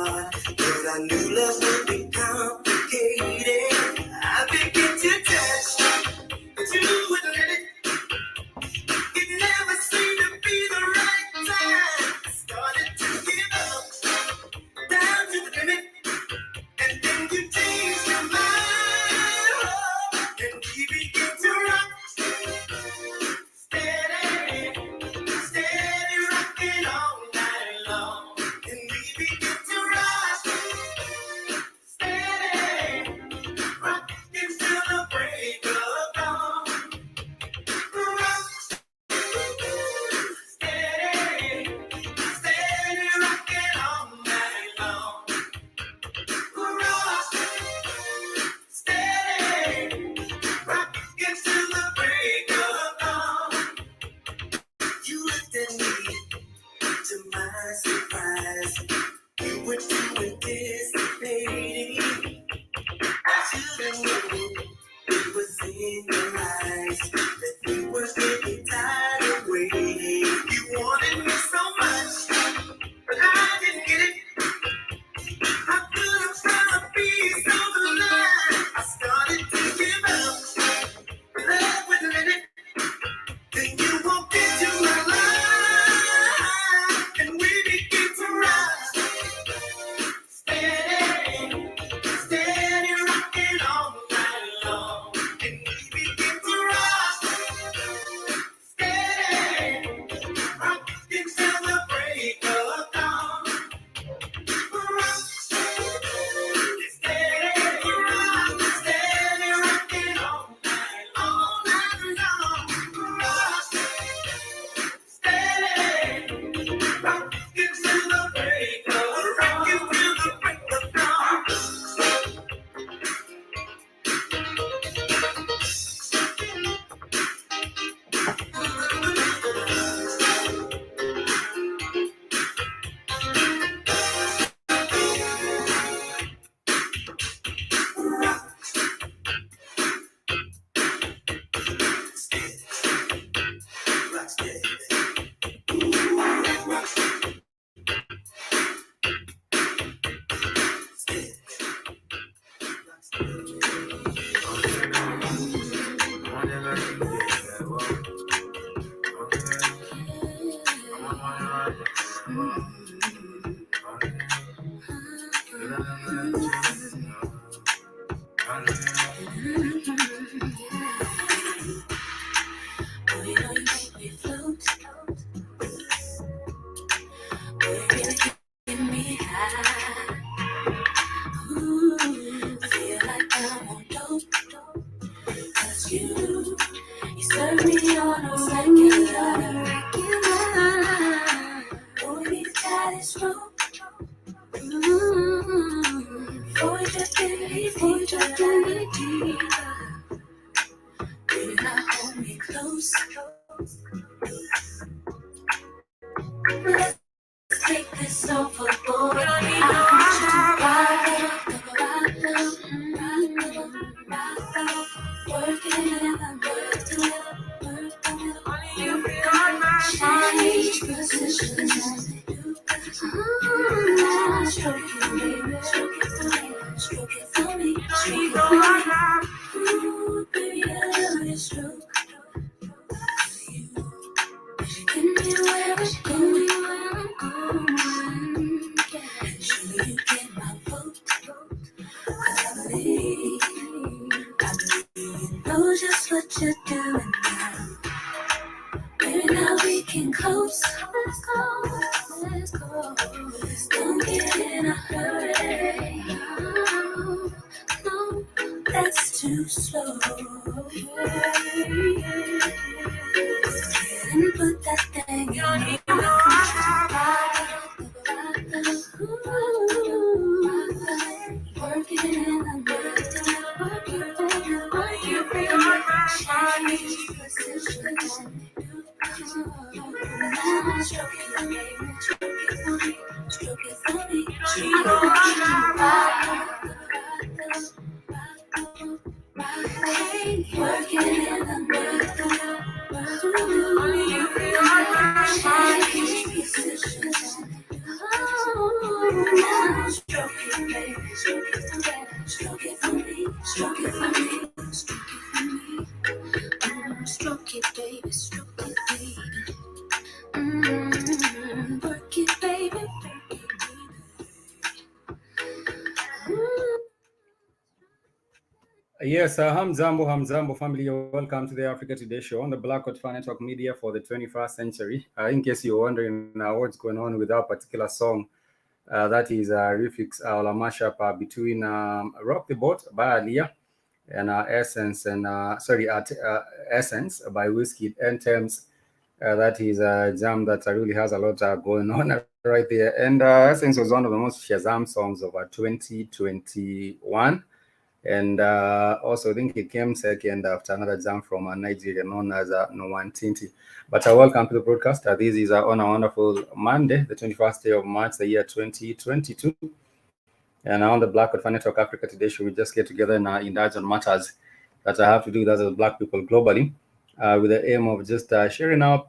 heart. Cause I knew love would be complicated. I began to touch, but you wouldn't let it. It never seemed to be the right time. I started to give up, down to the limit. And then you changed your mind, oh, and we began to rock. Steady, steady rocking all night long. And we began to rock. Steady, rocking till the break of dawn. Rock, steady, steady rocking all night long. Rock, steady, rocking till the break of dawn. You looked at me, to my surprise. You were too anticipating. I should've known it was in your eyes that you were getting tired of waiting. You wanted me so much, but I didn't get it. I could have found a piece of the line. I started to give up. Love wouldn't let it. Then you walked into my life, and we began to rise. Steady, steady rocking all night long. And we began to rise. Steady, rocking till the break of dawn. Rock, steady, rocking all night long. Rock, steady, rocking till the break of dawn. Rock, steady. Boy, you make me float. Boy, you really get me high. Ooh, I feel like I'm on dope. 'Cause you serve me on a regular. Boy, you got it slow. Boy, just get me deeper. Baby, now hold me close. Let's take this overboard. I want you to ride up, work it change positions. Stroke it for me. Ooh, baby, I love your stroke. Give me where I'm going. Sure you get my vote. 'Cause I believe you know just what you're doing now. Maybe now we can close. Let's go. Don't get in a hurry. No, that's too slow. And put that thing in me. Stroke it, baby, stroke it for me, stroke it for me, stroke it for me, stroke it for me. Stroke it, baby, stroke it, baby. Work it, baby, work it, baby. Yes, Hamzambo family, welcome to the Africa Today show on the Blackout Fan Network Media for the 21st century. In case you're wondering what's going on with our particular song, that is a refix or a mashup between Rock the Boat by Aaliyah and Essence and Essence by Whiskey and Thames. That is a jam that really has a lot going on right there. And Essence was one of the most Shazam songs of 2021. And also, I think it came second after another jam from Nigeria known as No One Tinti. But welcome to the broadcast. This is on a wonderful Monday, the 21st day of March, the year 2022. And on the Black Fan Network Africa Today show, we just get together and indulge on matters that I have to do with us as Black people globally, with the aim of just sharing our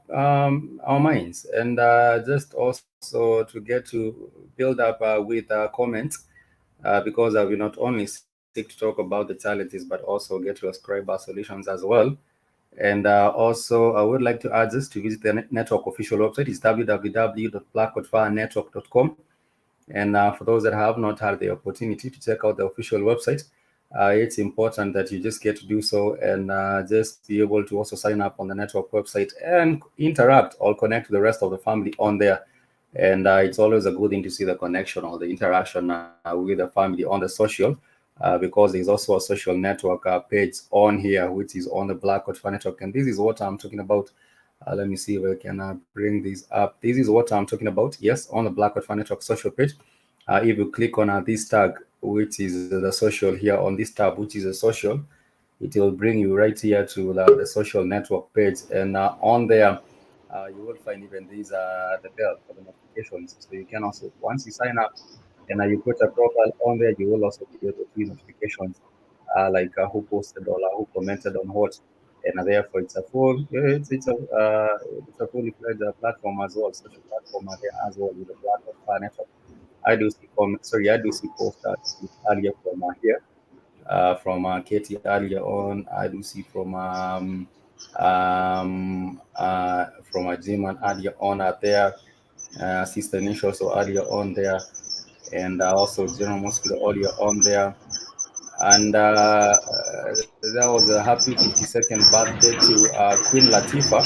minds and just also to get to build up with comments, because we not only seek to talk about the challenges but also get to ascribe our solutions as well. And also, I would like to urge us to visit the network official website. It's www.blackcoatfirenetwork.com. And for those that have not had the opportunity to check out the official website, it's important that you just get to do so and just be able to also sign up on the network website and interact or connect to the rest of the family on there. And it's always a good thing to see the connection or the interaction with the family on the social, because there's also a social network page on here, which is on the Blackout Fan Network. And this is what I'm talking about. Let me see if I can bring this up. This is what I'm talking about. Yes, on the Blackout Fan Network social page. If you click on this tag, which is the social here on this tab, which is a social, it will bring you right here to the social network page. And on there, you will find even these the bell for the notifications. So you can also, once you sign up and you put a profile on there, you will also be able to see notifications like who posted or who commented on what. And therefore, it's a fully fledged platform as well, social platform there as well with the Black Network. I do see comments. Sorry, I do see posts earlier from here, from Katie earlier on. I do see from Jim and earlier on there. Sister Nish also earlier on there, and also General Mosquito earlier on there. And there was a happy 52nd birthday to Queen Latifah.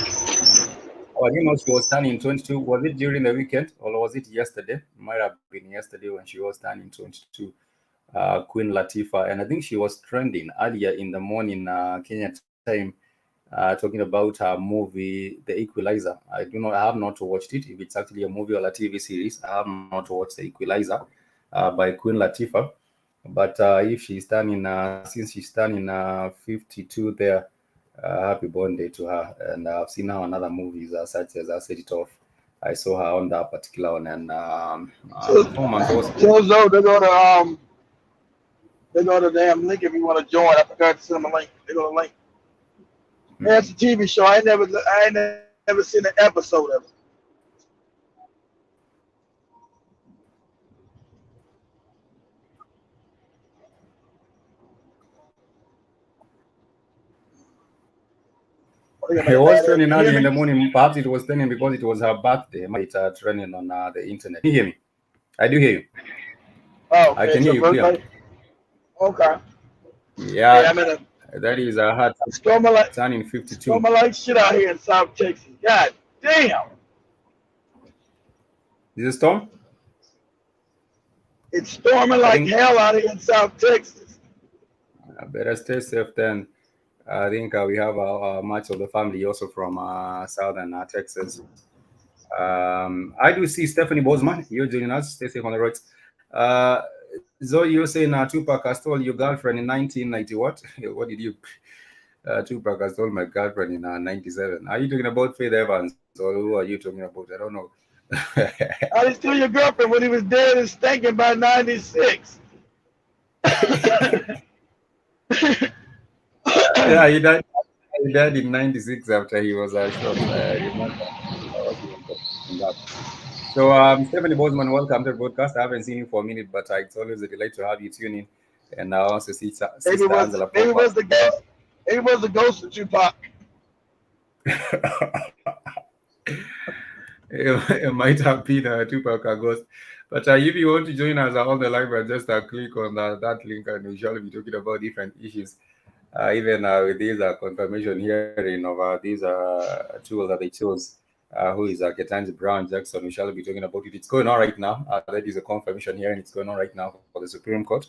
Oh, I didn't know she was turning 22. Was it during the weekend or was it yesterday? It might have been yesterday when she was turning 22. Queen Latifah, and I think she was trending earlier in the morning, Kenya time, talking about her movie, The Equalizer. I have not watched it. If it's actually a movie or a TV series, I have not watched The Equalizer by Queen Latifah. But if she's turning, since she's turning 52 there, happy birthday to her. And I've seen her on other movies such as I Set It Off. I saw her on that particular one, and performance was good. So they go to damn link if you want to join. I forgot to send them a link. They go to link. That's a TV show. I ain't never seen an episode of it. It was trending early in the morning. Perhaps it was trending because it was her birthday. It's trending on the internet. Can you hear me? I do hear you. Oh, okay. I can hear you clear. Okay. Yeah, I'm in that is a hard turning 52. Storming like shit out here in South Texas. God damn. Is it storm? It's storming like hell out here in South Texas. Better stay safe then. I think we have much of the family also from southern Texas. I do see Stephanie Bozeman. You're joining us. Stay safe on the roads. Zoe, you're saying Tupac has stole your girlfriend in 1990. What? What did you? Tupac has stole my girlfriend in 97. Are you talking about Faith Evans or who are you talking about? I don't know. I didn't steal your girlfriend when he was dead and stinking by 96. Yeah, he died. He died in 96 after he was shot. So, Stephanie Bozeman, welcome to the podcast. I haven't seen you for a minute, but it's always a delight to have you tune in. And I also see Maybe it Sister was Angela maybe it Papa. was the ghost. Maybe it was the ghost of Tupac. It might have been a Tupac Ghost. But if you want to join us on the live, just click on that link and we shall be talking about different issues. Even with these confirmation hearing of these tools that they chose, who is Ketanji Brown Jackson, we shall be talking about it. It's going on right now. That is a confirmation hearing. It's going on right now for the Supreme Court.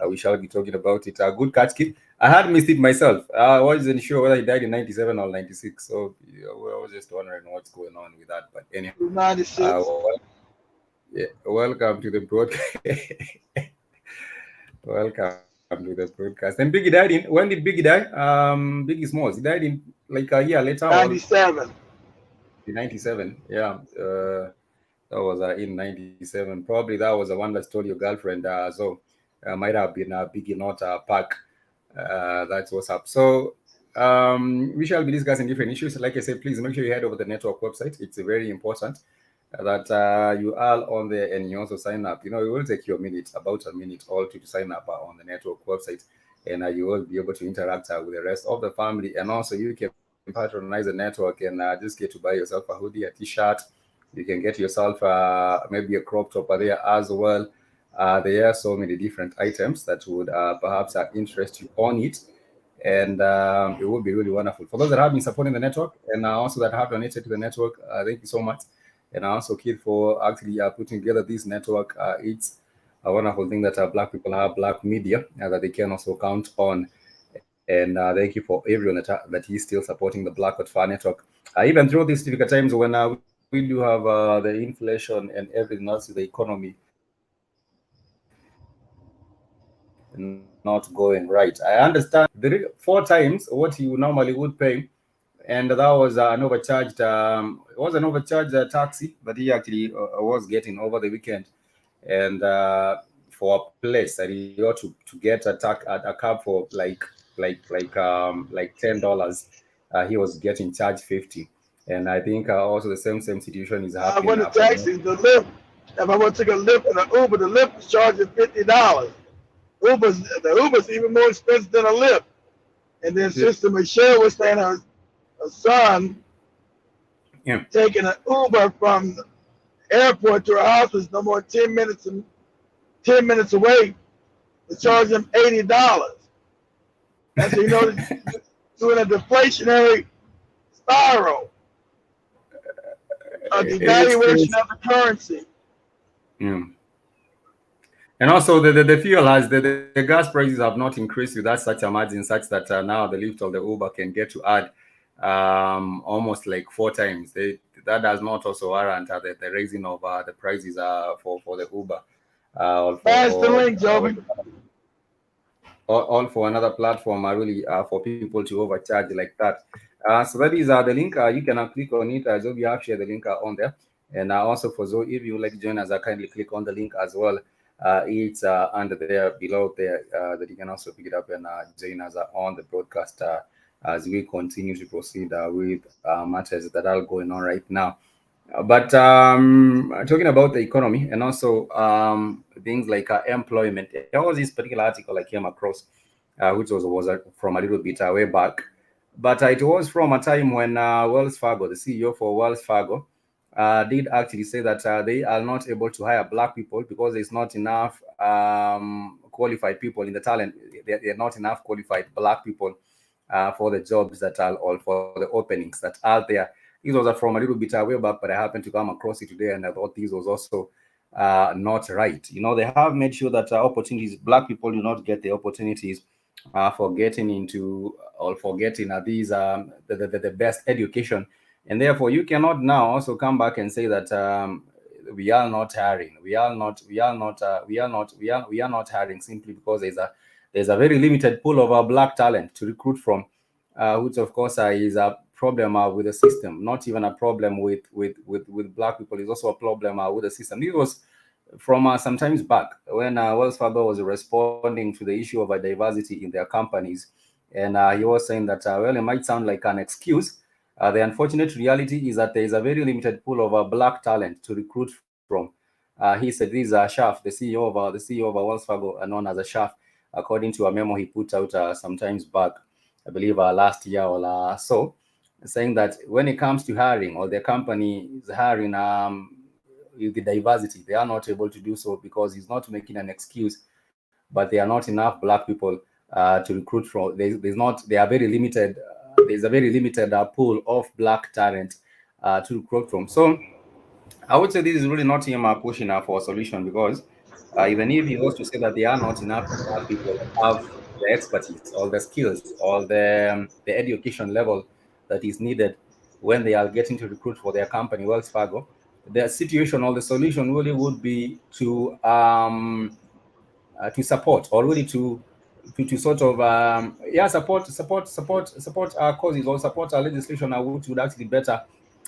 We shall be talking about it. A good catch kid. I had missed it myself. I wasn't sure whether he died in 97 or 96. So I was just wondering what's going on with that. But anyhow, uh, 96. well, yeah, welcome to the broadcast. Welcome to the broadcast. And Biggie died in, when did Biggie die? Biggie Smalls. He died in like a year later or 97. in 97. Yeah. That was in 97. Probably that was the one that stole your girlfriend. So might have been Biggie, not Pac. That's what's up. So we shall be discussing different issues. Like I said, please make sure you head over the network website. It's very important that you are on there and you also sign up. You know, it will take you a minute, about a minute or two to sign up on the network website, and you will be able to interact with the rest of the family. And also, you can patronize the network and just get to buy yourself a hoodie, a t-shirt. You can get yourself maybe a crop top there as well. There are so many different items that would perhaps interest you on it, and it would be really wonderful. For those that have been supporting the network and also that have donated to the network, thank you so much. And also, Kid, for actually putting together this network. It's a wonderful thing that Black people have Black media that they can also count on. And thank you for everyone that is still supporting the Black Far network. Even through these difficult times when we do have the inflation and everything else with the economy not going right. I understand the 4 times what you normally would pay, and that was an overcharged. It was an overcharged taxi, but he actually was getting over the weekend, and for a place that he ought to get a cab for like $10. He was getting charged 50, and I think also the same situation is I happening went to for the taxis, the Lyft. If I want to take a Lyft and an Uber, the Lyft was charging $50. The Uber's even more expensive than a Lyft. And then Sister Michelle was saying her son yeah. taking an Uber from the airport to her house was no more 10 minutes away. They charged him $80. And so doing a deflationary spiral, a It's devaluation of the currency. yeah. And also the fuel has the gas prices have not increased with that such a margin such that now the lift of the Uber can get to add almost like 4 times. That does not also warrant the raising of the prices for the Uber or Pass the for link, Joby. all for another platform are really for people to overcharge like that. So that is the link. You can click on it. So we have shared the link on there. And also for Zoe, if you would like to join us, kindly click on the link as well. It's under there below there that you can also pick it up and join us on the broadcast as we continue to proceed with matters that are going on right now. But talking about the economy and also things like employment, there was this particular article I came across, which was from a little bit way back, but it was from a time when Wells Fargo, the CEO for Wells Fargo, did actually say that they are not able to hire black people because there's not enough qualified people in the talent. There are not enough qualified black people for the jobs that are or for the openings that are there. These was from a little bit way back, but I happened to come across it today, and I thought this was also not right. You know, they have made sure that opportunities, black people do not get the opportunities for getting into or for getting these the best education, and therefore you cannot now also come back and say that we are not hiring, we are not hiring simply because there's a very limited pool of black talent to recruit from, which of course is a problem with the system. Not even a problem with black people. It's also a problem with the system. This was from some times back when Wells Fargo was responding to the issue of diversity in their companies, and he was saying that well, it might sound like an excuse, The unfortunate reality is that there is a very limited pool of black talent to recruit from. He said this Shaf, the CEO of Wells Fargo, known as a Shaf, according to a memo he put out sometimes back, I believe last year or so, saying that when it comes to hiring, or their company is hiring with the diversity, they are not able to do so because he's not making an excuse, but there are not enough black people to recruit from. There's not. They are very limited. There's a very limited pool of black talent to recruit from. So I would say this is really not him pushing for a solution, because even if he was to say that there are not enough black people that have the expertise, all the skills, all the education level that is needed when they are getting to recruit for their company, Wells Fargo, the situation or the solution really would be to support, or really to sort of support our causes, or support our legislation which would actually better,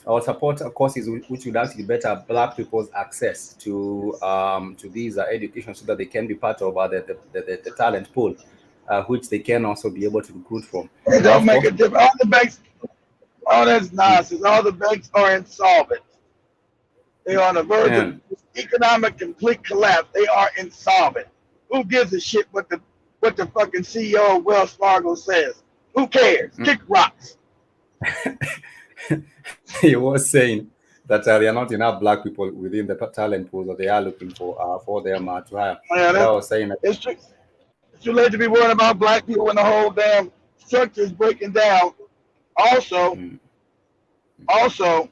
or support courses which would actually better black people's access to these education, so that they can be part of the talent pool, which they can also be able to recruit from. It Now, don't of make course, a difference. All the banks, all that's nonsense. All the banks are insolvent. They are on the verge of yeah, economic complete collapse. They are insolvent. Who gives a shit what the fucking CEO of Wells Fargo says? Who cares? Kick rocks. he was saying that there are not enough black people within the talent pool that they are looking for them to hire. Man, But I was saying that. it's too late to be worrying about black people when the whole damn structure is breaking down. Also, mm, also,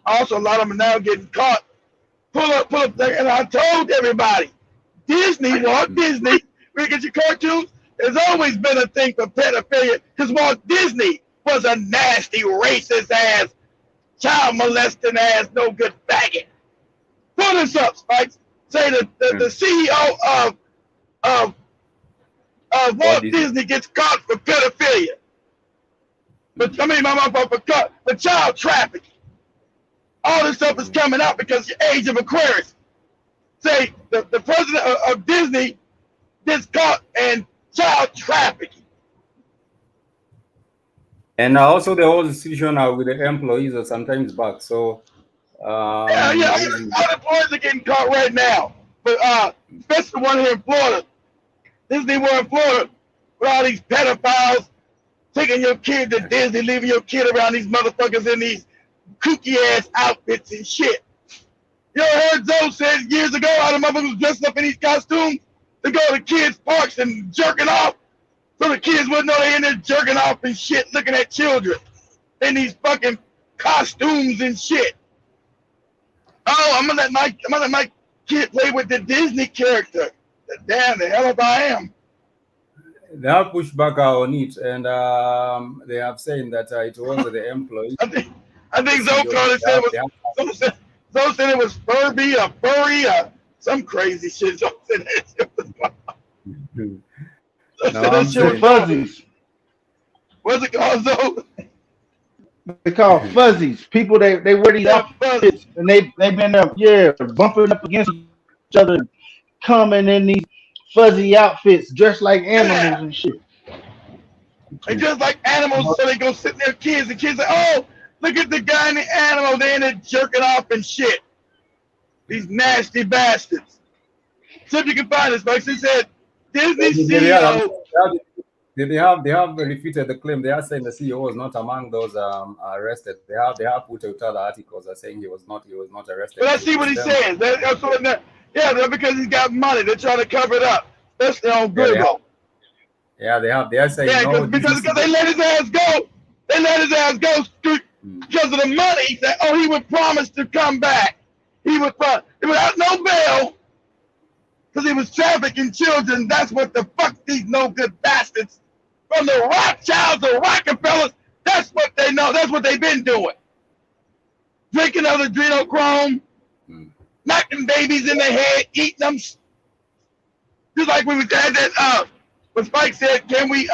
also, a lot of them are now getting caught. Pull up there. And I told everybody, Walt Disney, when you get your cartoons, there's always been a thing for pedophilia, because Walt Disney was a nasty, racist ass, child molesting ass, no good faggot. Pull this up, Spikes. Say the CEO of What Walt Disney? Disney gets caught for pedophilia. But I mean, for child trafficking. All this stuff is coming out because the age of Aquarius. Say the president of Disney gets caught in child trafficking. And also the whole situation with the employees are sometimes back. So Yeah, using all the employees are getting caught right now. But especially the one here in Florida. Disney were in Florida with all these pedophiles taking your kid to Disney, leaving your kid around these motherfuckers in these kooky ass outfits and shit. You ever heard Zoe said years ago how the motherfuckers dressed up in these costumes to go to kids' parks and jerking off, so the kids wouldn't know they in there jerking off and shit, looking at children in these fucking costumes and shit. Oh, I'm gonna let my kid play with the Disney character. The hell if I am. they have pushed back on it, and they have saying that it was the employees, I the think Zoe CEO. called it said it was Zoe said it was Furby or Furry or some crazy shit. Zoe said that shit was No, I'm that shit was saying Fuzzies. what's it called, Zoe? They call fuzzies. People they wear these Yeah, Fuzzy. outfits and they've been bumping up against each other, coming in these fuzzy outfits, dressed like Yeah. animals and shit. They just like animals, so they go sit near kids, and kids say, "Oh, look at the guy in the animal." They in there jerking off and shit. These nasty bastards. See if you can find this, folks. He said Disney CEO. they have refuted the claim. They are saying the CEO was not among those arrested. They have put out other articles that saying he was not arrested. But I see what he says. That's what yeah, because he's got money. They're trying to cover it up. Especially on Yeah, Google. they are saying Yeah, no. because they let his ass go. They let his ass go because of the money. That he would promise to come back. He would without no bail because he was trafficking children. That's what the fuck these no good bastards from the Rothschilds or Rockefellers. That's what they know. That's what they've been doing. Drinking of adrenochrome, knocking babies in the head, eating them. Just like we had that. When Spike said, "Can we?"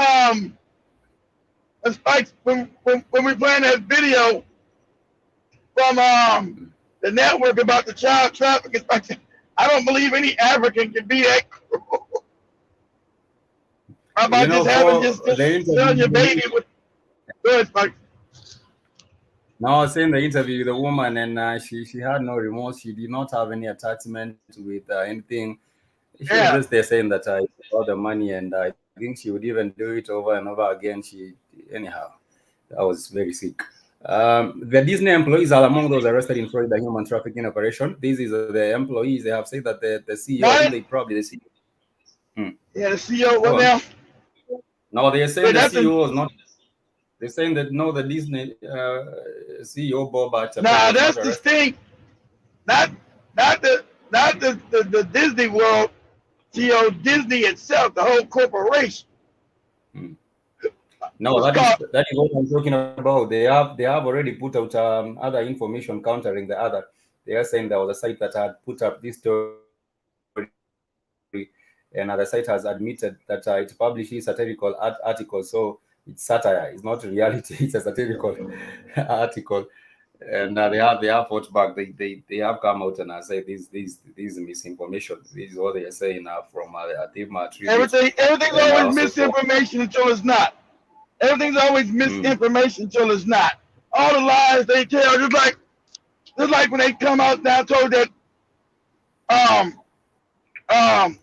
Spike when we playing that video from the network about the child trafficking, Spike said, "I don't believe any African can be that cruel." How about just having just selling your baby with Go ahead, Spike. No, I was saying the interview with the woman, and she had no remorse. She did not have any attachment with anything. She was Yeah. just there saying that it's about the money, and I think she would even do it over and over again. Anyhow, that was very sick. The Disney employees are among those arrested in Florida human trafficking operation. This is the employees. They have said that the CEO, I Got think it? they probably the CEO. Yeah, the CEO, Go what on. now? No, they're saying Yeah, the that's the, CEO was not. They're saying that no, the Disney CEO Bob Chapek nah, was not that's arrested. distinct. Not, not the Disney World CEO, Disney itself, the whole corporation. Hmm. No, Was called. that is what I'm talking about. They have already put out other information countering the other. They are saying there was a site that had put up this story, and the site has admitted that it publishes satirical articles. So it's satire. It's not reality. It's a satirical article, and they have fought back. They have come out and said these misinformation. This is what they are saying now from Atif tribute, Everything's and always also from. misinformation until it's not. Everything's always Mm, misinformation until it's not. All the lies they tell, just like when they come out now told that um um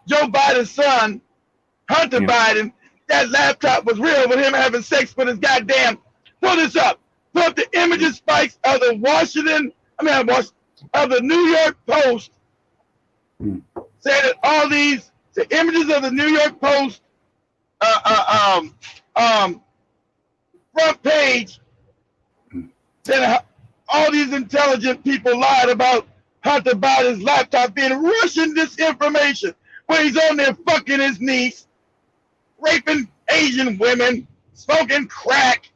Joe Biden's son, Hunter yeah. Biden, that laptop was real with him having sex with his goddamn. Pull this up. Put up the images spikes of the of the New York Post, Mm, saying that all the images of the New York Post uh, um, um, front page, mm, saying all these intelligent people lied about Hunter Biden's laptop being Russian disinformation, where he's on there fucking his niece, raping Asian women, smoking crack.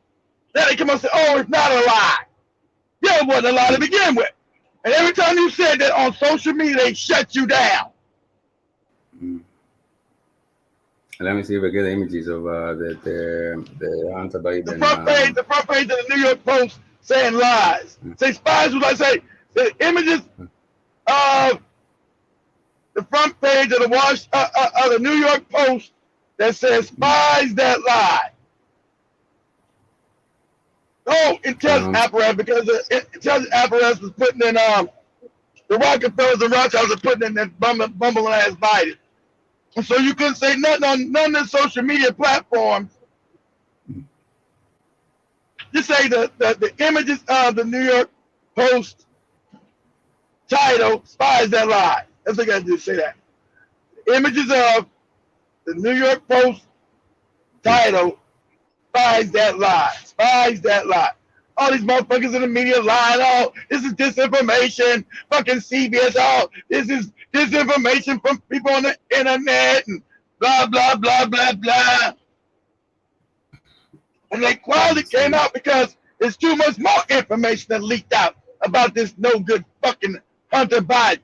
Then they come up and say, oh, it's not a lie. Yeah, it wasn't a lie to begin with. And every time you said that on social media, they shut you down. mm. Let me see if I get the images of the Hunter Biden. The front page of the New York Post saying lies. Say spies was like say the images of the front page of the New York Post that says spies that lie. Oh, intelligence Um, apparatus, because the intelligence apparatus was putting in the Rockefellers and Rothschilds are putting in that bumbling ass Biden. And so you couldn't say nothing on none of the social media platforms. Just say the images of the New York Post title, Spies That Lie. That's what I gotta do, say that. Images of the New York Post title, Spies That Lie. Spies That Lie. All these motherfuckers in the media lying, oh, this is disinformation, fucking CBS, oh, this is disinformation from people on the internet, and blah, blah, blah, blah, blah. And they quietly came out because there's too much more information that leaked out about this no good fucking Hunter Biden.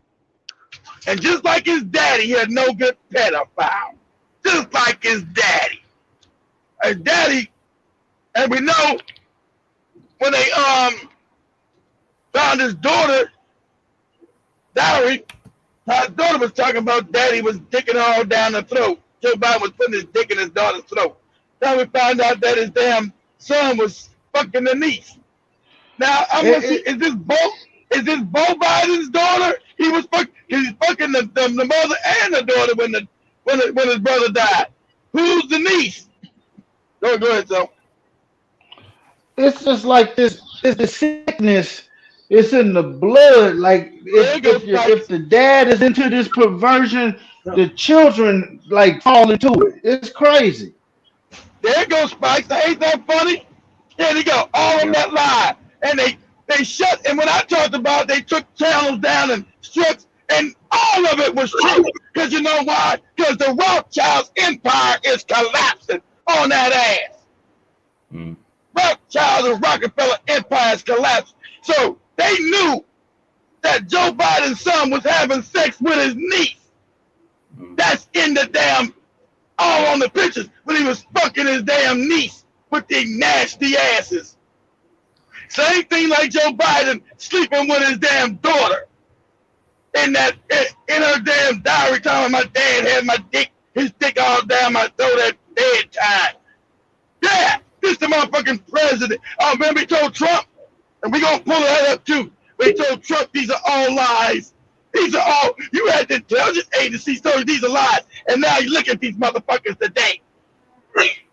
And just like his daddy, he had no good pedophile. Just like his daddy. His daddy, and we know when they found his daughter, Dowry, his daughter was talking about daddy was dicking her all down the throat. Joe Biden was putting his dick in his daughter's throat. Now we found out that his damn son was fucking the niece. Now I'm gonna see, is this Bo Biden's daughter? He was he's fucking the mother and the daughter when his brother died. Who's the niece? Go ahead, so. It's just like this sickness. It's in the blood. Like if the dad is into this perversion, the children like fall into it. It's crazy. There goes Spikes. That ain't that funny. There they go. All of them that lie. And they shut, and when I talked about it, they took channels down and strips, and all of it was true. Because you know why? Because the Rothschilds empire is collapsing on that ass. mm, Rothschilds and Rockefeller empires collapsed. So they knew that Joe Biden's son was having sex with his niece. That's in the damn, all on the pictures, when he was fucking his damn niece with their nasty asses. Same thing like Joe Biden sleeping with his damn daughter. In her damn diary time, my dad had his dick all down my throat at bedtime. Yeah, this This the motherfucking president. Oh, remember he told Trump, and we gonna pull that up too. But he told Trump these are all lies. These are all, you had the intelligence agencies told you these are lies. And now you look at these motherfuckers today.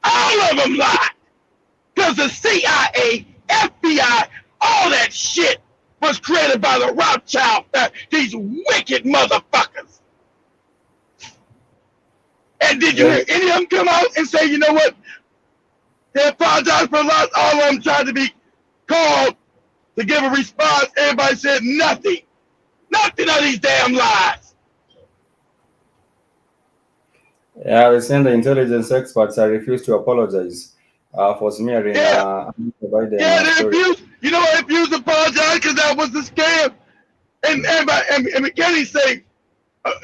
All of them lied. Because the CIA, FBI, all that shit was created by the Rothschild family. These wicked motherfuckers. And did you hear any of them come out and say, you know what? They apologized for a lot. All of them tried to be called to give a response. Everybody said nothing. Nothing of these damn lies. Yeah, they saying the intelligence experts are refused to apologize for smearing Biden. Yeah, they refused. You know why they refused to apologize? Because that was the scam. And we can't say,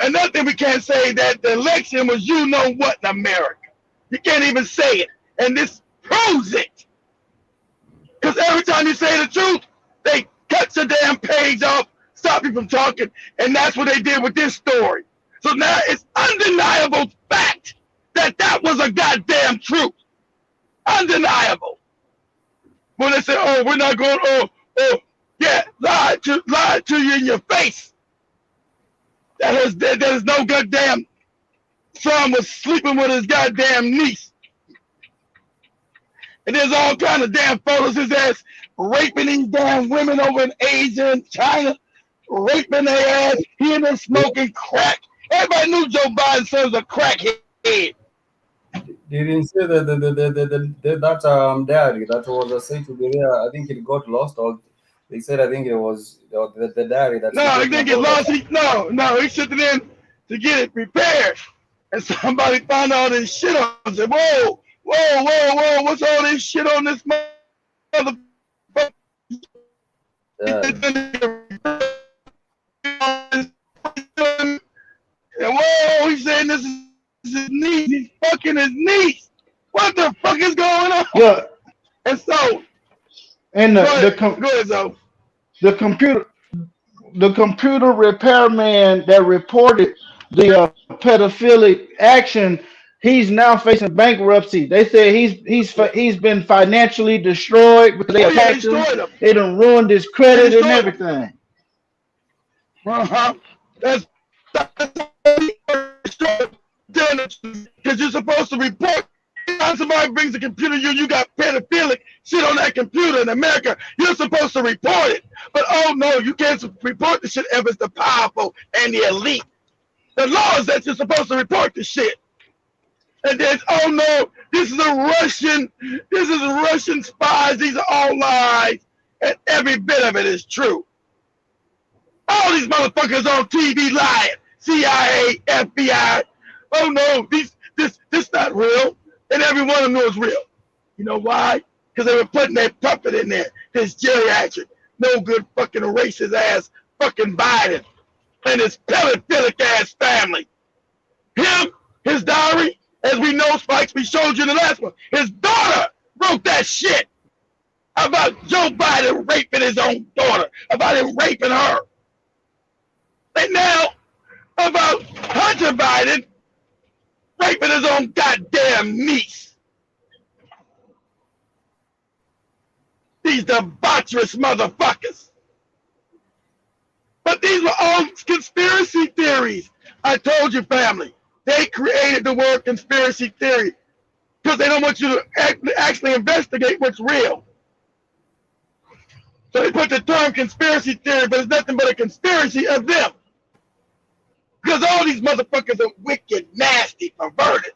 another thing we can't say, that the election was you know what in America. You can't even say it. And this proves it. Because every time you say the truth, they cut your damn page off, stop you from talking, and that's what they did with this story. So now it's undeniable fact that that was a goddamn truth. Undeniable. When they say, oh, we're not going, yeah, lied to you in your face. There's no goddamn son was sleeping with his goddamn niece. And there's all kind of damn photos his ass raping these damn women over in Asia and China, raping their ass, he and them smoking crack. Everybody knew Joe Biden's son was a crackhead. They didn't say that diary that was said to be there. I think it got lost, or they said I think it was the diary that. No, I think it lost. He sent it in to get it prepared, and somebody found all this shit on it. Said, whoa, what's all this shit on this motherfucker? Whoa, he's saying this is his niece. He's fucking his niece. What the fuck is going on? Yeah. And so, and go ahead, Zoe. The computer repairman that reported the pedophilic action, he's now facing bankruptcy. They said he's been financially destroyed because they attacked him. They done ruined his credit and everything. That's because you're supposed to report. When somebody brings a computer, you got pedophilic shit on that computer in America, you're supposed to report it. But oh no, you can't report the shit if it's the powerful and the elite. The law is that you're supposed to report the shit. And then, oh no, this is Russian spies, these are all lies, and every bit of it is true. All these motherfuckers on TV lying, CIA, FBI. Oh no, this not real. And every one of them knows real. You know why? Because they were putting that puppet in there, this geriatric, no good fucking racist ass fucking Biden and his pedophilic ass family. Him, his diary, as we know, Spikes, we showed you in the last one, his daughter wrote that shit about Joe Biden raping his own daughter, about him raping her. And now, about Hunter Biden raping his own goddamn niece. These debaucherous motherfuckers. But these were all conspiracy theories. I told you, family. They created the word conspiracy theory because they don't want you to actually investigate what's real. So they put the term conspiracy theory, but it's nothing but a conspiracy of them. Because all these motherfuckers are wicked, nasty, perverted.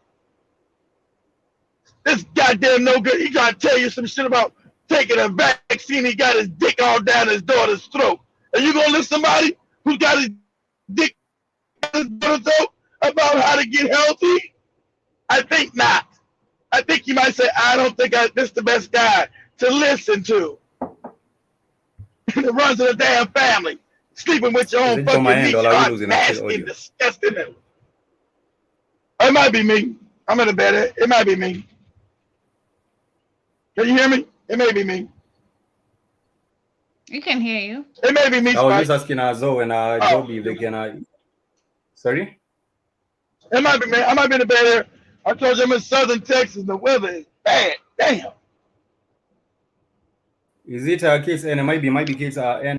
This goddamn no good. He trying to tell you some shit about taking a vaccine. He got his dick all down his daughter's throat. Are you gonna listen to somebody who's got his dick down his daughter's throat about how to get healthy? I think not. I think you might say, I don't think this is the best guy to listen to. It runs in a damn family. Sleeping with your own fucking niece, nasty and disgusting. It might be me. I'm in the bed. It might be me. Can you hear me? It may be me. We can hear you. It may be me. I was just asking Zoe and Joby if they can. Sorry? It might be me. I might be in the bed here. I told you I'm in southern Texas. The weather is bad. Damn. Is it kids? And it might be kids. And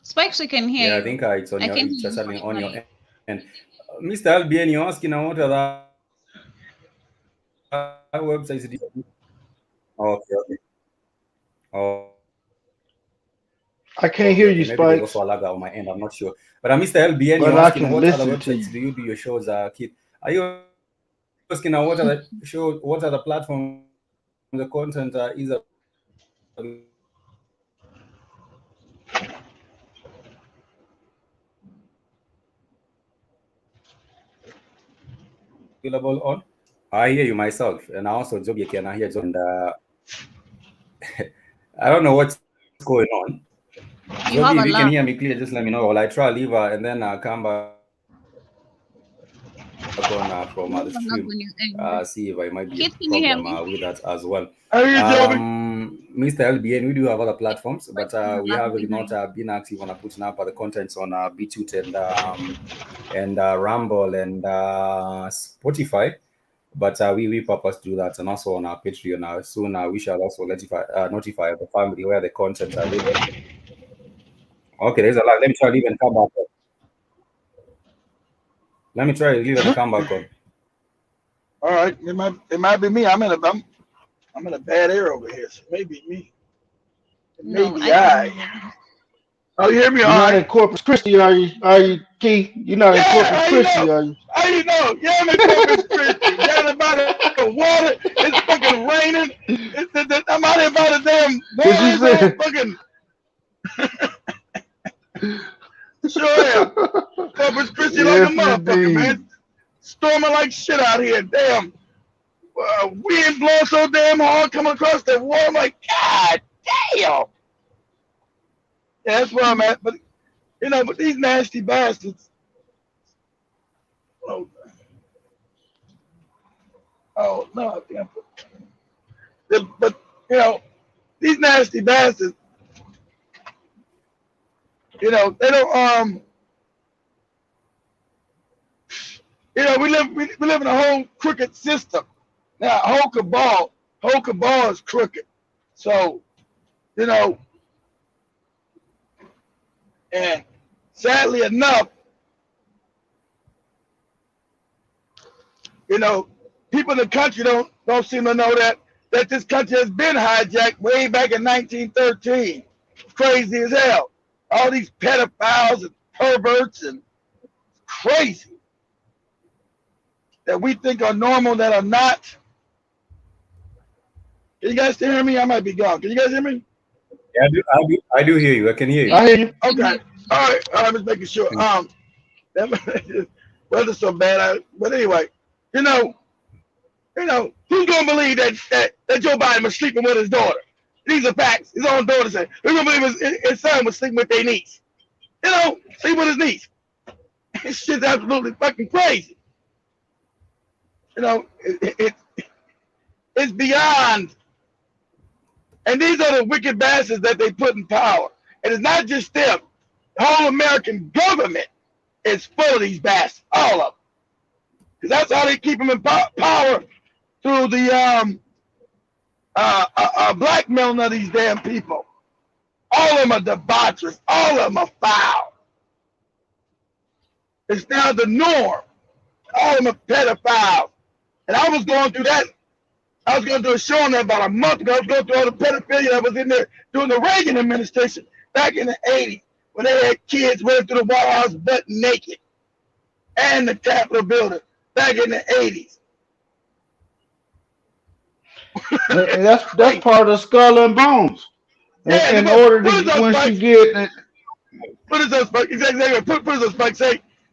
Spikes, we can hear yeah, I you. think it's on I your. can It's hear you certainly on your personally. end. Mr. Albian, you're asking what other websites do you? Okay, okay. I Okay, can't okay. hear you, Maybe there's also a Spikes, lag on my end. I'm not sure. But Mr. LBN, you're but I asking can what other listen to websites you. do you do your shows, kid? Are you asking what other show, what other platforms the content is available on? I hear you myself, and I also Joby can hear Joby, and I don't know what's going on. Joby, if You you can have a hear me lag. clear, just let me know. Well, I try leave and then come back on from the stream. See if I You might have be a a lag on problem your end. with that as well. Kid, can you hear me? How you, Joby? Mr. LBN, we do have other platforms, but Spikes has a we lag have not behind. been active on putting up the contents on BTute and Rumble and Spotify. But we purpose to do that, and also on our Patreon. Soon we shall also notify the family where the content are ready. Okay, there's a lot. Let me try to leave and come back on. Let me try to leave and come back on. All right, it might be me. I'm in a bad area over here, so maybe me. It may No, be I can I. hear you. Oh, you hear me? All You're not right. in Corpus Christi, are you? Are you, Key? You're not in Yeah, Corpus how you Christi, know? are you? How you know? Yeah, I'm in Corpus Christi. Down by the water. It's fucking raining. I'm out here by the damn water. What you It's all said? fucking. Sure am. Corpus Christi like a Yes, motherfucker, indeed. man. Storming like shit out here. Damn. Wind blowing so damn hard coming across the water. I'm like, God damn. Yeah, that's where I'm at. But but these nasty bastards. Oh, oh no, I think I but these nasty bastards. They don't. We live in a whole crooked system. Now, whole cabal is crooked. So, you know, and sadly enough, you know, people in the country don't seem to know that this country has been hijacked way back in 1913. Crazy as hell. All these pedophiles and perverts and crazy that we think are normal that are not. Can you guys still hear me? I might be gone. Can you guys hear me? Yeah, I do hear you. I can hear you. Yeah, I hear you. I can Okay. hear All right. All right. Just making sure. That weather's so bad. But anyway, you know, who's gonna believe that Joe Biden was sleeping with his daughter? These are facts. His own daughter said, who's gonna believe his son was sleeping with their niece? Sleep with his niece. This shit's absolutely fucking crazy. It's beyond. And these are the wicked bastards that they put in power. And it's not just them. The whole American government is full of these bastards, all of them. Because that's how they keep them in power through the blackmailing of these damn people. All of them are debaucherous. All of them are foul. It's now the norm. All of them are pedophiles. And I was going through that. I was going to do a show on that about a month ago. I was going through all the pedophilia that was in there during the Reagan administration back in the 80s when they had kids running through the White House butt naked and the Capitol building back in the 80s. And that's part of skull and bones. And Yeah, in put order us to on once you spikes. get it, Put us on spikes. Exactly. Put us on spikes.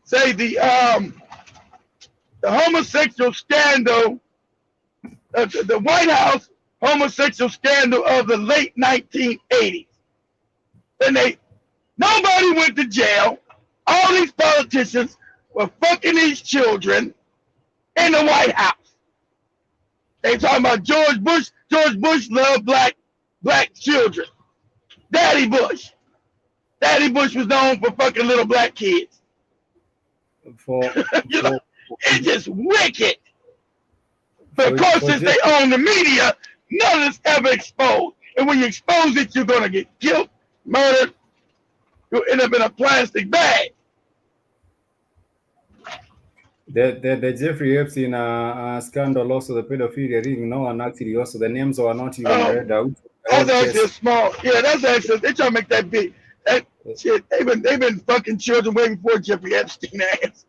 Say the homosexual scandal, the White House homosexual scandal of the late 1980s. And nobody went to jail. All these politicians were fucking these children in the White House. They talking about George Bush. George Bush loved black children. Daddy Bush. Daddy Bush was known for fucking little black kids. For It's just wicked. But of course, since they own the media, none of this ever exposed. And when you expose it, you're gonna get killed, murdered. You'll end up in a plastic bag. The Jeffrey Epstein scandal, also the pedophilia ring. No one actually, also the names were not even read out. That's actually a small. Yeah, that's actually. They trying to make that big. That shit. They've been fucking children way before Jeffrey Epstein ass.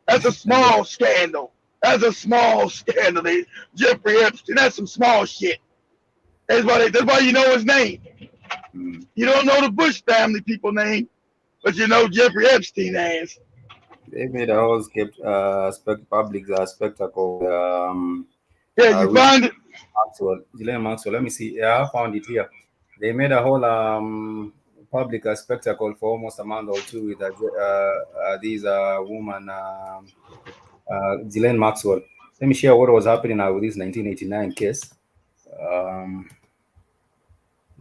That's a small scandal. That's a small scandal. Jeffrey Epstein. That's some small shit. That's why you know his name. You don't know the Bush family people name, but you know Jeffrey Epstein ass. They made a whole public spectacle. Yeah, you find it. Ghislaine Maxwell. Let me see. Yeah, I found it here. They made a whole public spectacle for almost a month or two with these woman, Ghislaine Maxwell. Let me share what was happening now with this 1989 case.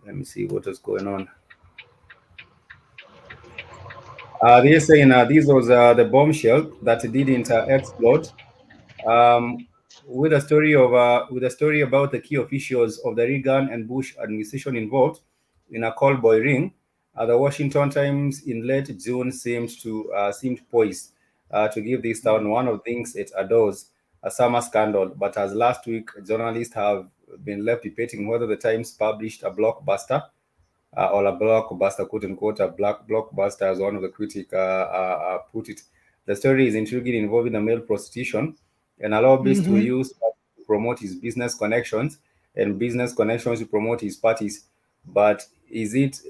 Let me see what is going on. They're saying this was the bombshell that didn't explode. With a story about the key officials of the Reagan and Bush administration involved in a call boy ring. The Washington Times in late June seemed poised to give this town one of the things it adores, a summer scandal. But as last week, journalists have been left debating whether the Times published a blockbuster or a blockbuster, quote unquote, a black blockbuster, as one of the critics put it. The story is intriguing, involving the male prostitution and a lobbyist who used to promote his business connections and business connections to promote his parties. But is it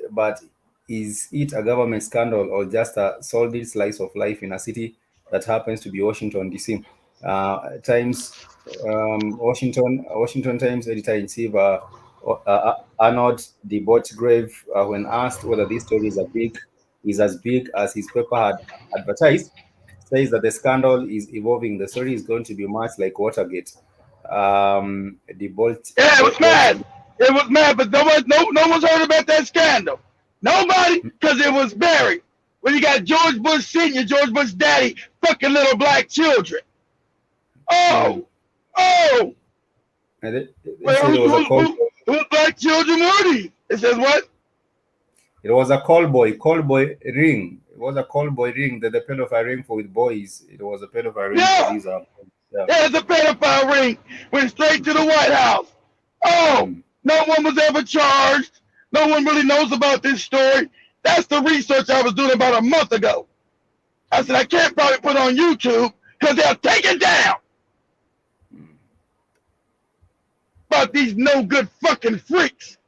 a government scandal or just a solid slice of life in a city that happens to be Washington, D.C.? Washington Times editor-in-chief Arnold de Bochgrave, when asked whether this story is as big as his paper had advertised, says that the scandal is evolving. The story is going to be much like Watergate. It was mad. It was mad, but no one's heard about that scandal. Nobody, because it was buried. When you got George Bush Sr., George Bush Daddy, fucking little black children. Oh. And whose black children were these? It says what? It was a call boy ring. It was a call boy ring, the pedophile ring for with boys. It was a pedophile ring for these. Yeah, it's a pedophile ring. Went straight to the White House. No one was ever charged. No one really knows about this story. That's the research I was doing about a month ago. I said, I can't probably put on YouTube because they'll take it down. About these no good fucking freaks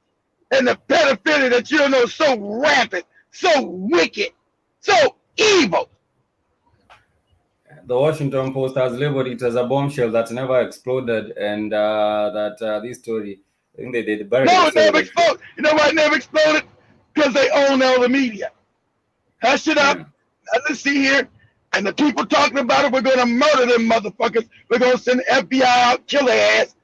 and the pedophilia that you don't know is so rampant, so wicked, so evil. The Washington Post has labeled it as a bombshell that never exploded, and that this story, I think they did bury it. No, it never exploded. You know why it never exploded? Because they own all the media. Hush it up. Let's see here. And the people talking about it, we're going to murder them motherfuckers. We're going to send the FBI out, kill their ass,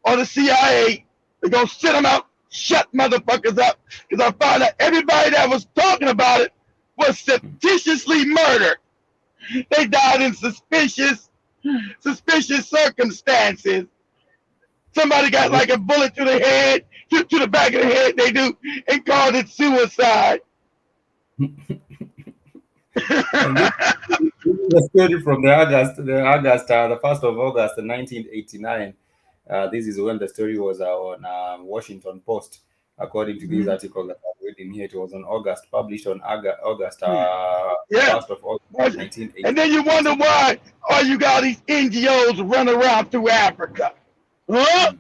or the CIA. We're going to sit them out, shut motherfuckers up. Because I found out everybody that was talking about it was suspiciously murdered. They died in suspicious circumstances. Somebody got like a bullet to the head, to the back of the head, they do, and called it suicide. The story from the 1st of August 1989. This is when the story was on Washington Post. According to this article that I'm reading here, it was on August, published on August 1st of August 1989. And then you wonder why you got these NGOs running around through Africa. Huh?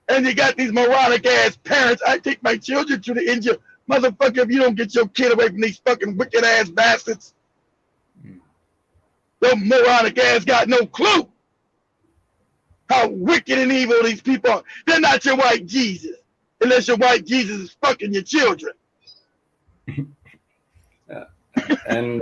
And you got these moronic ass parents. I take my children to the NGO. Motherfucker, if you don't get your kid away from these fucking wicked ass bastards, your moronic ass got no clue how wicked and evil these people are. They're not your white Jesus, unless your white Jesus is fucking your children. And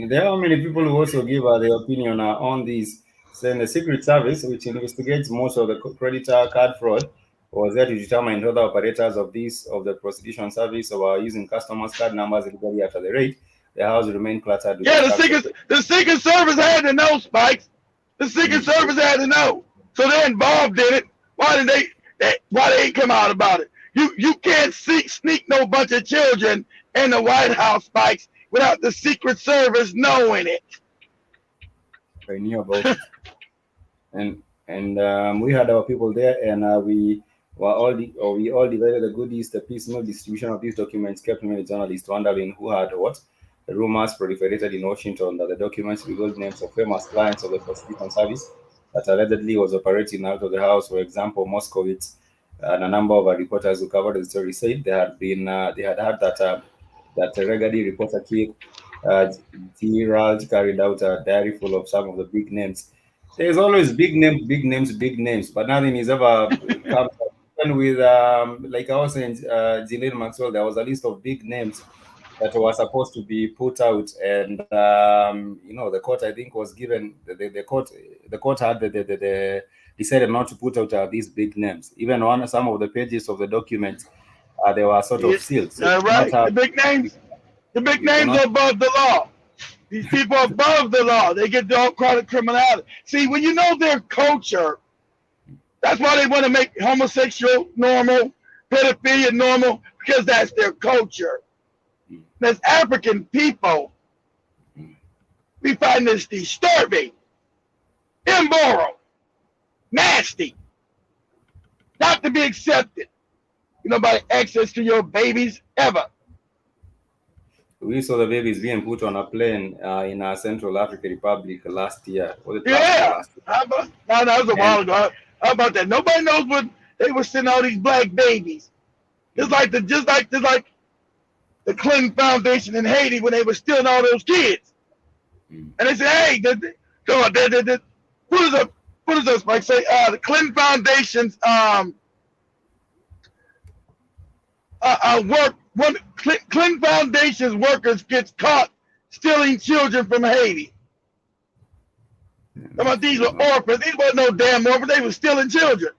there are many people who also give their opinion on this, saying the Secret Service, which investigates most of the credit card fraud, was there to determine whether operators of the prostitution service were using customers' card numbers illegally after the raid. The house remained cluttered. Yeah, the Secret Service had to know, Spikes. The Secret Service had to know. So they're involved in it. Why they ain't come out about it? You can't sneak no bunch of children in the White House, Spikes, without the Secret Service knowing it. I knew about it. And we had our people there, and we all divided the goodies. The piecemeal distribution of these documents kept many journalists wondering who had what. The rumors proliferated in Washington that the documents revealed names of famous clients of the prosecution service that allegedly was operating out of the house. For example, Moskowitz and a number of reporters who covered the story said they had heard that a Regadi reporter Keith T. Raj carried out a diary full of some of the big names. There's always big names, but nothing is ever come even with like I was saying, Ghislaine Maxwell. There was a list of big names that were supposed to be put out, and the court I think was given the court had the decided not to put out these big names. Even on some of the pages of the documents, they were sort of sealed. So right. The big names are above the law. These people are above the law. They get all kind of criminality. See, when you know their culture, that's why they want to make homosexual normal, pedophilia normal, because that's their culture. As African people, we find this disturbing, immoral, nasty, not to be accepted. Nobody access to your babies ever. We saw the babies being put on a plane in Central African Republic last year. That was a while ago. How about that? Nobody knows what they were sending all these black babies. Just like the Clinton Foundation in Haiti when they were stealing all those kids. And they said, hey, come on, what is this? Like say the Clinton Foundation's Clinton Foundation's workers gets caught stealing children from Haiti. Come on, these were orphans. These weren't no damn orphans. They were stealing children.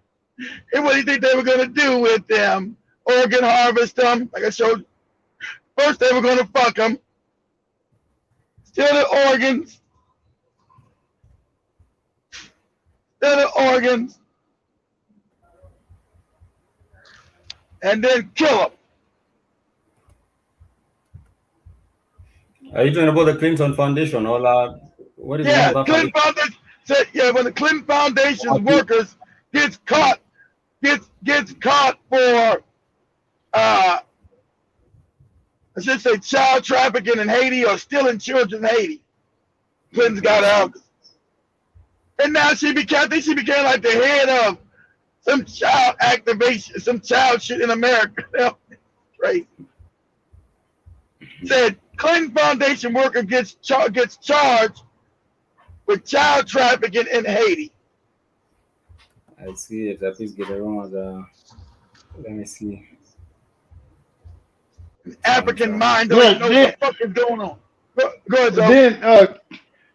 And what do you think they were going to do with them? Organ harvest them, like I showed you. First, they were going to fuck them, steal their organs, and then kill them. Are you talking about the Clinton Foundation or what is the Clinton Foundation said, when the Clinton Foundation's workers gets caught for I should say child trafficking in Haiti or stealing children in Haiti. Clinton's got out. And now she became like the head of some child activation, some child shit in America. Crazy. Said Clinton Foundation worker gets charged with child trafficking in Haiti. I see it. Please get around. Let me see. African mind don't know what the fuck is going on. Go ahead, then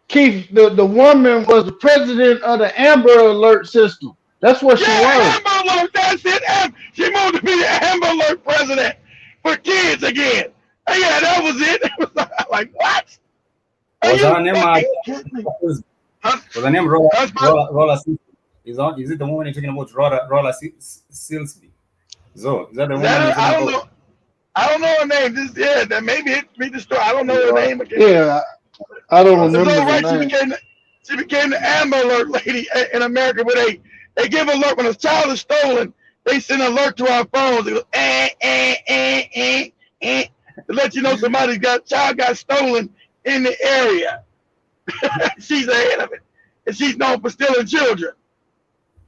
Keith, the woman was the president of the Amber Alert system. That's what she was. Amber Alert, that's it. She moved to be the Amber Alert president for kids again. Yeah, that was it. It was like, what? Was her name Rolla Is it the woman you're talking about, Rolla Silsby? So, is that the woman you're talking about? I don't know her name. That maybe it read the story. I don't know her name again. Yeah, I don't remember her name. She became the Amber Alert lady in America, where they give an alert when a child is stolen. They send an alert to our phones. They go, to let you know child got stolen in the area. She's ahead of it, and she's known for stealing children.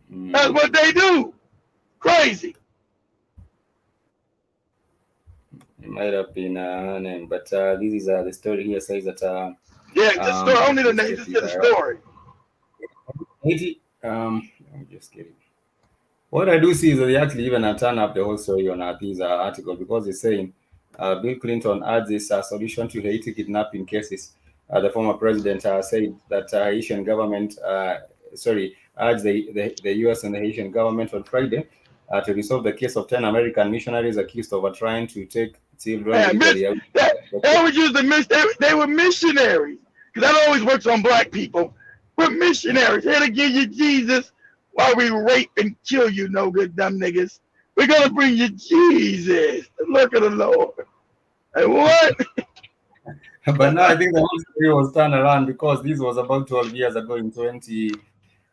That's what they do. Crazy. It might have been her name, but this is the story here says that. The story. Only the name. Just get the story. Let me just get it. What I do see is that they actually even turn up the whole story on this article, because they're saying Bill Clinton adds this solution to Haiti kidnapping cases. The former president said that Haitian government, urged the U.S. and the Haitian government on Friday to resolve the case of 10 American missionaries accused of trying to take children. They would use they were missionaries, because that always works on black people. We're missionaries here to give you Jesus. while we rape and kill you, no good dumb niggas. We're gonna bring you Jesus, the look of the Lord. And what? But now I think the whole story was turned around because this was about 12 years ago in 20.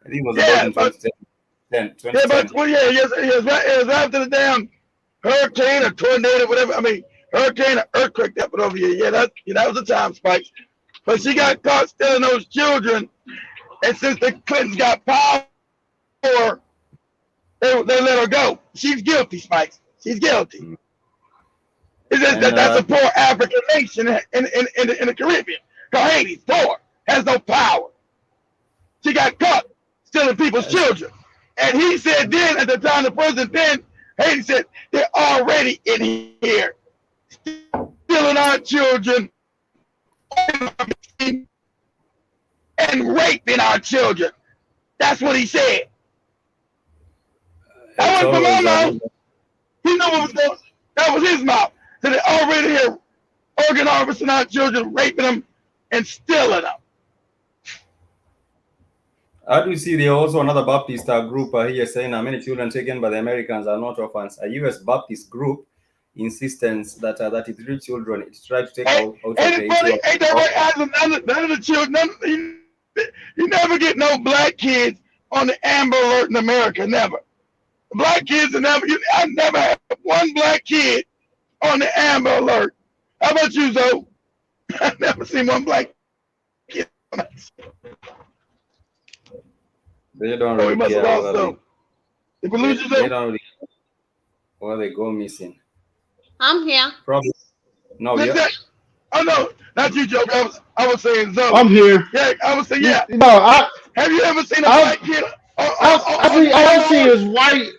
I think it was about in 2010. Yeah, but well, yeah, yes, it was after the damn hurricane or tornado, whatever. I mean, hurricane or earthquake that went over here. Yeah, that was the time, Spike. But she got caught stealing those children, and since the Clintons got power, they let her go. She's guilty, Spike. She's guilty. It's just that's a poor African nation in the Caribbean. Because Haiti's poor, has no power. She got caught stealing people's children. And he said then, at the time the president then, Haiti said, they're already in here stealing our children and raping our children. That's what he said. That wasn't from my mouth. He knew what was going on. That was his mouth. So they're already here organ harvesting our children, raping them, and stealing them. How do you see there also another Baptist group here saying many children taken by the Americans are not orphans? A U.S. Baptist group insistence that it treats children, it tried to take out of the ain't that right? None of the children, you never get no black kids on the Amber Alert in America, never. Black kids are never, I never had one black kid on the Amber Alert. How about you, Zoe? I've never seen one black kid. They don't really care whether if we lose you, Zoe, they don't really or they go missing. I'm here. Probably. No, yeah. Oh no, not you, Joe. I was saying Zoe. I'm here. Yeah, I was saying yeah. No, have you ever seen a black kid? All I see is white.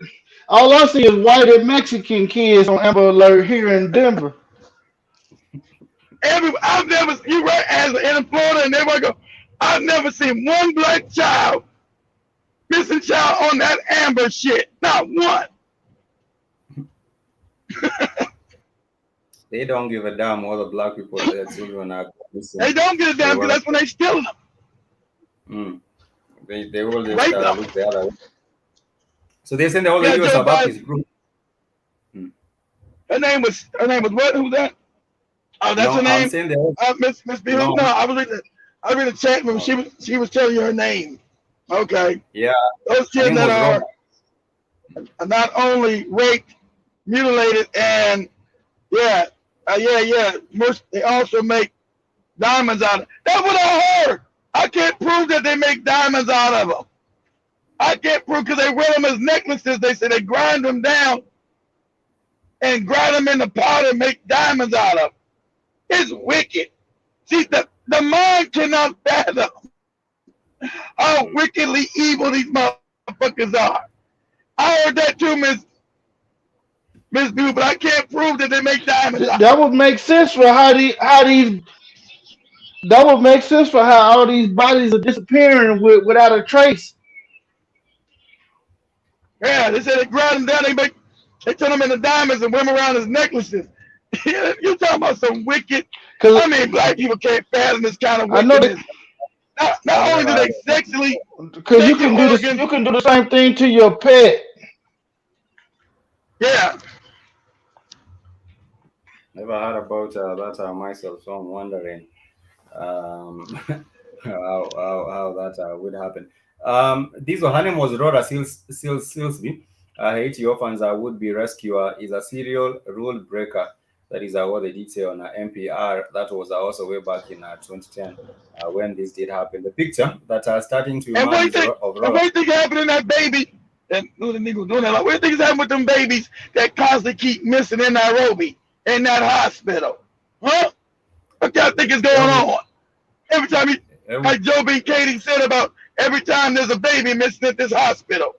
All I see is white and Mexican kids on Amber Alert here in Denver. I've never, you right, as in Florida, and everybody go, I've never seen one black child, missing child on that Amber shit. Not one. They don't give a damn all the black people their children are missing. They don't give a damn because that's when they stealing them. They will just look the other way. So they send the whole US about this group. Her name was what? Who's that? Oh, that's her name. Miss B. No, I was reading the chat room. She was telling you her name. Okay. Yeah. Those kids that are not only raped, mutilated, and yeah. They also make diamonds out of it. That's what I heard. I can't prove that they make diamonds out of them. I can't prove because they wear them as necklaces. They say they grind them down and grind them in the powder and make diamonds out of them. It's wicked. See, the mind cannot fathom how wickedly evil these motherfuckers are. I heard that too, Miss Boo, but I can't prove that they make diamonds. That would make sense for how these. That would make sense for how all these bodies are disappearing without a trace. Yeah, they said they grind them down. They turn them into diamonds and wear them around as necklaces. You talking about some wicked? I mean, black people can't fathom this kind of wickedness. Not only do they sexually, because you can do this, you can do the same thing to your pet. Yeah. Never heard about that myself, so I'm wondering how that would happen. Her name was Rhoda Silsby. Haiti orphans would be rescuer, is a serial rule breaker. That is what they did say on NPR. That was also way back in 2010 when this did happen. The picture that are starting to remind of Rhoda. And what do you think happened in that baby? What do you think is happening with them babies that constantly keep missing in Nairobi in that hospital? Huh? What y'all think is going on? Every time like Joe B. Katie said about every time there's a baby missing at this hospital.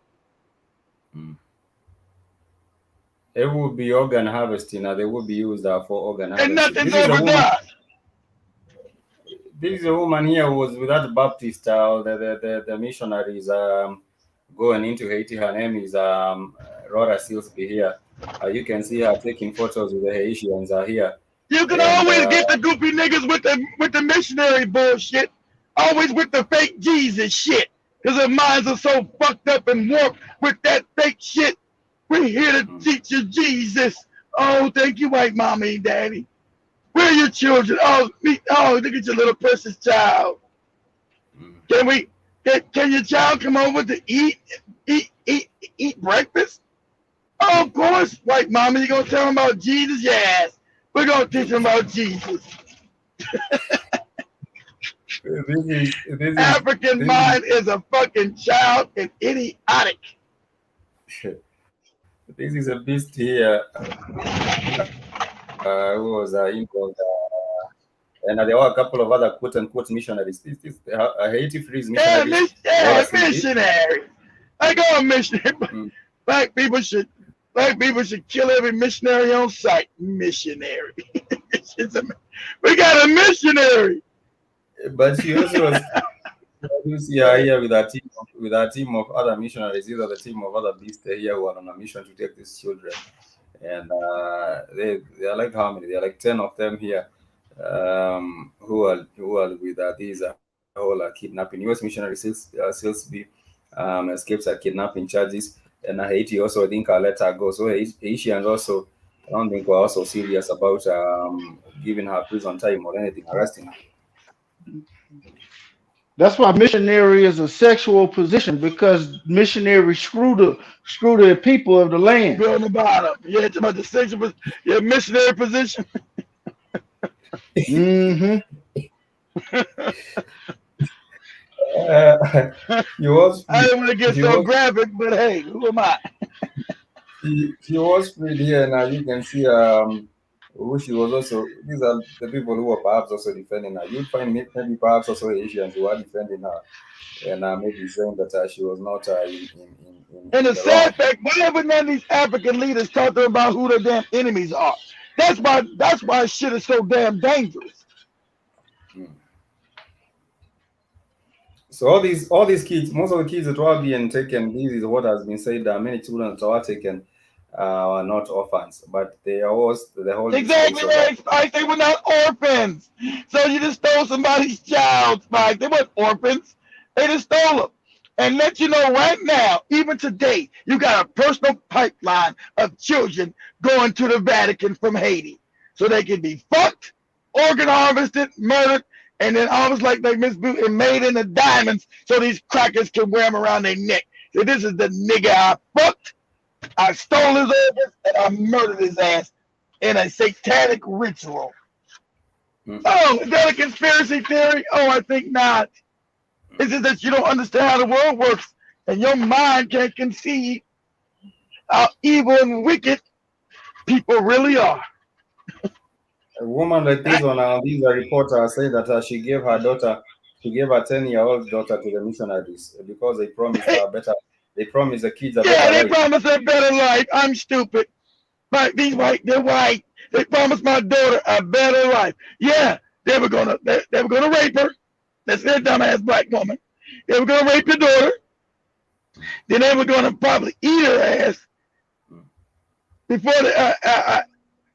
It would be organ harvesting. They would be used for organ harvesting. And nothing's ever done. This is a woman here who was with that Baptist, the missionaries going into Haiti. Her name is Rhoda Silsby here. You can see her taking photos with the Haitians here. You can always get the goofy niggas with the missionary bullshit. Always with the fake Jesus shit. because their minds are so fucked up and warped with that fake shit. We're here to teach you Jesus. Oh, thank you, white mommy and daddy. Where are your children? Oh, look at your little precious child. Can your child come over to eat breakfast? Oh, of course, white mama, you gonna tell them about Jesus? Yes, we're gonna teach them about Jesus. African mind is a fucking child and idiotic. This is a beast here. Who was involved, and there were a couple of other quote unquote missionaries. This Haiti freeze missionaries. Missionary. I go a missionary. Black people should kill every missionary on sight. Missionary. We got a missionary. But she also was. You see her here with a team of other missionaries. These are the team of other beasts here who are on a mission to take these children. And they are like how many? They are like 10 of them here, who are with these whole kidnapping. U.S. missionary Silsby escapes kidnapping charges, and Haiti also I think let her go. So Haitians also I don't think were also serious about giving her prison time or anything, arresting her. That's why missionary is a sexual position, because missionaries screw the people of the land. Go on the bottom. Yeah, it's about the sexual, your missionary position. Mm-hmm. I didn't want to get so graphic, but hey, who am I? She was pretty here now. You can see who she was also. These are the people who were perhaps also defending her. You'd find maybe perhaps also Asians who are defending her, and maybe saying that she was not in And the sad fact, why haven't none of these African leaders talked about who their damn enemies are? That's why shit is so damn dangerous. So all these kids, most of the kids that were being taken, this is what has been said. Many children that were taken are not orphans, but they are always the whole. Exactly right, Spike. They were not orphans. So you just stole somebody's child, Spike. They weren't orphans. They just stole them. And let you know right now, even today, you got a personal pipeline of children going to the Vatican from Haiti, so they can be fucked, organ harvested, murdered, and then almost like they misboot and made into diamonds, so these crackers can wear them around their neck. So this is the nigga I fucked, I stole his organs, and I murdered his ass in a satanic ritual. Oh, is that a conspiracy theory? Oh, I think not. It's just that you don't understand how the world works, and your mind can't conceive how evil and wicked people really are. A woman like this one, these reporters say that she gave her 10-year-old daughter to the missionaries because they promised her better. They promised the kids a better life. Yeah, they promised a better life. I'm stupid. But these they're white. They promised my daughter a better life. Yeah, they were gonna rape her. That's their dumbass black woman. They were gonna rape your daughter. Then they were gonna probably eat her ass. Before they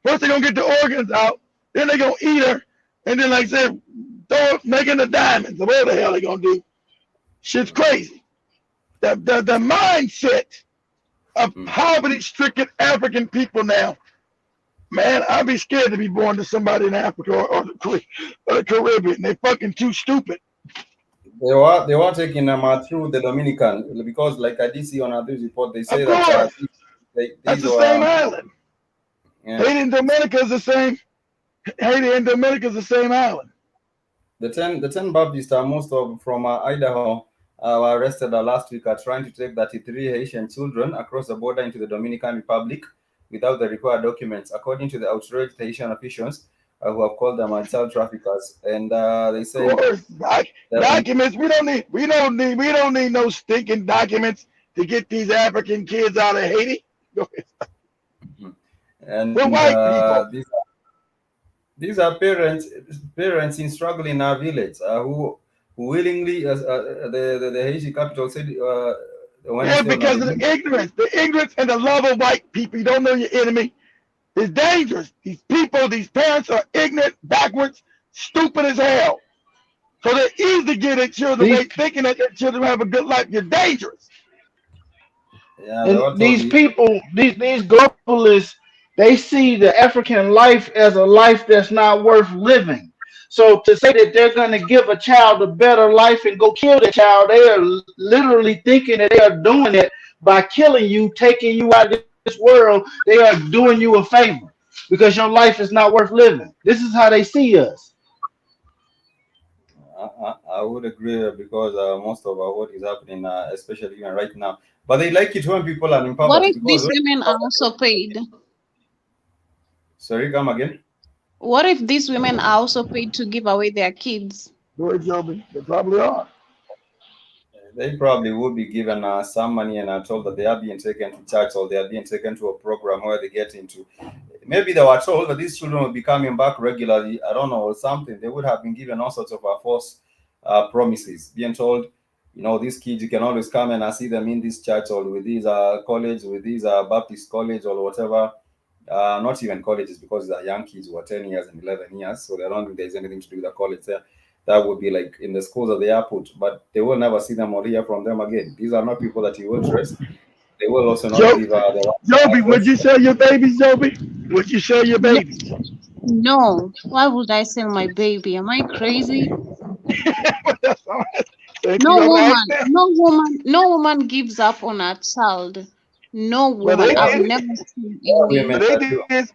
first they're gonna get the organs out. Then they're gonna eat her. And then, like I said, making the diamonds or whatever the hell they're gonna do. Shit's crazy. The mindset of poverty-stricken African people now, man, I'd be scared to be born to somebody in Africa or the Caribbean. They're fucking too stupid. They were taking them through the Dominican, because like I did see on this report, they say that that's the same island. Yeah. Haiti and Dominica is the same. Haiti and Dominica is the same island. The 10 Baptists, most of from Idaho, were arrested last week trying to take 33 Haitian children across the border into the Dominican Republic without the required documents, according to the outraged Haitian officials who have called them child traffickers. And they say documents. We don't need no stinking documents to get these African kids out of Haiti. And we're white people. These are parents in struggling village who willingly, the Haitian capital said, because of the ignorance and the love of white people. You don't know your enemy. It's dangerous. These parents are ignorant, backwards, stupid as hell. So they easily give their children These away, thinking that their children have a good life. You're dangerous. Yeah, they and were these totally. people, these globalists, they see the African life as a life that's not worth living. So to say that they're going to give a child a better life and go kill the child, they are literally thinking that they are doing it by killing you, taking you out of this world. They are doing you a favor because your life is not worth living. This is how they see us. I would agree because most of what is happening, especially even right now. But they like it when people are in What poverty if because these when women people are are also paid? sorry, come again. What if these women are also paid to give away their kids? Go ahead, Joby. They probably are. They probably would be given some money and are told that they are being taken to church or they are being taken to a program where they get into. Maybe they were told that these children will be coming back regularly. I don't know, or something. They would have been given all sorts of false promises, being told, these kids, you can always come and see them in this church or with these college, with these Baptist college or whatever. Not even colleges because they're young kids who are 10 years and 11 years, so they don't think there's anything to do with the college there. That would be like in the schools of the airport, but they will never see them or hear from them again. These are not people that you will trust. They will also not Jo- give the Joby, would address. you sell your babies, Joby? Would you sell your No, babies? no. Why would I sell my baby? Am I crazy? That's all right. Thank No you. I'm asking woman, them. no woman gives up on her child. No Well, woman. they There I've are, did. never seen there are any. women But they that do. did.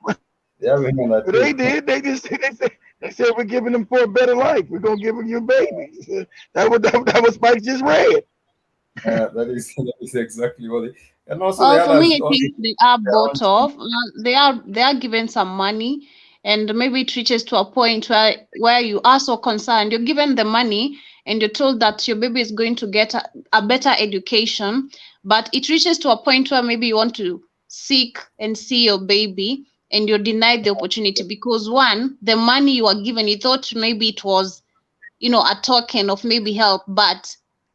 There are women that But they do. did. They said we're giving them for a better life. We're gonna give them your babies. That was Mike just read. That is exactly what it. And also the Well, for me, others I also think they are their bought own. off. They are given some money, and maybe it reaches to a point where you are so concerned. You're given the money, and you're told that your baby is going to get a better education, but it reaches to a point where maybe you want to seek and see your baby, and you're denied the opportunity because one, the money you are given, you thought maybe it was, a token of maybe help, but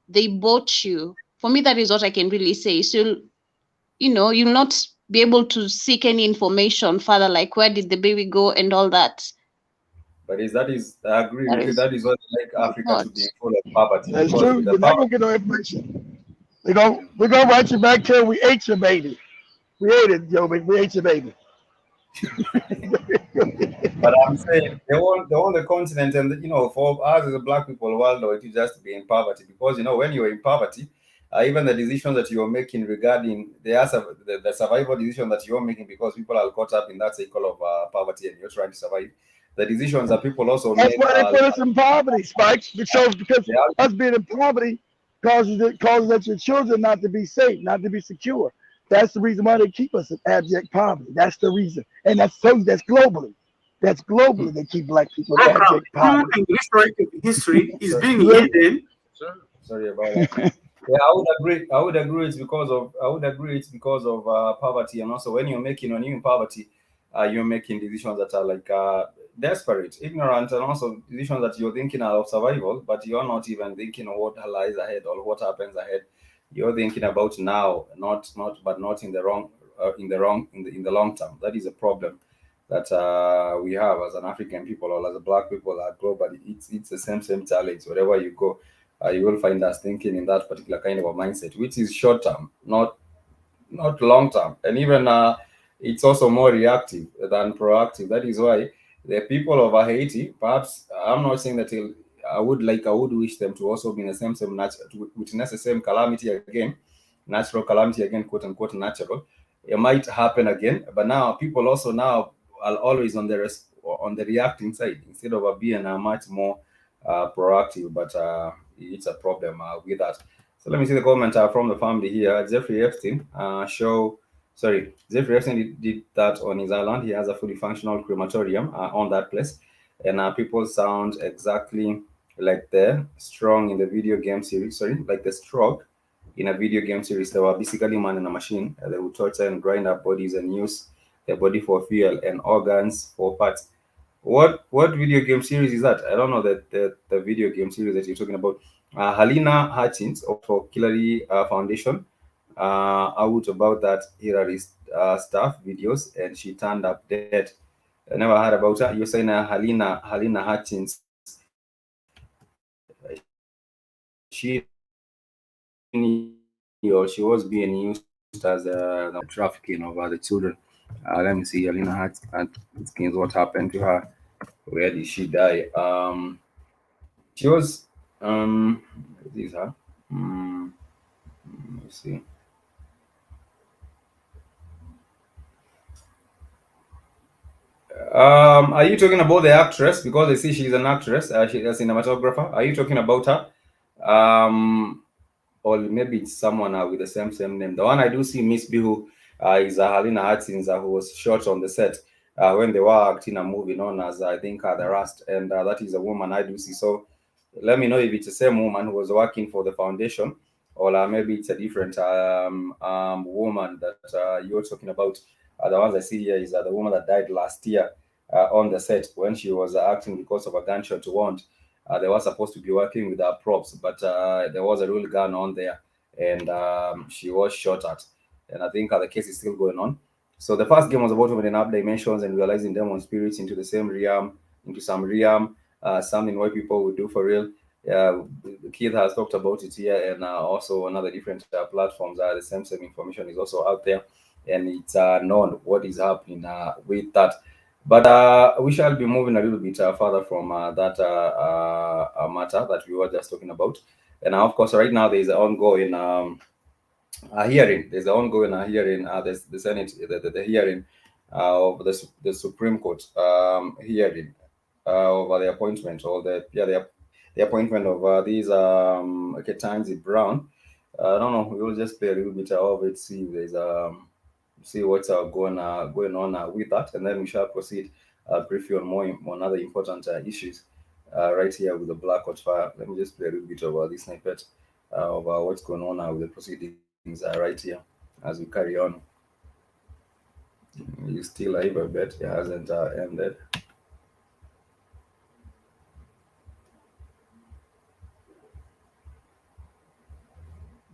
they bought you. For me, that is what I can really say. So you'll not be able to seek any information further, like where did the baby go and all that. But that is I agree That with you. is That is what I like my Africa to be thought. full of poverty That's because true. with the You're not gonna poverty, get no information. We're gonna write you back till we ate your baby. We ate it, Joby. We ate your baby. but I'm saying they want the continent, and for us as a black people worldwide, it just to be in poverty because when you're in poverty, even the decisions that you're making regarding the survival decision that you're making because people are caught up in that cycle of poverty and you're trying to survive. The decisions that people also That's make why they put us in poverty, Spikes. Because they are us being in poverty causes that your children not to be safe, not to be secure. That's the reason why they keep us in abject poverty. That's the reason, and that's globally. That's globally they keep black people in Background. abject You poverty. and history is sorry, being You hear me? hidden. sorry about that. Yeah, I would agree. I would agree it's because of poverty, and also when you're in poverty, you're making decisions that are like desperate, ignorant, and also decisions that you're thinking are of survival, but you're not even thinking of what lies ahead or what happens ahead. You're thinking about now, not in the wrong, in the long term. That is a problem that we have as an African people or as a black people globally. It's the same challenge wherever you go. You will find us thinking in that particular kind of a mindset, which is short term, not long term, and even it's also more reactive than proactive. That is why the people of Haiti, perhaps I'm not saying that I would wish them to also be in the to witness the same calamity again, natural calamity again, quote unquote natural. It might happen again, but now people also now are always on the reacting side instead of being much more proactive. But it's a problem with that. So let me see the comment from the family here. Jeffrey Epstein did that on his island. He has a fully functional crematorium on that place, and people sound exactly like the strong in the video game series. Sorry, like the stroke in a video game series. They were basically man in a machine. They would torture and grind up bodies and use their body for fuel and organs for parts. What video game series is that? I don't know the video game series that you're talking about. Halina Hutchins of Hillary Foundation out about that Hillary stuff videos, and she turned up dead. I never heard about her. You're saying Halina Hutchins she she was being used as the trafficking of the children. Let me see, Alina Hatkins, what happened to her? Where did she die? She was this is her. Let's see. Are you talking about the actress? Because I see she's an actress. She's a cinematographer. Are you talking about her? Or maybe it's someone with the same name. The one I do see, Miss Bihu, is Halina Hutchins, who was shot on the set when they were acting a movie known as, I think, The Rust. And that is a woman I do see. So let me know if it's the same woman who was working for the foundation, or maybe it's a different woman that you're talking about. The ones I see here is the woman that died last year on the set when she was acting because of a gunshot wound. They were supposed to be working with props, but there was a real gun on there, and she was shot at. And I think the case is still going on. So the first game was about opening up dimensions and realizing demon spirits into the same realm, into some realm, something what people would do for real. The kid has talked about it here, and also on other different platforms. The same information is also out there, and it's known what is happening with that. But we shall be moving a little bit further from that matter that we were just talking about. And of course, right now there is an ongoing hearing. There's an ongoing hearing. There's the Senate, the hearing of the Supreme Court hearing over the appointment or the appointment of these Ketanji Brown. I don't know. We will just play a little bit of it. See if there's see what's going on with that, and then we shall proceed briefly on other important issues right here with the Black Hot Fire. Let me just play a little bit of this snippet of what's going on with the proceedings right here as we carry on. You still live a bit, it hasn't ended.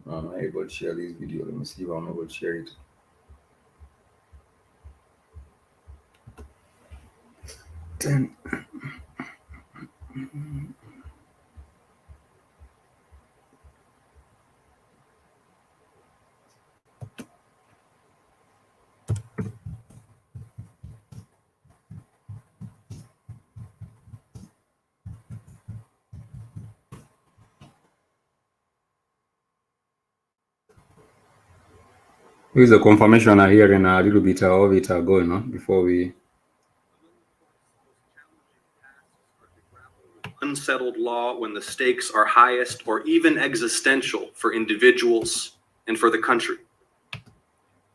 I'm not able to share this video. Let me see if I'm able to share it. Then here's a confirmation I hear in a little bit of it going on before we. Unsettled law when the stakes are highest or even existential for individuals and for the country.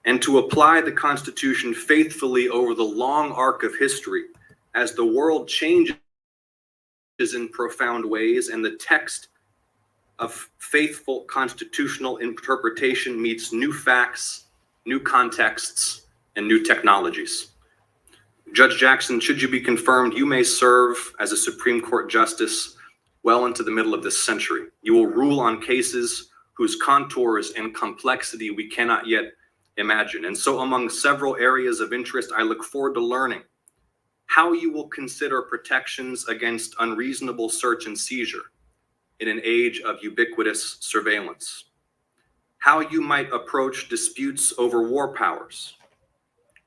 And to apply the Constitution faithfully over the long arc of history as the world changes in profound ways and the text of faithful constitutional interpretation meets new facts, new contexts, and new technologies. Judge Jackson, should you be confirmed, you may serve as a Supreme Court justice well into the middle of this century. You will rule on cases whose contours and complexity we cannot yet imagine. And so among several areas of interest, I look forward to learning how you will consider protections against unreasonable search and seizure in an age of ubiquitous surveillance, how you might approach disputes over war powers,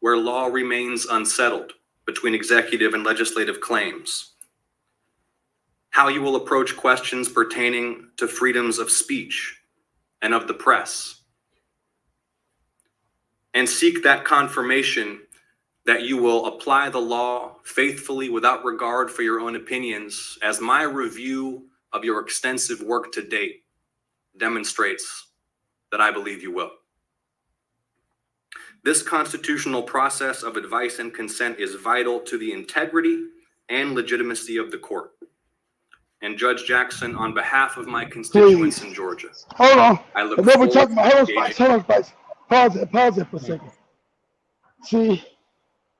where law remains unsettled between executive and legislative claims, how you will approach questions pertaining to freedoms of speech and of the press, and seek that confirmation that you will apply the law faithfully without regard for your own opinions, as my review of your extensive work to date demonstrates that I believe you will. This constitutional process of advice and consent is vital to the integrity and legitimacy of the court. And Judge Jackson, on behalf of my constituents in Georgia, hold on. I look And then we're forward talking about, to hold on, Spice. Pause it for a second. See,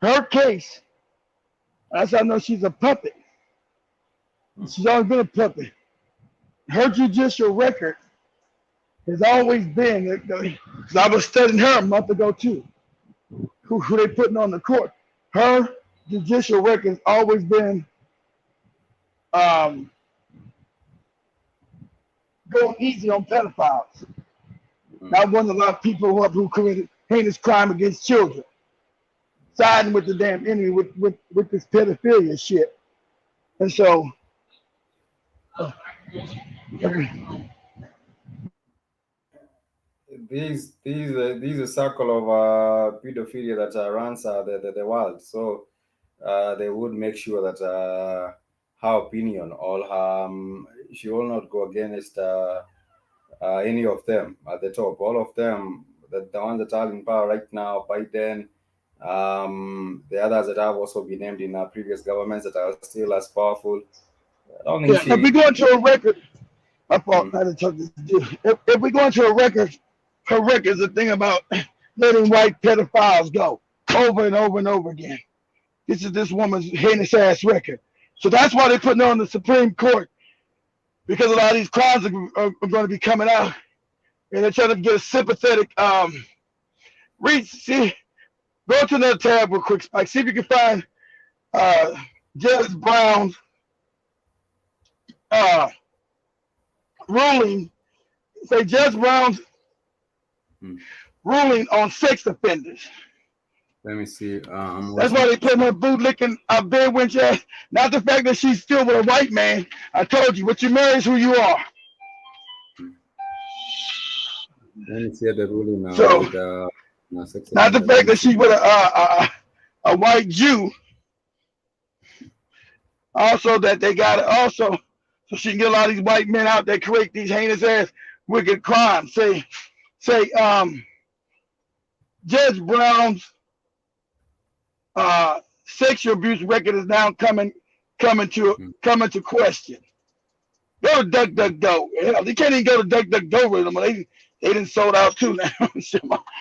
her case, that's how I know she's a puppet. She's always been a puppet. Her judicial record has always been, because I was studying her a month ago too, who they putting on the court. Her judicial record has always been going easy on pedophiles. Not one of a lot of people who committed heinous crime against children, siding with the damn enemy with this pedophilia shit. And so, these a circle of pedophilia that runs the world. So they would make sure that her opinion or she will not go against any of them at the top. All of them, the ones that are in power right now, Biden, the others that have also been named in previous governments that are still as powerful. I don't think if we go into a record, if we go into a record, her record's a thing about letting white pedophiles go over and over and over again. This is this woman's heinous ass record. So that's why they're putting her on the Supreme Court, because a lot of these crimes are going to be coming out, and they're trying to get a sympathetic read. See, go to another tab real quick, Spike. See if you can find Judge Brown's ruling. Say Judge Brown's ruling on sex offenders. Let me see. That's why they put her bootlicking bed wench ass. Not the fact that she's still with a white man. I told you, what you marry is who you are. Let me see the ruling now. So, with, not the fact that she's with a white Jew. Also, that they got it. Also, so she can get a lot of these white men out there create these heinous ass wicked crimes. Say, Judge Brown's sexual abuse record is now coming to question. Go to DuckDuckGo. Hell, they can't even go to DuckDuckGo with them. They didn't sold out too now.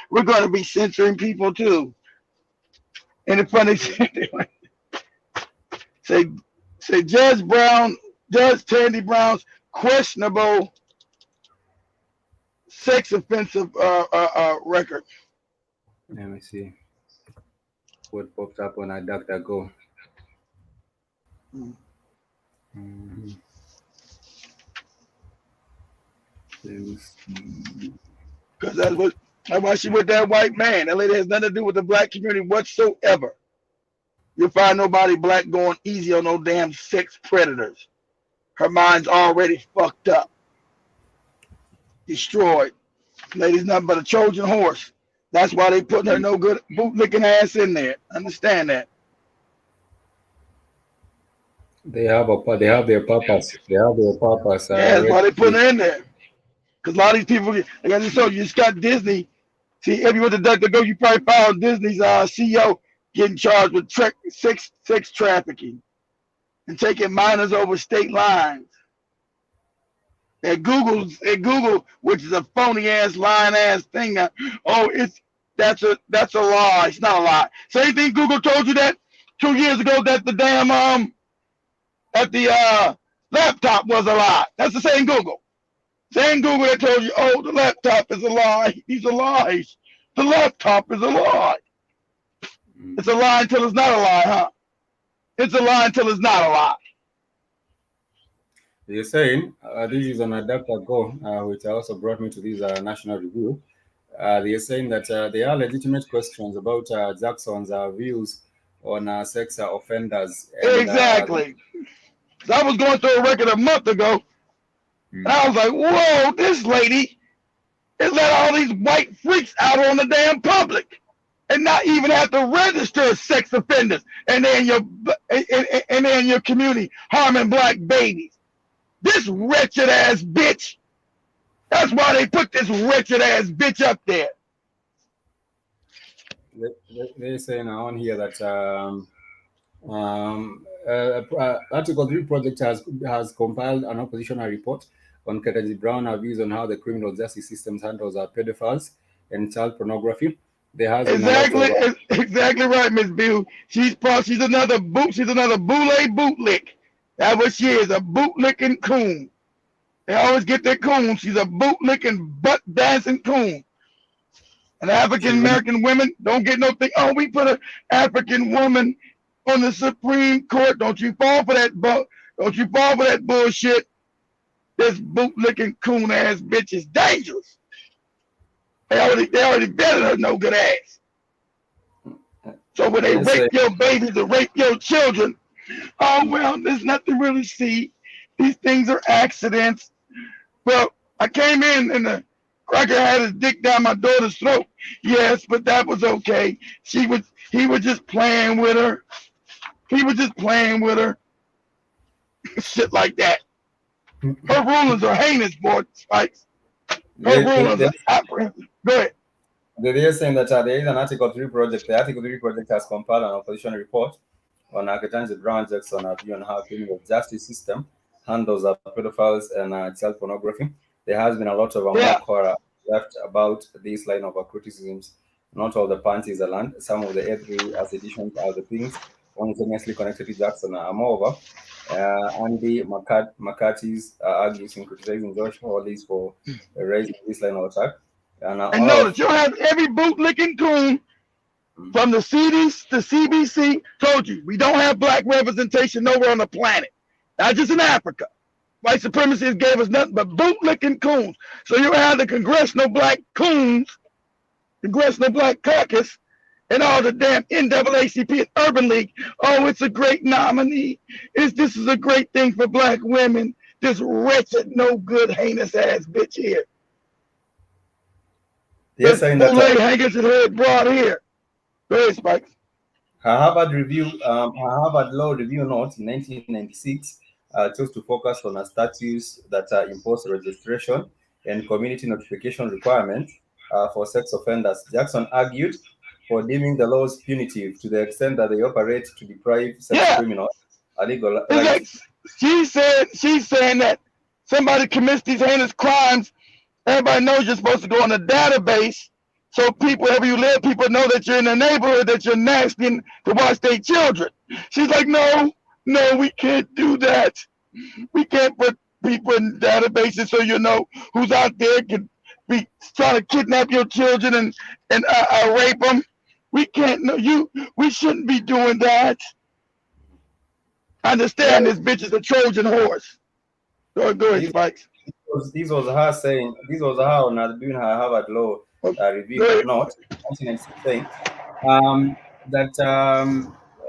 We're going to be censoring people too. And the funny say Judge Ketanji Brown's questionable sex offensive record. Let me see what popped up when I DuckDuckGo. Because that's why she with that white man. That lady has nothing to do with the black community whatsoever. You'll find nobody black going easy on no damn sex predators. Her mind's already fucked up. Destroyed. Lady's nothing but a Trojan horse. That's why they putting her no good bootlicking ass in there. Understand that. They have their purpose. That's why they put her in there. Because a lot of these people, like I just told you, just got Disney. See, if you went to DuckDuckGo, you probably found Disney's CEO getting charged with sex trafficking and taking minors over state lines. At Google, which is a phony ass, lying ass thing. That's a lie. It's not a lie. Same thing Google told you that 2 years ago that the damn laptop was a lie. That's the same Google. Same Google that told you, oh, the laptop is a lie. These are lies. The laptop is a lie. It's a lie until it's not a lie, huh? It's a lie until it's not a lie. You're saying, this is on a DuckDuckGo, which also brought me to this national review. They're saying that there are legitimate questions about Jackson's views on sex offenders. And, exactly. So I was going through a record a month ago, and I was like, whoa, this lady has let all these white freaks out on the damn public and not even have to register as sex offenders, and then your community harming black babies. This wretched ass bitch. That's why they put this wretched ass bitch up there. They're saying on here that Article 3 project has compiled an oppositional report on Ketanji Brown, her views on how the criminal justice system handles pedophiles and child pornography. There has exactly right, Miss Bill. She's another bootlick. That's what she is, a bootlicking coon. They always get their coon. She's a bootlicking, butt dancing coon. And African American women don't get no thing. Oh, we put an African woman on the Supreme Court. Don't you fall for that bullshit. this bootlicking coon ass bitch is dangerous. They already betted her no good ass. So when they rape your babies or rape your children, oh well, there's nothing really see. These things are accidents. Well, I came in and the cracker had his dick down my daughter's throat. Yes, but that was okay. He was just playing with her. He was just playing with her. Shit like that. Her rulings are heinous, boy, Spikes. Her rulings are apprehensive. Go ahead. They're saying that there is an Article 3 project. The Article 3 project has compiled an opposition report on Ketanji Brown Jackson view on how criminal justice system handles pedophiles and child pornography. There has been a lot of mock horror left about this line of criticisms. Not all the panties are land. Some of the A3 editions are the things ingeniously connected to Jackson. Moreover, Andy McCarthy's argues in criticizing Josh Hawley's for raising this line of attack. And notice you'll have every bootlicking coon from the CDs to CBC told you we don't have black representation nowhere on the planet, not just in Africa. White supremacists gave us nothing but bootlicking coons. So you'll have the congressional black coons, congressional black caucus, and all the damn NAACP and Urban League. Oh, it's a great nominee. This is a great thing for black women. This wretched, no good, heinous ass bitch here. Yes, saying that hangers and head broad here. Go ahead, Spikes. Her Harvard Law Review note in 1996 chose to focus on statutes that impose registration and community notification requirements for sex offenders. Jackson argued for deeming the laws punitive to the extent that they operate to deprive sex criminals of legal rights. She's saying that somebody commits these heinous crimes. Everybody knows you're supposed to go on a database, so people, wherever you live, people know that you're in the neighborhood, that you're nasty, and to watch their children. She's like, no, we can't do that. We can't put people in databases so you know who's out there can be trying to kidnap your children and rape them. We can't we shouldn't be doing that. I understand this bitch is a Trojan horse. Go ahead, Spikes. This was her saying, this was her doing her Harvard Law review note, saying that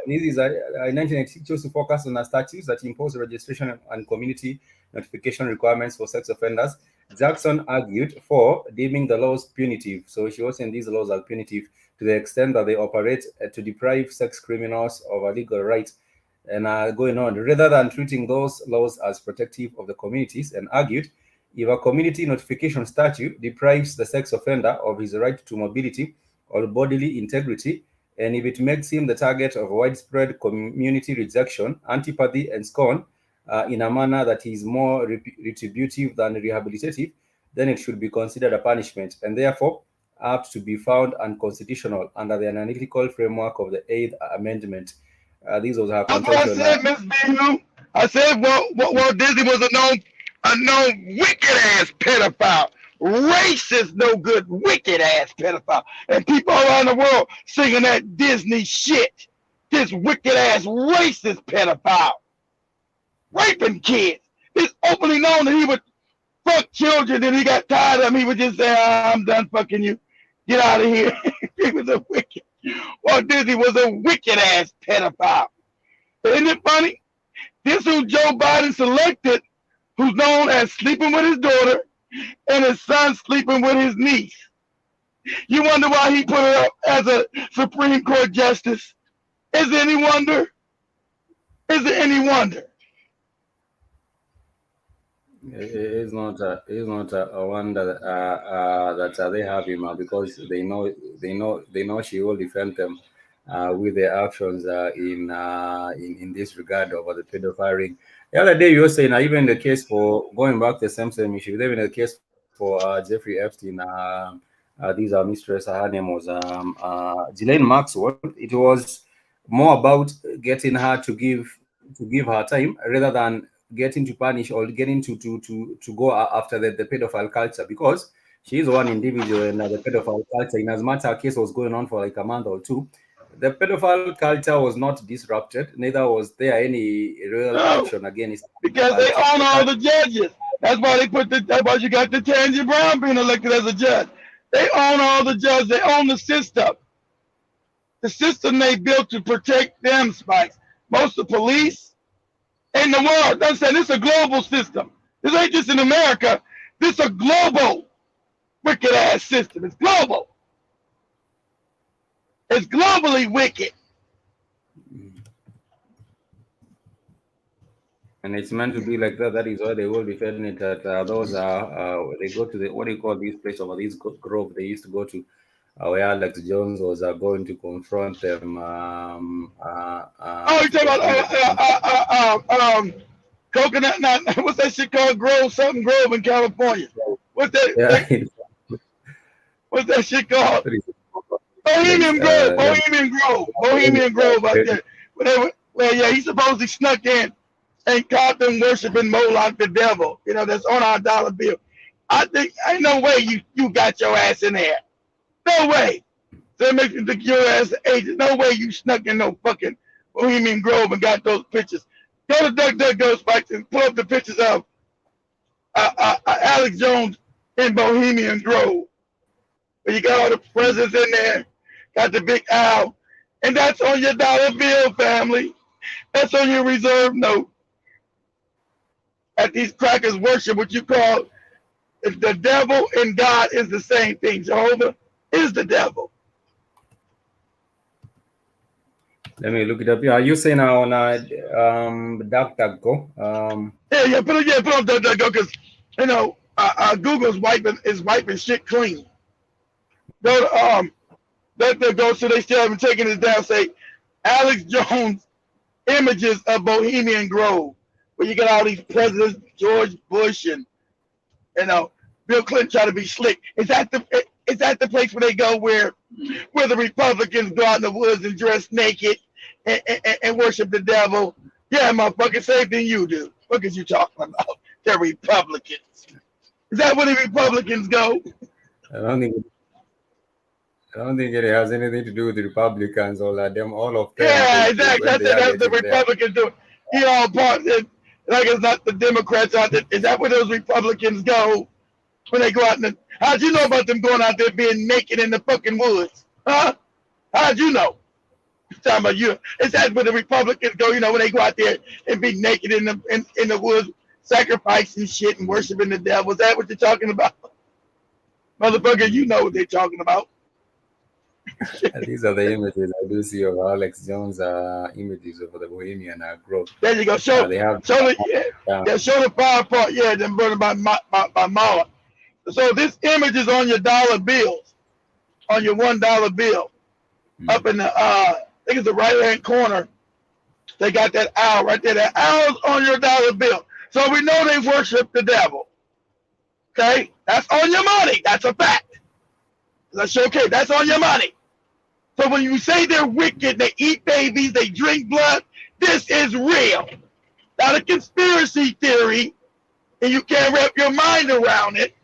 this is in 1986 chose to focus on statutes that impose registration and community notification requirements for sex offenders. Jackson argued for deeming the laws punitive. So she was saying these laws are punitive to the extent that they operate to deprive sex criminals of a legal right, and going on, rather than treating those laws as protective of the communities, and argued if a community notification statute deprives the sex offender of his right to mobility or bodily integrity, and if it makes him the target of widespread community rejection, antipathy, and scorn in a manner that is more retributive than rehabilitative, then it should be considered a punishment, and therefore apt to be found unconstitutional under the analytical framework of the 8th Amendment. This was her contention. I said, Miss Binu. I said, Walt Disney was a known wicked ass pedophile, racist, no good, wicked ass pedophile, and people around the world singing that Disney shit. This wicked ass racist pedophile, raping kids. It's openly known that he would fuck children, and he got tired of them. He would just say, I'm done fucking you. Get out of here. He was a wicked. Walt Disney was a wicked ass pedophile. Isn't it funny? This who Joe Biden selected, who's known as sleeping with his daughter and his son sleeping with his niece. You wonder why he put her up as a Supreme Court justice? Is there any wonder? Is there any wonder? It's not a wonder that they have him because they know she will defend them with their actions in this regard over the pedophile ring. The other day you were saying even the case for going back to the same issue, even the case for Jeffrey Epstein. These are mistress. Her name was Ghislaine Maxwell. It was more about getting her to give her time rather than getting to punish or getting to go after the pedophile culture, because she is one individual and the pedophile culture, in as much her case was going on for like a month or two, the pedophile culture was not disrupted, neither was there any real action against because they own all the judges. That's why they put that's why you got Ketanji Brown being elected as a judge. They own all the judges. They own the system. The system they built to protect them, Spikes. Most of the police in the world. I'm saying this is a global system. This ain't just in America. This is a global wicked ass system. It's global. It's globally wicked. And it's meant to be like that. That is why they will defend it. That those are they go to the what do you call these places or these grove they used to go to, where Alex Jones was going to confront them. You talking about coconut? Not what's that shit called? Grove something Grove in California. What's that? Yeah. What's that shit called? Bohemian Grove. Bohemian Grove out there. Well, yeah, he supposedly snuck in and caught them worshiping Moloch the devil. You know, that's on our dollar bill. I think ain't no way you got your ass in there. No way. So it makes me think your ass an agent. No way you snuck in no fucking Bohemian Grove and got those pictures. Go to DuckDuckGo, Spikes, and pull up the pictures of Alex Jones in Bohemian Grove. Where you got all the presidents in there, got the big owl, and that's on your dollar bill, family. That's on your reserve note. At these crackers worship what you call the devil and God is the same thing. Jehovah is the devil. Let me look it up. Yeah, you say now on DuckDuckGo. Put on DuckDuckGo because you know Google's wiping shit clean. Go to DuckDuckGo, so they still haven't taken it down. Say Alex Jones images of Bohemian Grove, where you got all these presidents, George Bush and Bill Clinton try to be slick. Is that the place where they go where the Republicans go out in the woods and dress naked and worship the devil? Yeah, motherfucker, same thing you do. What is you talking about? The Republicans. Is that where the Republicans go? I don't think it has anything to do with the Republicans or them. All of them. Yeah, exactly. That's the Republicans do. You know, part like it's not the Democrats out there. Is that where those Republicans go when they go out in the? How'd you know about them going out there being naked in the fucking woods? Huh? How'd you know? I'm talking about you. Is that where the Republicans go? You know, when they go out there and be naked in the woods, sacrificing shit and worshiping the devil. Is that what you're talking about? Motherfucker, you know what they're talking about. These are the images I do see of Alex Jones images of the Bohemian Grove. There you go. Show the fire part. Yeah, then burned by Mala. So this image is on your dollar bills, on your $1 bill, up in the I think it's the right hand corner. They got that owl right there. That owl's on your dollar bill. So we know they worship the devil. Okay, that's on your money. That's a fact. That's okay. That's on your money. So when you say they're wicked, they eat babies, they drink blood, this is real. Not a conspiracy theory, and you can't wrap your mind around it.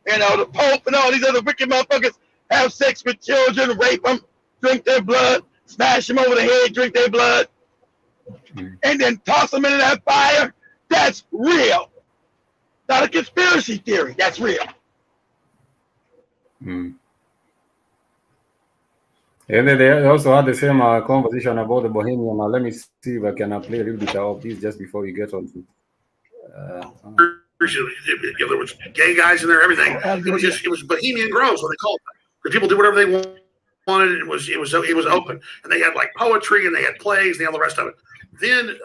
You know, the Pope and all these other wicked motherfuckers have sex with children, rape them, drink their blood, smash them over the head, drink their blood, and then toss them into that fire. That's real. Not a conspiracy theory. That's real. And then they also had the same conversation about the Bohemian. Let me see if I can play a little bit of this just before we get on to. There was gay guys in there, everything. It was Bohemian Grove, what they called it. Because people do whatever they wanted. It was open, and they had like poetry, and they had plays, and all the rest of it. Then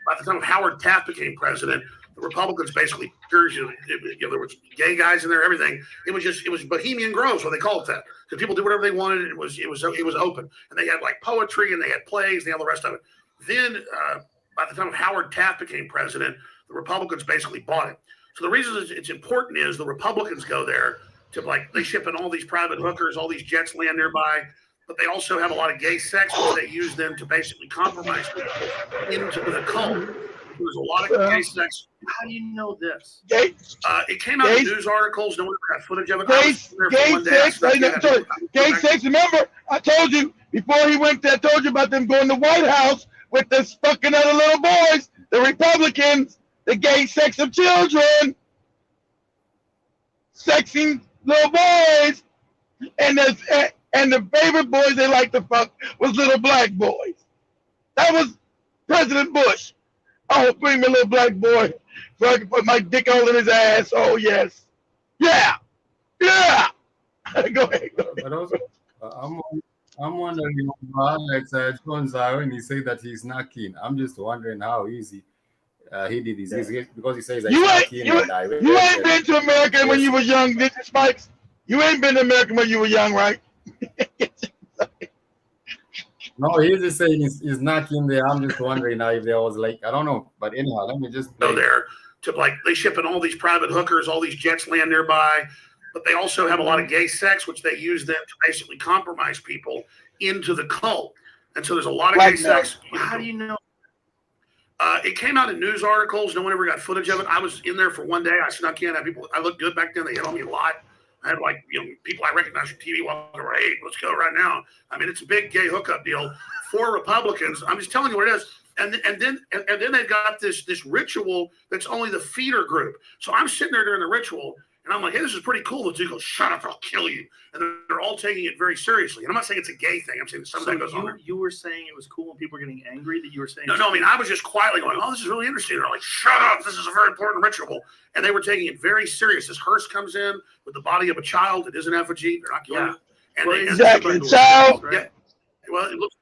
by the time Howard Taft became president, the Republicans basically, there was gay guys in there, everything. It was Bohemian Grove, what they called it that. Because people do whatever they wanted. It was open, and they had like poetry, and they had plays, and all the rest of it. Then by the time Howard Taft became president, the Republicans basically bought it. So the reason it's important is the Republicans go there to they ship in all these private hookers, all these jets land nearby, but they also have a lot of gay sex where they use them to basically compromise people into the cult. There's a lot of gay sex. How do you know this? It came out in news articles. No one ever got footage of it. Gay sex. Remember, I told you before he went there. I told you about them going to the White House with this fucking other little boys, the Republicans. the gay sex of children, sexing little boys, and the favorite boys they like to fuck was little black boys. That was President Bush. Oh, bring me a little black boy so I can put my dick all in his ass. Oh, yes. Yeah. Yeah. Go ahead. But also, I'm wondering about Alex Jones when he said that he's not keen. I'm just wondering how easy he did this. Because he says that he's not keen. You ain't been to America when you was young, did you, Spikes? You ain't been to America when you were young, right? No, he's just saying he's not in there. I'm just wondering now if there was like, I don't know. But anyhow, let me just go there to like they ship in all these private hookers, all these jets land nearby, but they also have a lot of gay sex, which they use then to basically compromise people into the cult. And so there's a lot of gay sex. How do you know? It came out in news articles. No one ever got footage of it. I was in there for one day. I snuck in. I looked good back then. They hit on me a lot. I had like, people I recognize from TV walking around, hey, let's go right now. I mean, it's a big gay hookup deal for Republicans. I'm just telling you what it is. And then they've got this ritual that's only the feeder group. So I'm sitting there during the ritual and I'm like, hey, this is pretty cool. The dude goes, shut up, I'll kill you. And they're all taking it very seriously. And I'm not saying it's a gay thing. I'm saying that some of that goes on. You were saying it was cool when people were getting angry that you were saying? No, I mean, I was just quietly going, oh, this is really interesting. They're like, shut up. This is a very important ritual. And they were taking it very serious. This hearse comes in with the body of a child. It is an effigy. They're not killing it. And well, exactly. Child. Right? Yeah. Well, it looks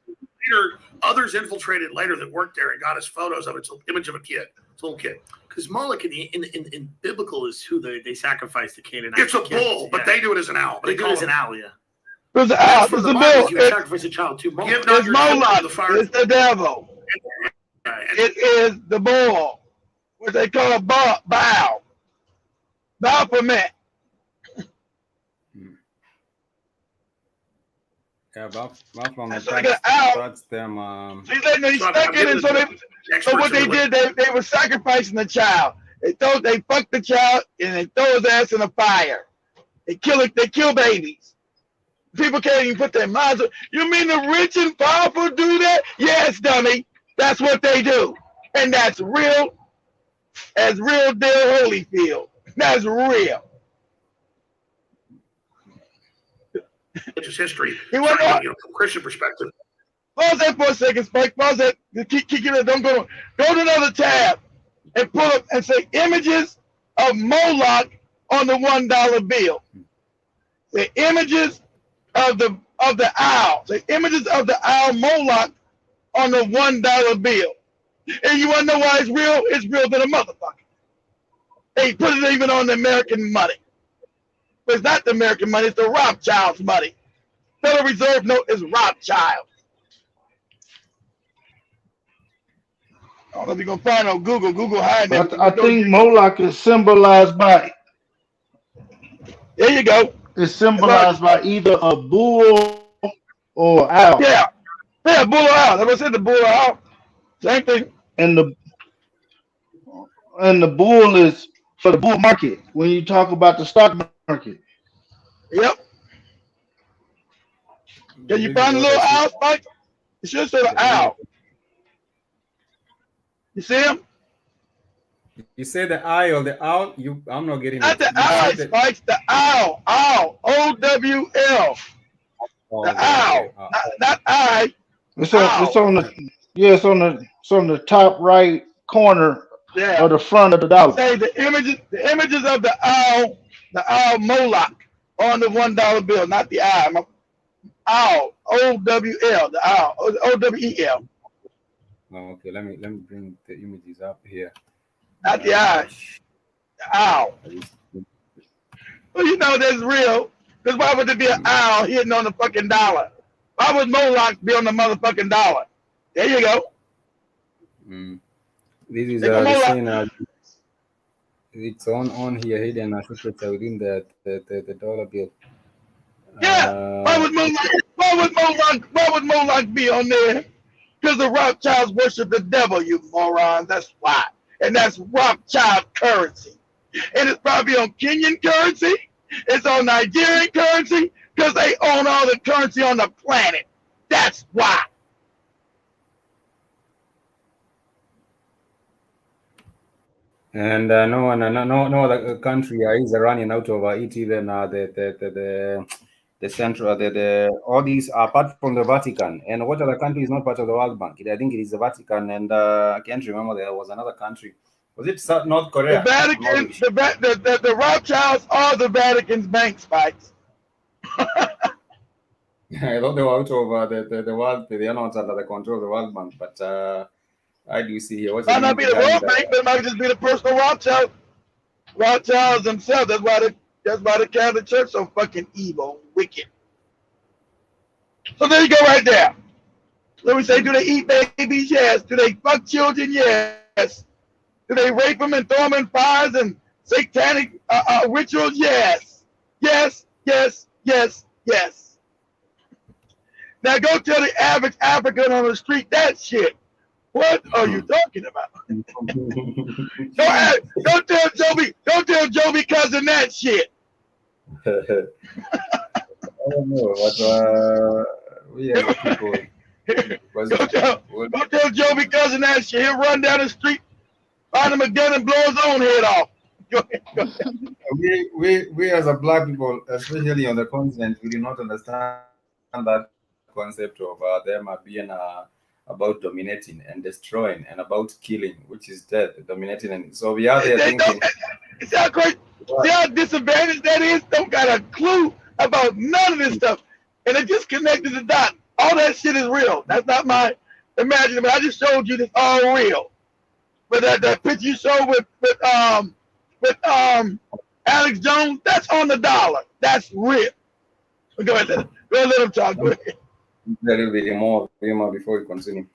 later, others infiltrated later that worked there and got us photos of it. It's an image of a kid. It's a little kid. Because Moloch in biblical is who they sacrifice the Canaanite. It's a bull, but they do it as an owl. They do it as an owl, yeah. It's an owl. It's a bull. You sacrifice a child to Moloch. It's Moloch. It's the devil. It is the bull, what they call a bow. Baphomet. Yeah, Baphomet. So that's them. He stuck in it, so what they did, they were sacrificing the child. They fucked the child and they throw his ass in a fire. They kill babies. People can't even put their minds on. You mean the rich and powerful do that? Yes, dummy. That's what they do. And that's real as real deal Holyfield. That's real. It's just history. From a Christian perspective. Pause that for a second, Spike. Pause that. Keep it. Don't go to another tab and pull up and say images of Moloch on the $1 bill. The images of the owl. The images of the owl Moloch on the $1 bill. And you want to know why it's real? It's real than a motherfucker. They put it even on the American money. But it's not the American money, it's the Rothschild's money. Federal Reserve note is Rothschild. I don't know if you're going to find on Google. Google hiding it. I think Moloch is symbolized by... There you go. It's symbolized by either a bull or owl. Yeah, bull or owl. That's what I said, the bull or owl. Same thing. And the bull is for the bull market when you talk about the stock market. Yep. Can you find a little owl, Spike? It should say the owl. You see him? You say the owl. I'm not getting not it. Not the owl, Spike. The owl. Owl. O-W-L. The owl. Not I. It's on the top right corner of the front of the dollar. Say the images of the owl Moloch on the $1 bill, not the owl. Owl. O-W-L. The owl. O-W-E-L. Okay, let me bring the images up here. Not the eye. The owl. Well, you know that's real. Because why would there be an owl hitting on the fucking dollar? Why would Moloch be on the motherfucking dollar? There you go. This is the same, it's on here hidden within the dollar bill. Yeah. Why would Moloch be on there? Because the Rothschilds worship the devil, you morons. That's why. And that's Rothschild currency. And it's probably on Kenyan currency. It's on Nigerian currency because they own all the currency on the planet. That's why. And no other country is running out of it. Even the central, all these apart from the Vatican. And what other country is not part of the World Bank? I think it is the Vatican, and I can't remember. There was another country. Was it North The Korea? Vatican, the Rothschilds are the Vatican's bank spikes. I thought they were out of the world. They are not under the control of the World Bank. But I do see here. What's the Might name not be the behind World Bank, but it might just be the personal Rothschilds themselves. That's why the Catholic Church so fucking evil, wicked. So there you go, right there. So we say, do they eat babies? Yes. Do they fuck children? Yes. Do they rape them and throw them in fires and satanic rituals? Yes. Yes, yes, yes, yes. Now go tell the average African on the street that shit. What are you talking about? Don't tell Joby cousin that shit. I don't know, but we as people. Don't tell Joby cousin that shit. He'll run down the street, find him a gun, and blow his own head off. Go ahead. We as a black people, especially on the continent, we do not understand that concept of them being about dominating and destroying and about killing, which is death, dominating. And so we are there thinking. See how crazy, see how disadvantaged that is? Don't got a clue about none of this stuff. And it just connected the dots. All that shit is real. That's not my imagination. I just showed you this all real. But that picture you showed with Alex Jones, that's on the dollar. That's real. Go ahead, let him talk. Go ahead. A little bit more before we continue.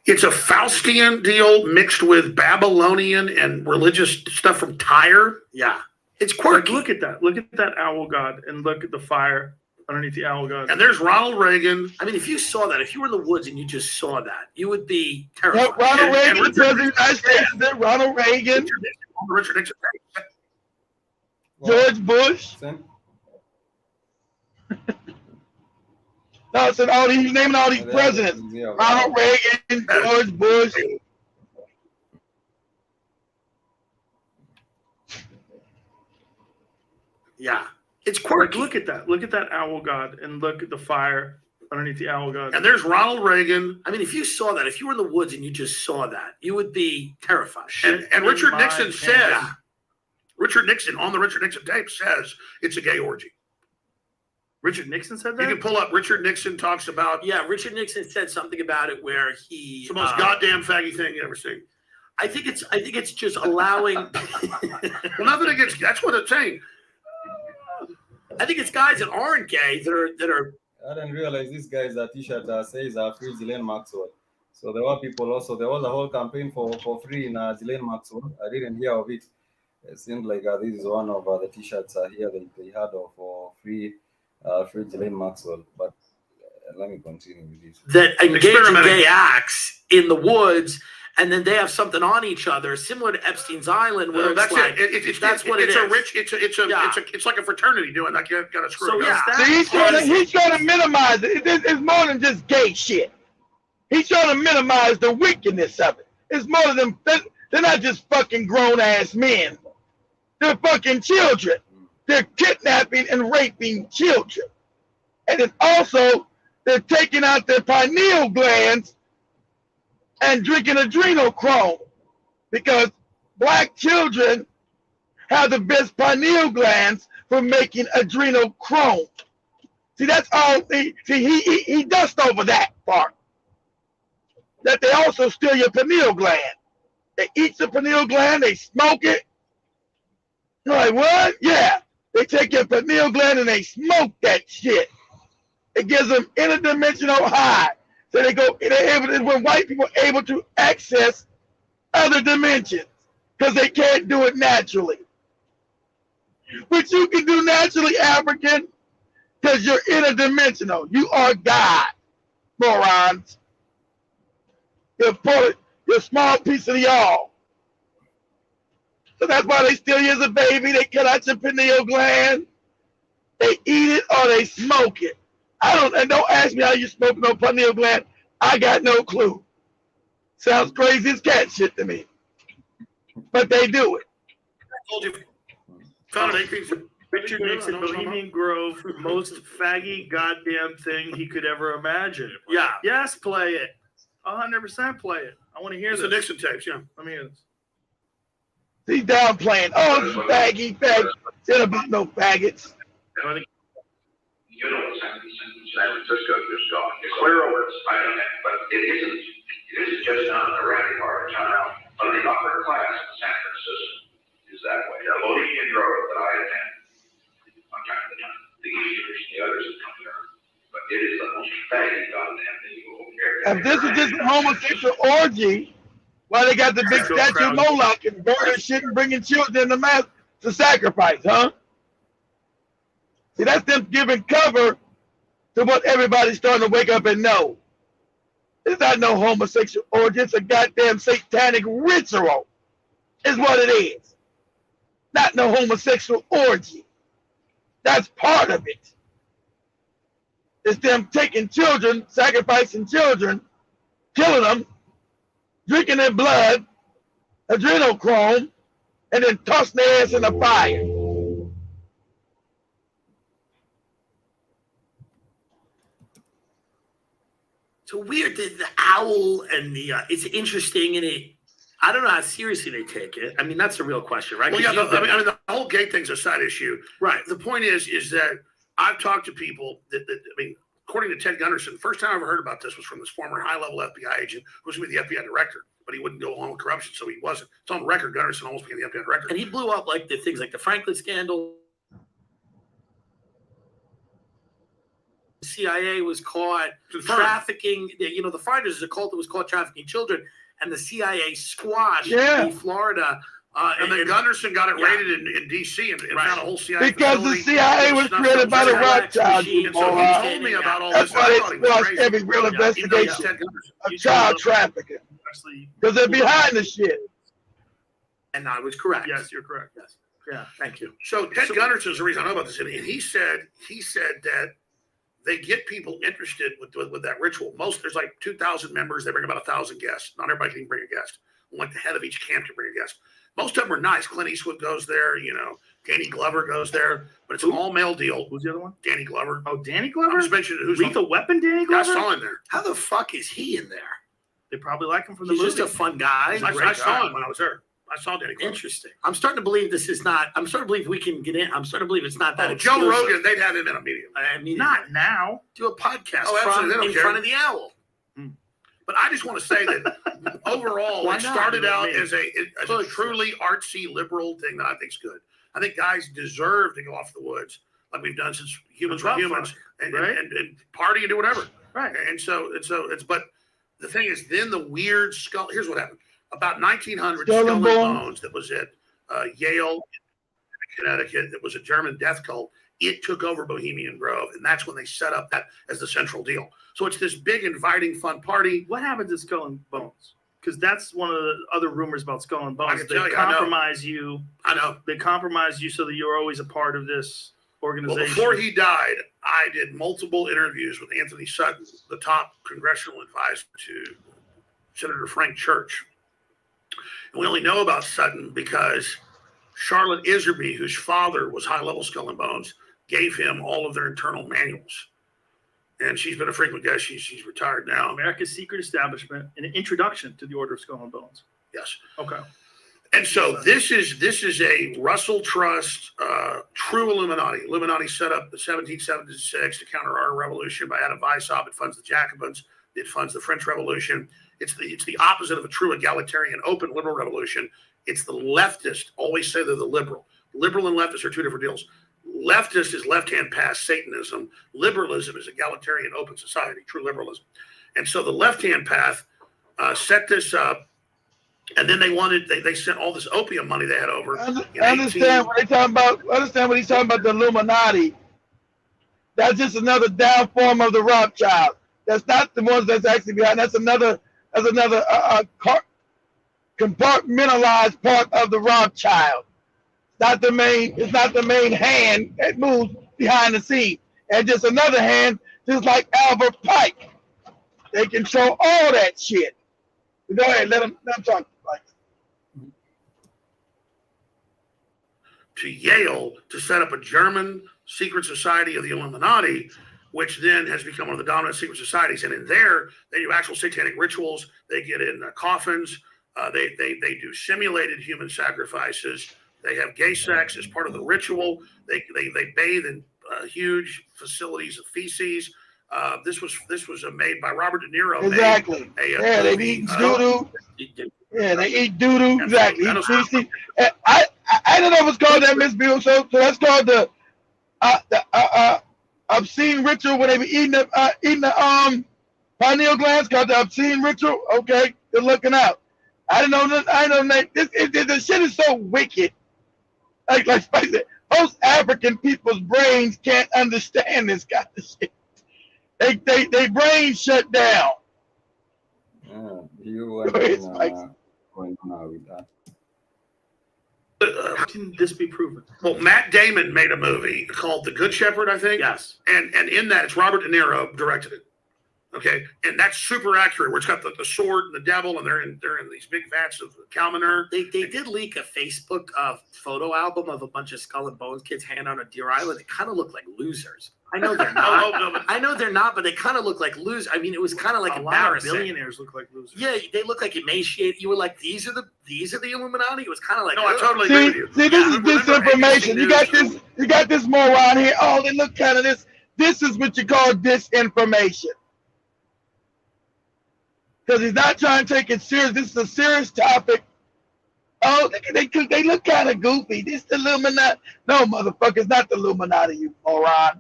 It's a Faustian deal mixed with Babylonian and religious stuff from Tyre. Yeah, it's quirky. Look at that. Look at that owl god, and look at the fire underneath the owl god. And there's Ronald Reagan. I mean, if you saw that, if you were in the woods and you just saw that, you would be terrified. Ronald Reagan, President of the United States, Ronald Reagan, Richard Nixon. George Bush. No, so he's naming all these presidents. Ronald Reagan, George Bush. Yeah, it's quirky. Look at that. Look at that owl god, and look at the fire underneath the owl god. And there's Ronald Reagan. I mean, if you saw that, if you were in the woods and you just saw that, you would be terrified. And Richard Nixon said, Richard Nixon on the Richard Nixon tape says it's a gay orgy. Richard Nixon said that? You can pull up. Richard Nixon talks about. Yeah, Richard Nixon said something about it where he. It's the most goddamn faggy thing you ever seen. I think it's just allowing. Well, nothing against. That's what it's saying. I think it's guys that aren't gay that are. I didn't realize this guy's T-shirt says free Ghislaine Maxwell. So there were people also. There was a whole campaign for free in Ghislaine Maxwell. I didn't hear of it. It seemed like this is one of the T-shirts here that they had for free. Ghislaine Maxwell, but let me continue with this. That engage in gay acts in the woods, and then they have something on each other, similar to Epstein's Island, where that's like, it. That's what it is. It's like a fraternity doing that. You got to screw it up. He's trying to minimize it. It's more than just gay shit. He's trying to minimize the wickedness of it. It's more than they're not just fucking grown ass men. They're fucking children. They're kidnapping and raping children. And then also, they're taking out their pineal glands and drinking adrenochrome because black children have the best pineal glands for making adrenochrome. See, that's all. He dust over that part. That they also steal your pineal gland. They eat the pineal gland, they smoke it. You're like, what? Yeah. They take your pineal gland and they smoke that shit. It gives them interdimensional high. So when white people are able to access other dimensions because they can't do it naturally. But you can do naturally, African, because you're interdimensional. You are God, morons. You're a small piece of the all. So that's why they steal you as a baby. They cut out your pineal gland. They eat it or they smoke it. And don't ask me how you smoke no pineal gland. I got no clue. Sounds crazy as cat shit to me. but they do it. I told you. Found it. Richard Nixon, Bohemian Grove, most faggy goddamn thing he could ever imagine. Yeah. Yes, play it. 100% play it. I want to hear It's this. the Nixon tapes, yeah. Let me hear this. He's downplaying. Oh, it's faggy. Ain't about no faggots. You know what's happening in San Francisco just gone. It's clear over I don't know, but it isn't just on the rowdy part of town. But the upper class in San Francisco is that way. The Bohemian Grove that I attend, I'm kind of the Easters, the others that come there. But it is the most faggy goddamn thing you will hear. If this is just a homosexual orgy, why they got the big statue of Moloch and burning shit and bringing children in the mass to sacrifice, huh? See, that's them giving cover to what everybody's starting to wake up and know. It's not no homosexual orgy. It's a goddamn satanic ritual is what it is. Not no homosexual orgy. That's part of it. It's them taking children, sacrificing children, killing them, drinking their blood, adrenochrome, and then tossing their ass in the fire. So weird that the owl and the it's interesting, and I don't know how seriously they take it. I mean, that's a real question, right? Well, yeah, I mean, the whole gay thing's a side issue. Right. The point is that I've talked to people that I mean, according to Ted Gunderson, the first time I ever heard about this was from this former high-level FBI agent who was going to be the FBI director, but he wouldn't go along with corruption, so he wasn't. It's on record, Gunderson almost became the FBI director. And he blew up like the things like the Franklin scandal. The CIA was caught trafficking. You know, the Fighters is a cult that was caught trafficking children, and the CIA squashed the Florida. And then Gunderson got it raided in D.C. and found a whole CIA because the CIA was created by the Rothschilds. And so he told me about all that's this. why they squashed every real investigation of child trafficking. Because they're behind the shit. And I was correct. Yes, you're correct. Yes. Yeah, thank you. So Ted Gunderson is the reason I know about this. And he said that they get people interested with that ritual. There's like 2,000 members. They bring about 1,000 guests. Not everybody can bring a guest. Like the head of each camp to bring a guest. Most of them are nice. Clint Eastwood goes there. You know, Danny Glover goes there. But it's an all-male deal. Who's the other one? Danny Glover. Oh, Danny Glover? I'm just mentioning who's Lethal Weapon Danny Glover? I saw him there. How the fuck is he in there? They probably like him from the He's movie. just a fun guy. I saw him when I was there. I saw Danny Glover. Interesting. I'm starting to believe this is not. I'm starting to believe we can get in. I'm starting to believe it's not that. Joe exclusive. Rogan, they'd have him in immediately. I mean, not now. Do a podcast absolutely. in front of the owl. But I just want to say that overall, it started out as a truly artsy liberal thing that I think is good. I think guys deserve to go off the woods like we've done since humans were humans and party and do whatever. Right. And so it's but the thing is, then the weird skull. Here's what happened: about 1900, Skull and Bones that was at Yale, Connecticut. That was a German death cult. It took over Bohemian Grove, and that's when they set up that as the central deal. So it's this big, inviting, fun party. What happened to Skull and Bones? Because that's one of the other rumors about Skull and Bones. They compromise you. I know. They compromise you so that you're always a part of this organization. Well, before he died, I did multiple interviews with Anthony Sutton, the top congressional advisor to Senator Frank Church. And we only know about Sutton because Charlotte Iserby, whose father was high-level Skull and Bones, gave him all of their internal manuals. And she's been a frequent guest. She's retired now. America's Secret Establishment, and an introduction to the Order of Skull and Bones. Yes. Okay. And so this is a Russell Trust true Illuminati. Illuminati set up in 1776 to counter our revolution by Adam Weishaupt. It funds the Jacobins. It funds the French Revolution. It's the opposite of a true egalitarian, open liberal revolution. It's the leftist. Always say they're the liberal. Liberal and leftist are two different deals. Leftist is left-hand path Satanism. Liberalism is egalitarian, open society, true liberalism. And so the left-hand path set this up, and then they sent all this opium money they had over. I understand what he's talking about, the Illuminati. That's just another down form of the Rothschild. That's not the ones that's actually behind. That's another compartmentalized part of the Rothschild. It's not the main hand that moves behind the scene. And just another hand, just like Albert Pike. They control all that shit. Go ahead, let them talk. to Yale to set up a German secret society of the Illuminati, which then has become one of the dominant secret societies. And in there, they do actual satanic rituals. They get in coffins. They do simulated human sacrifices. They have gay sex as part of the ritual. They bathe in huge facilities of feces. This was made by Robert De Niro. Exactly. They eat doo-doo. Yeah, they eat doo-doo. Exactly. Eat feces. I don't know what's called that, Miss Bill. So that's called the obscene ritual when they be eating the pineal glands, called the obscene ritual. Okay, good looking out. I didn't know this. I don't know this shit is so wicked. Like Spike said, most African people's brains can't understand this kind of shit. They brains shut down. You were going on with that. How can this be proven? Well, Matt Damon made a movie called The Good Shepherd, I think. Yes. And in that, it's Robert De Niro directed it. Okay, and that's super accurate. Where it's got the sword and the devil, and they're in these big vats of cow manure. They did leak a Facebook photo album of a bunch of Skull and Bones kids hanging on a deer island. They kind of look like losers. I know they're not. I know they're not, but they kind of look like losers. I mean, it was kind of like embarrassing. A lot of billionaires look like losers. Yeah, they look like emaciated. You were like, these are the Illuminati. It was kind of like. No, I totally agree with you. See, this is disinformation. You got this moron here. Oh, they look kind of this. This is what you call disinformation. Because he's not trying to take it serious. This is a serious topic. Oh, they look kind of goofy. This the Illuminati. No, motherfucker, it's not the Illuminati, you moron.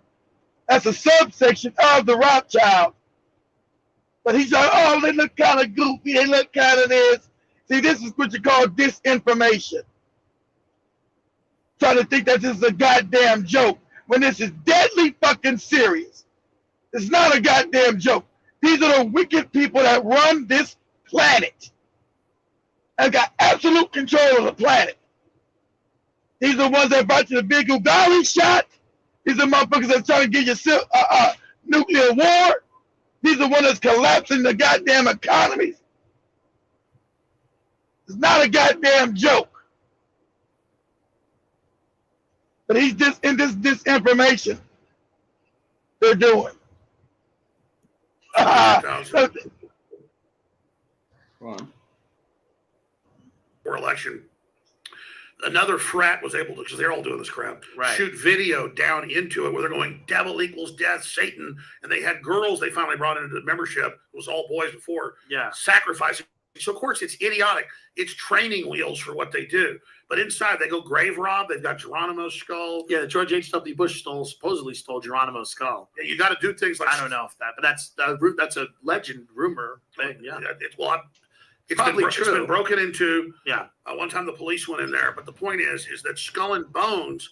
That's a subsection of the Rothschild. But he's like, oh, they look kind of goofy. They look kind of this. See, this is what you call disinformation. Trying to think that this is a goddamn joke when this is deadly fucking serious. It's not a goddamn joke. These are the wicked people that run this planet and got absolute control of the planet. These are the ones that brought you the big Ugali shot. These are motherfuckers that's trying to get you nuclear war. These are the ones that's collapsing the goddamn economies. It's not a goddamn joke. But he's just in this disinformation they're doing. For election, another frat was able to, because they're all doing this crap, shoot video down into it where they're going, devil equals death, Satan, and they had girls they finally brought into the membership. It was all boys before. Yeah. Sacrificing. So of course it's idiotic. It's training wheels for what they do. But inside they go grave rob. They've got Geronimo's skull. Yeah, George H.W. Bush supposedly stole Geronimo's skull. Yeah, you got to do things like I don't know if that, but that's a legend rumor thing. Yeah, it's probably true. It's been broken into. Yeah. One time the police went in there, but the point is that Skull and Bones,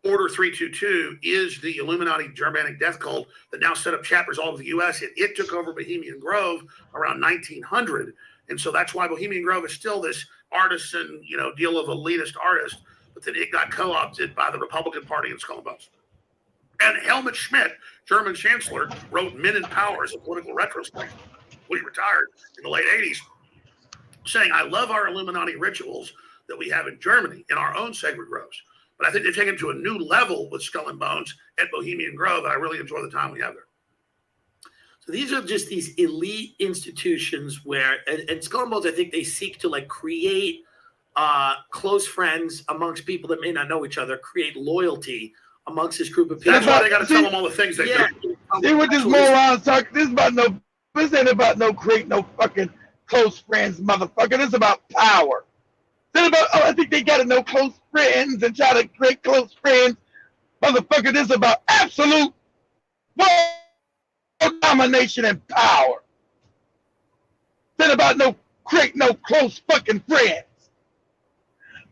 Order 322, is the Illuminati Germanic death cult that now set up chapters all over the U.S. It took over Bohemian Grove around 1900, and so that's why Bohemian Grove is still this artisan, deal of elitist artist. But then it got co-opted by the Republican Party and Skull and Bones. And Helmut Schmidt, German chancellor, wrote Men in Power as a political retrospect when he retired in the late 80s, saying, I love our Illuminati rituals that we have in Germany in our own sacred groves. But I think they've taken to a new level with Skull and Bones at Bohemian Grove, and I really enjoy the time we have there. So these are just these elite institutions where, and Skull and Bones, I think they seek to create close friends amongst people that may not know each other, create loyalty amongst this group of people. That's why they got to tell them all the things they do. See what this moron's talking. This ain't about create no fucking close friends, motherfucker. This is about power. This is about, I think they got to know close friends and try to create close friends. Motherfucker, this is about absolute world domination and power. This ain't about create no close fucking friends.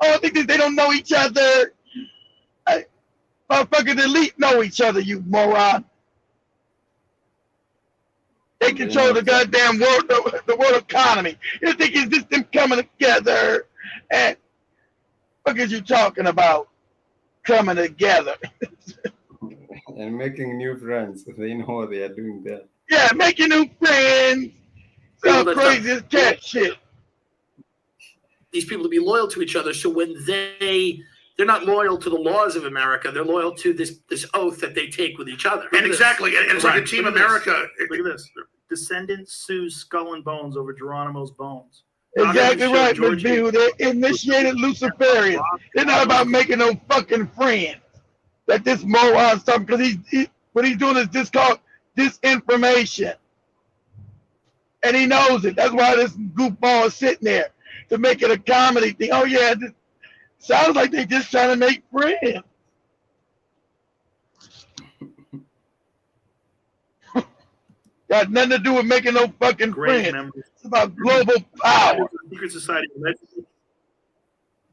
Oh, I think they don't know each other. Motherfucker, the elite know each other, you moron. They control the goddamn world, the world economy. You think it's just them coming together? And what is you talking about? Coming together. And making new friends. They know what they are doing there. Yeah, making new friends. So crazy as cat shit. These people to be loyal to each other. So when they they're not loyal to the laws of America. They're loyal to this oath that they take with each other. And exactly, and it's like a Team America. Look at this. Descendant sues Skull and Bones over Geronimo's bones. Exactly right, Ms. B. They initiated Luciferians. It's not about making no fucking friends. That this moron stuff, because what he's doing is just called disinformation. And he knows it. That's why this goofball is sitting there to make it a comedy thing. Oh yeah, this sounds like they're just trying to make friends. Got nothing to do with making no fucking friends. It's about global power. Secret society allegedly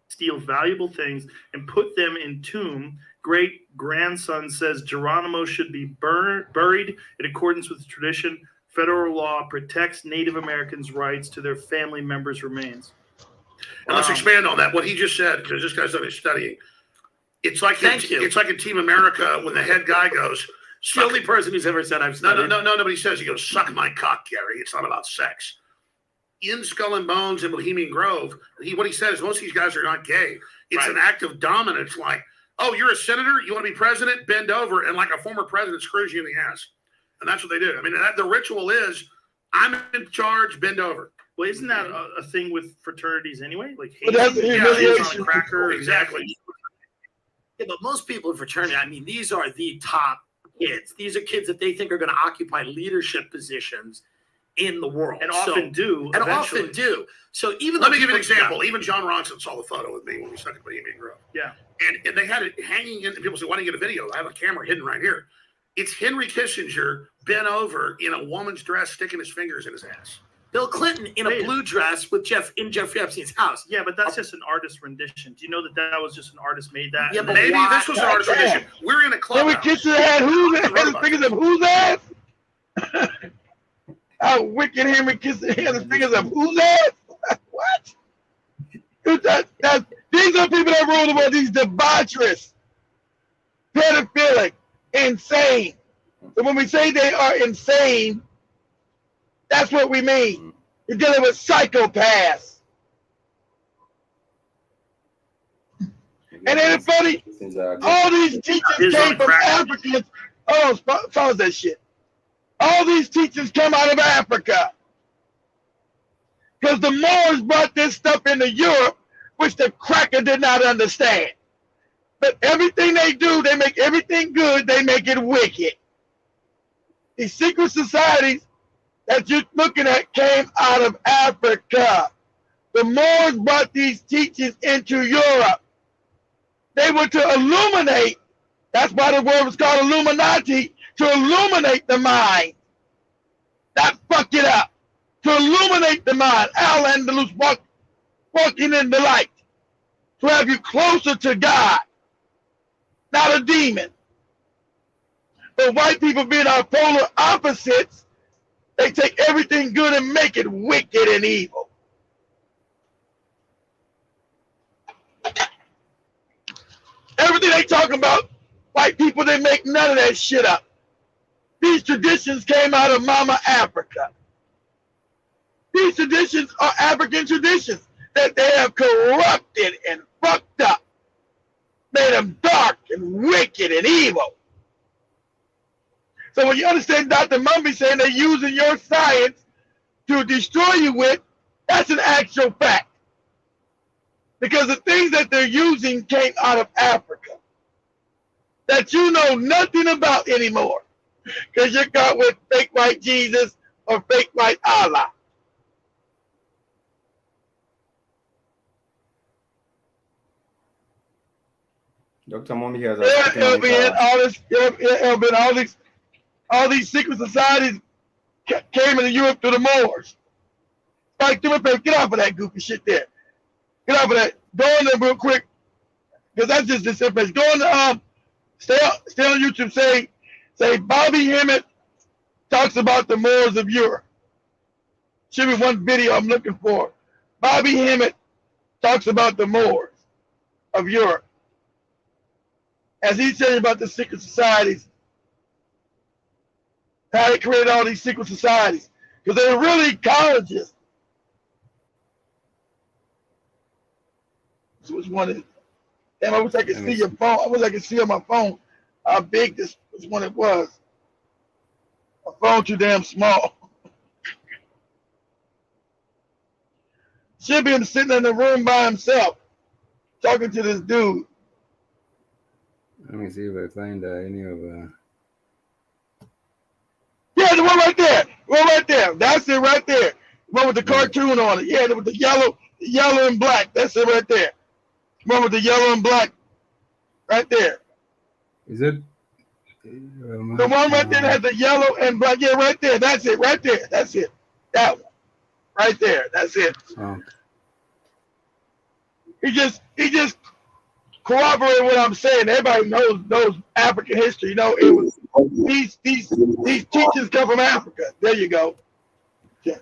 steal valuable things and put them in tomb. Great grandson says Geronimo should be buried in accordance with tradition. Federal law protects Native Americans' rights to their family members' remains. And let's expand on that. What he just said, because this guy's done his studying. It's like it's like in Team America when the head guy goes. It's the only person who's ever said I've studied. No. But he says, he goes, suck my cock, Gary. It's not about sex. In Skull and Bones and Bohemian Grove, what he said is most of these guys are not gay. It's an act of dominance. Like, oh, you're a senator, you want to be president, bend over, and like a former president screws you in the ass. And that's what they do. I mean, the ritual is, I'm in charge, bend over. Well, isn't that a thing with fraternities anyway? Like, hey, that's on a cracker. Exactly. Yeah, but most people in fraternity, I mean, these are the top kids. These are kids that they think are going to occupy leadership positions in the world. And often do. And often do. So even Let me give you an example. Even John Ronson saw the photo with me when we stuck at Bohemian Grove. Yeah. And they had it hanging in, and people say, why didn't you get a video? I have a camera hidden right here. It's Henry Kissinger bent over in a woman's dress, sticking his fingers in his ass. Bill Clinton in a blue dress with Jeffrey Epstein's house. Yeah, but that's just an artist rendition. Do you know that was just an artist made that? Yeah, but maybe this was an artist rendition. We're in a club. Henry Kissinger had his fingers up whose ass? How wicked Henry Kissinger had his fingers up whose ass? What? These are people that rule the world. These debaucherous, pedophilic, insane. So when we say they are insane, that's what we mean. You're dealing with psychopaths. And ain't it funny? All these teachers came from Africans. Oh, pause that shit. All these teachers come out of Africa. Because the Moors brought this stuff into Europe, which the cracker did not understand. But everything they do, they make everything good, they make it wicked. These secret societies that you're looking at came out of Africa. The Moors brought these teachings into Europe. They were to illuminate, that's why the word was called Illuminati, to illuminate the mind. Not fuck it up. To illuminate the mind. Al-Andalus walking in the light. To have you closer to God. Not a demon. But white people being our polar opposites, they take everything good and make it wicked and evil. Everything they talk about, white people, they make none of that shit up. These traditions came out of Mama Africa. These traditions are African traditions that they have corrupted and fucked up. Made them dark and wicked and evil. So when you understand Dr. Mumby saying they're using your science to destroy you with, that's an actual fact. Because the things that they're using came out of Africa. That you know nothing about anymore. Because you're caught with fake white Jesus or fake white Allah. Dr. Mumby has all these secret societies came into Europe through the Moors. Like, get off of that goofy shit there. Get off of that. Go on there real quick, because that's just disinformation. Go on to stay on YouTube. Say Bobby Hemmett talks about the Moors of Europe. Should be one video I'm looking for. Bobby Hemmett talks about the Moors of Europe. As he's saying about the secret societies, how they created all these secret societies. Because they're really colleges. So which one is it? Damn, I wish I could see your phone. I wish I could see on my phone how big this one it was. My phone too damn small. Should be sitting in the room by himself, talking to this dude. Let me see if I find any of. Yeah, the one right there. One right there. That's it right there. The one with the cartoon on it. Yeah, with the yellow and black. That's it right there. The one with the yellow and black. Right there. Is it? The one right there that has the yellow and black. Yeah, right there. That's it. Right there. That's it. That one. Right there. That's it. Oh. He just corroborated what I'm saying. Everybody knows African history. You know, it was these teachings come from Africa. There you go. Yeah.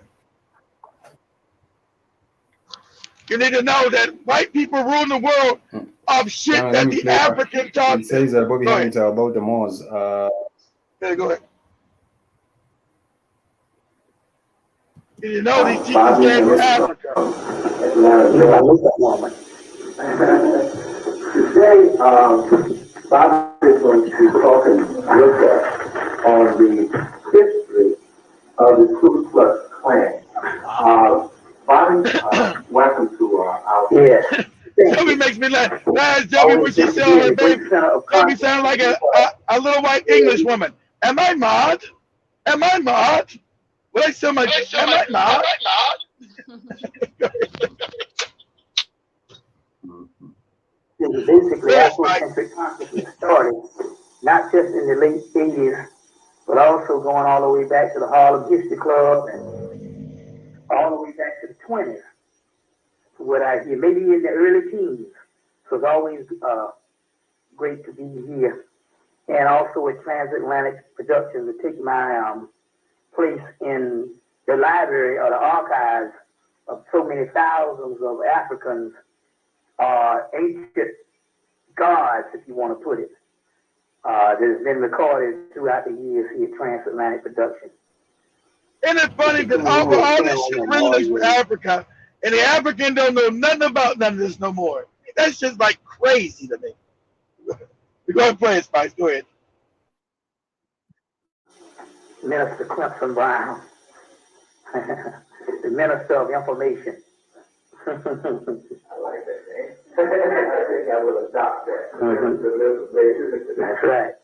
You need to know that white people rule the world of shit that the African taught. It says Bobby Hamilton about the Moors. Yeah, go ahead. You know these teachers came from Africa. Today, Bobby is going to be talking with us on the history of the Ku Klux Klan. Bobby, welcome to our Yes. Joey makes me laugh. Last Joey when she saw her baby, Joey sound like a little white English woman. Am I Maud? Am I Maud? Well, I sound like, am I Maud? Basically, Afrocentric consciousness started not just in the late 80s, but also going all the way back to the Harlem History Club and all the way back to the 20s. What I hear, maybe in the early teens. So it's always great to be here. And also at Transatlantic Productions to take my place in the library or the archives of so many thousands of Africans, ancient gods, if you want to put it, that has been recorded throughout the years here at Transatlantic Productions. Isn't it funny that all this shit relates with Africa, and the African don't know nothing about none of this no more? That's just like crazy to me. Go ahead and play it, Spice. Go ahead. Minister Clemson Brown, the Minister of Information. I like that name. I think I will adopt that. That's right.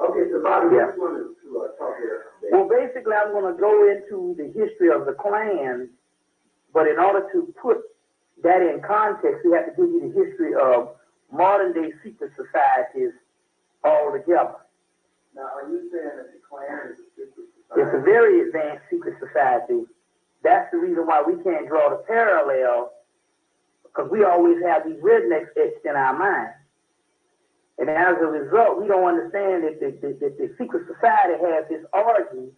Okay, so Bobby, I just wanted to talk here. Well, basically, I'm going to go into the history of the Klan, but in order to put that in context, we have to give you the history of modern-day secret societies altogether. Now, are you saying that the Klan is a secret society? It's a very advanced secret society. That's the reason why we can't draw the parallel, because we always have these rednecks etched in our mind. And as a result, we don't understand that the secret society has its origin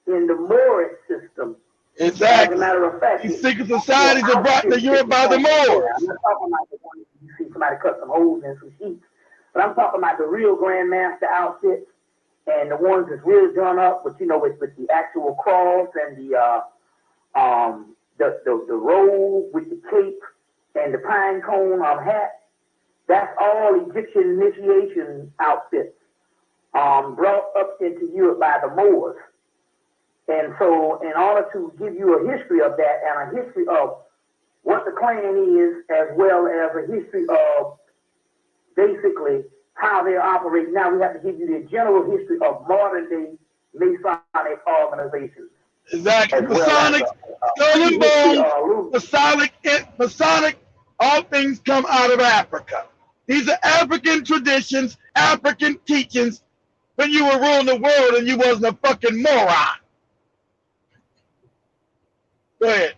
in the Moorish system. Exactly. As a matter of fact, these secret societies are brought to Europe by the Moors. I'm not talking about the one you see somebody cut some holes in some sheets, but I'm talking about the real Grandmaster outfits and the ones that's really done up with, you know, with the actual cross and the robe with the cape and the pine cone hat. That's all Egyptian initiation outfits brought up into Europe by the Moors. And so in order to give you a history of that and a history of what the Klan is, as well as a history of basically how they operate now, we have to give you the general history of modern day Masonic organizations. Exactly. Masonic, skull and bones, Masonic, all things come out of Africa. These are African traditions, African teachings when you were ruling the world and you wasn't a fucking moron. Go ahead.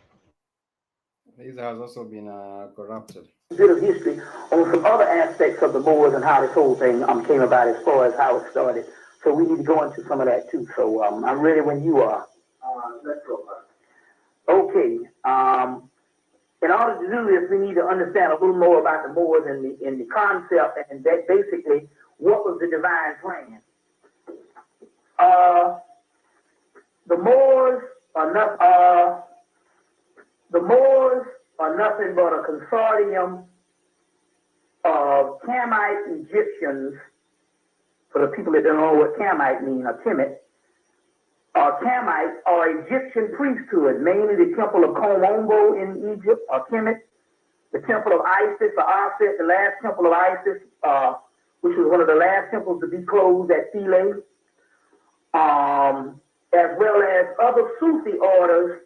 This has also been corrupted. A bit of history on some other aspects of the Moors and how this whole thing came about as far as how it started. So we need to go into some of that too. So I'm ready when you are. Let's go. Okay. In order to do this, we need to understand a little more about the Moors and the concept and that basically what was the divine plan. The Moors are nothing but a consortium Camite Egyptians, for the people that don't know what Camite means, or Kemet, Camites are Egyptian priesthood, mainly the temple of Komombo in Egypt, or Kemet, the temple of Isis, or Aset, the last temple of Isis, which was one of the last temples to be closed at Philae, as well as other Sufi orders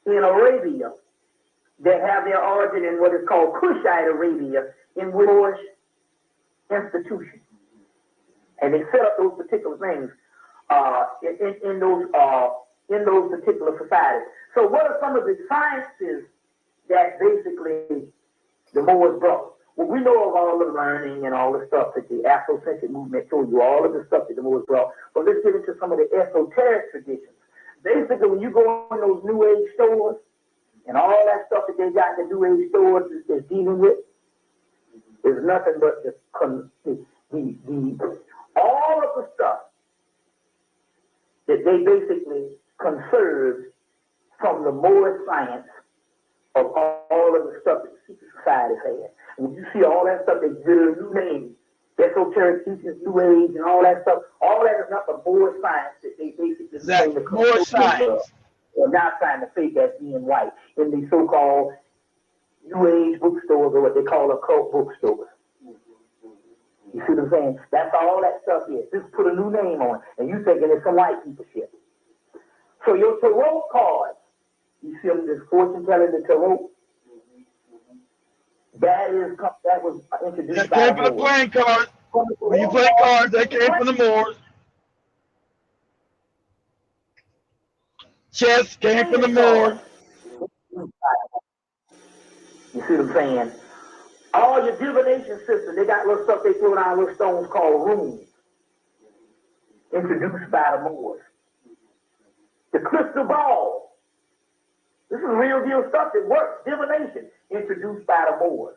in Arabia that have their origin in what is called Kushite Arabia, in Moorish institutions. And they set up those particular things in those particular societies. So what are some of the sciences that basically the Moors brought? Well, we know of all the learning and all the stuff that the Afrocentric movement told you, all of the stuff that the Moors brought. But let's get into some of the esoteric traditions. Basically, when you go in those New Age stores, and all that stuff that they got in the New Age stores is dealing with, is nothing but all of the stuff that they basically conserved from the Moorish science of all of the stuff that the secret societies had. And when you see all that stuff, they did a new name, esoteric teachings, New Age, and all that stuff. All that is nothing but Moorish science that they basically Exactly. Moorish science. They're not trying to fake as being white in these so-called New Age bookstores, or what they call occult bookstores. You see what I'm saying? That's all that stuff is. Just put a new name on it, and you thinking it's some white people shit. So your tarot cards, you see them, this fortune telling, the tarot, that was introduced by came from the playing cards. When you play cards, that came from the Moors. Chess came from the Moors. You see what I'm saying? All your divination systems, they got little stuff they throw down, little stones called runes, introduced by the Moors. The crystal ball, this is real deal stuff that works. Divination, introduced by the Moors.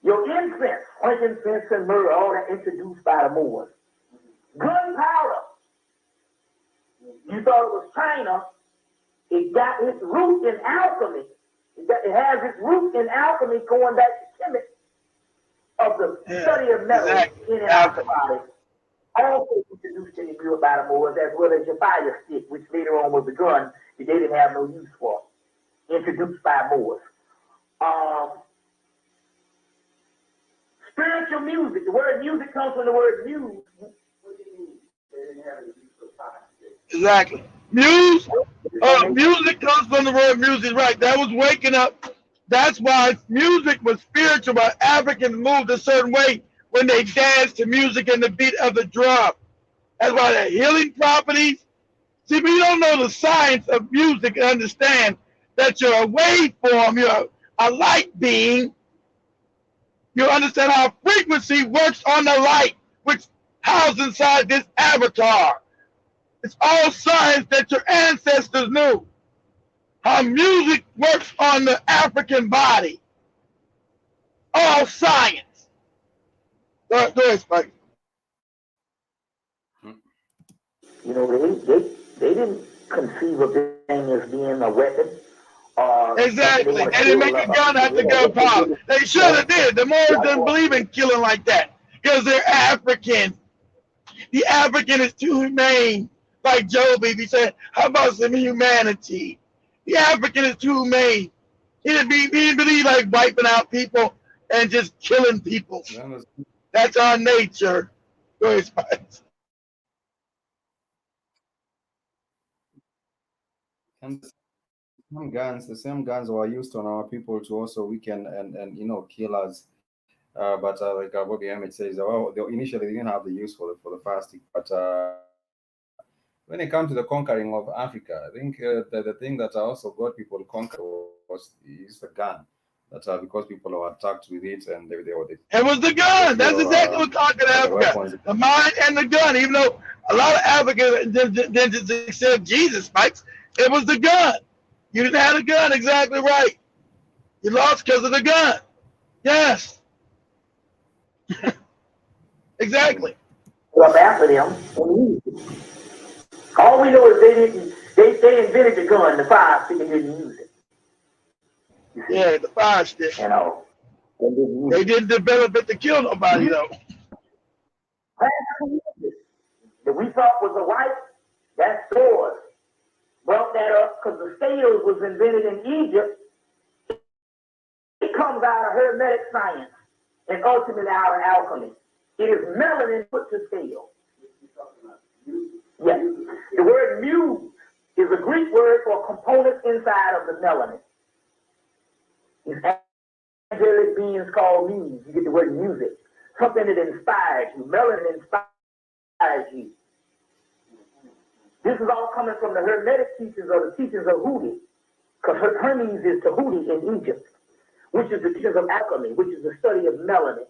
Your incense, frankincense and myrrh, all that introduced by the Moors. Gunpowder, you thought it was China. It got its root in alchemy. It has its root in alchemy, going back to Kemet, of the study of metal in and out the body. Also introduced in the Europe by the Moors, as well as your fire stick, which later on was a gun that they didn't have no use for. Introduced by Moors. Spiritual music. The word music comes from the word muse. What do you mean? They didn't have any use for fire stick. Exactly. Music comes from the word music, right? That was waking up. That's why music was spiritual, but Africans moved a certain way when they danced to music and the beat of the drum. That's why the healing properties. See, if you don't know the science of music and understand that you're a waveform, you're a light being, you understand how frequency works on the light, which housed inside this avatar. It's all science that your ancestors knew. How music works on the African body. All science. Go ahead, Spike. You know, they didn't conceive of this thing as being a weapon. Exactly. They didn't make a gun out the gunpowder. They should have did. The Moors didn't believe in killing like that because they're African. The African is too humane. Like Joby, he said, how about some humanity? The African is too humane. He didn't believe like wiping out people and just killing people. That's our nature. Go ahead, Spice. And the same guns were used on our people to also weaken and kill us. But like Bobby Emmett says, well, initially they didn't have the use for the fire stick, but when it comes to the conquering of Africa, I think the thing that also got people conquered was the gun. That's because people were attacked with it, and they were. It was the gun. That's exactly what conquered Africa. The mind and the gun. Even though a lot of Africans didn't just accept Jesus, Spikes, it was the gun. You didn't have the gun, exactly right. You lost because of the gun. Yes. Exactly. Up after them. All we know is they invented the gun, the fire stick, and didn't use it. Yeah, the fire stick. You know. They didn't develop it to kill nobody though. That we thought was a right, that's yours. Brought that up because the scales was invented in Egypt. It comes out of Hermetic science and ultimately out of alchemy. It is melanin put to scale. Yes. The word muse is a Greek word for components inside of the melanin. These angelic beings called muse. You get the word music. Something that inspires you. Melanin inspires you. This is all coming from the Hermetic teachings or the teachings of Houthi. Because Hermes is Tahuti in Egypt, which is the teachings of alchemy, which is the study of melanin,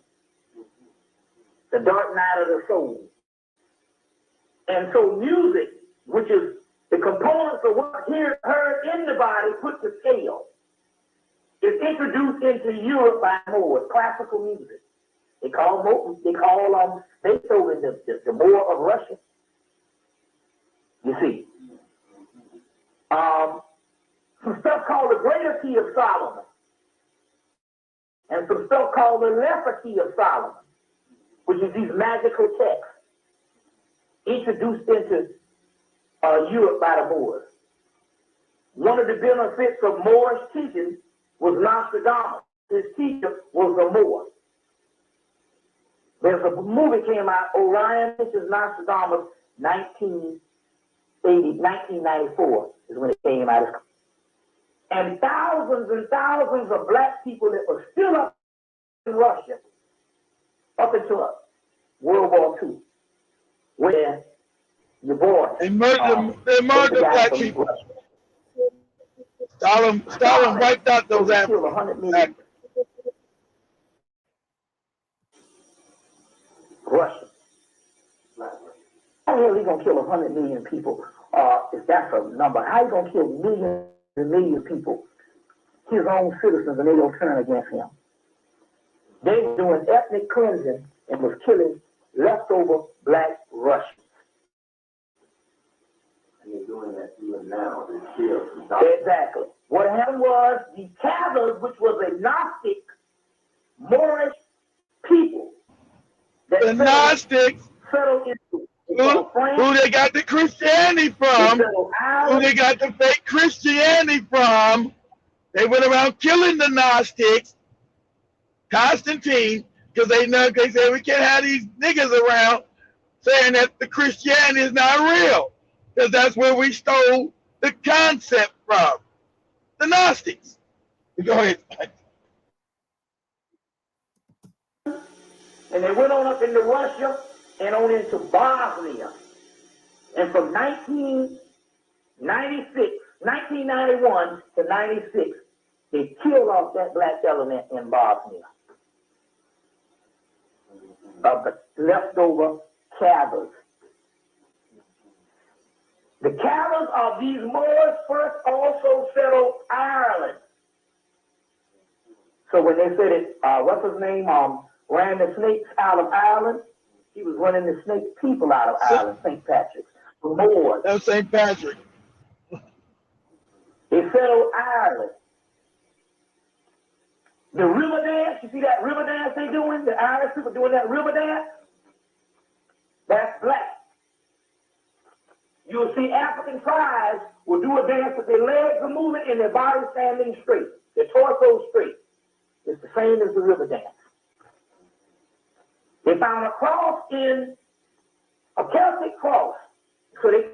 the dark night of the soul. And so music, which is the components of what heard in the body put to scale, is introduced into Europe by Moors, classical music. They call Beethoven the Moor of Russia. You see. Some stuff called the Greater Key of Solomon, and some stuff called the Lesser Key of Solomon, which is these magical texts introduced into Europe by the Moors. One of the benefits of Moorish teaching was Nostradamus. His teacher was a Moor. There's a movie came out, Orion, which is Nostradamus, 1994 is when it came out. And thousands of black people that were still up in Russia up until World War II, where your boy They murdered black people. Stalin wiped out those Africans. Russia. How the hell are you gonna kill 100 million people? If that's a number, how you gonna kill millions and millions of people, his own citizens, and they don't turn against him? They were doing ethnic cleansing and was killing leftover black Russians. And they're doing that even now. Exactly. What happened was the Khazars, which was a Gnostic Moorish people, the Gnostics, settled into who they got the Christianity from, who they got the fake Christianity from. They went around killing the Gnostics, Constantine, because they said we can't have these niggas around saying that the Christianity is not real, because that's where we stole the concept from, the Gnostics. Go ahead. And they went on up into Russia and on into Bosnia. And from 1991 to 96, they killed off that black element in Bosnia of the leftover Khazars. The Khazars of these Moors first also settled Ireland. So when they said it, what's his name, ran the snakes out of Ireland, he was running the snake people out of Ireland, St. Patrick's. The Moors. That's St. Patrick. They settled Ireland. The river dance, you see that river dance they doing? The Irish people doing that river dance? That's black. You'll see African tribes will do a dance with their legs are moving and their bodies standing straight, their torso straight. It's the same as the river dance. They found a cross a Celtic cross. So they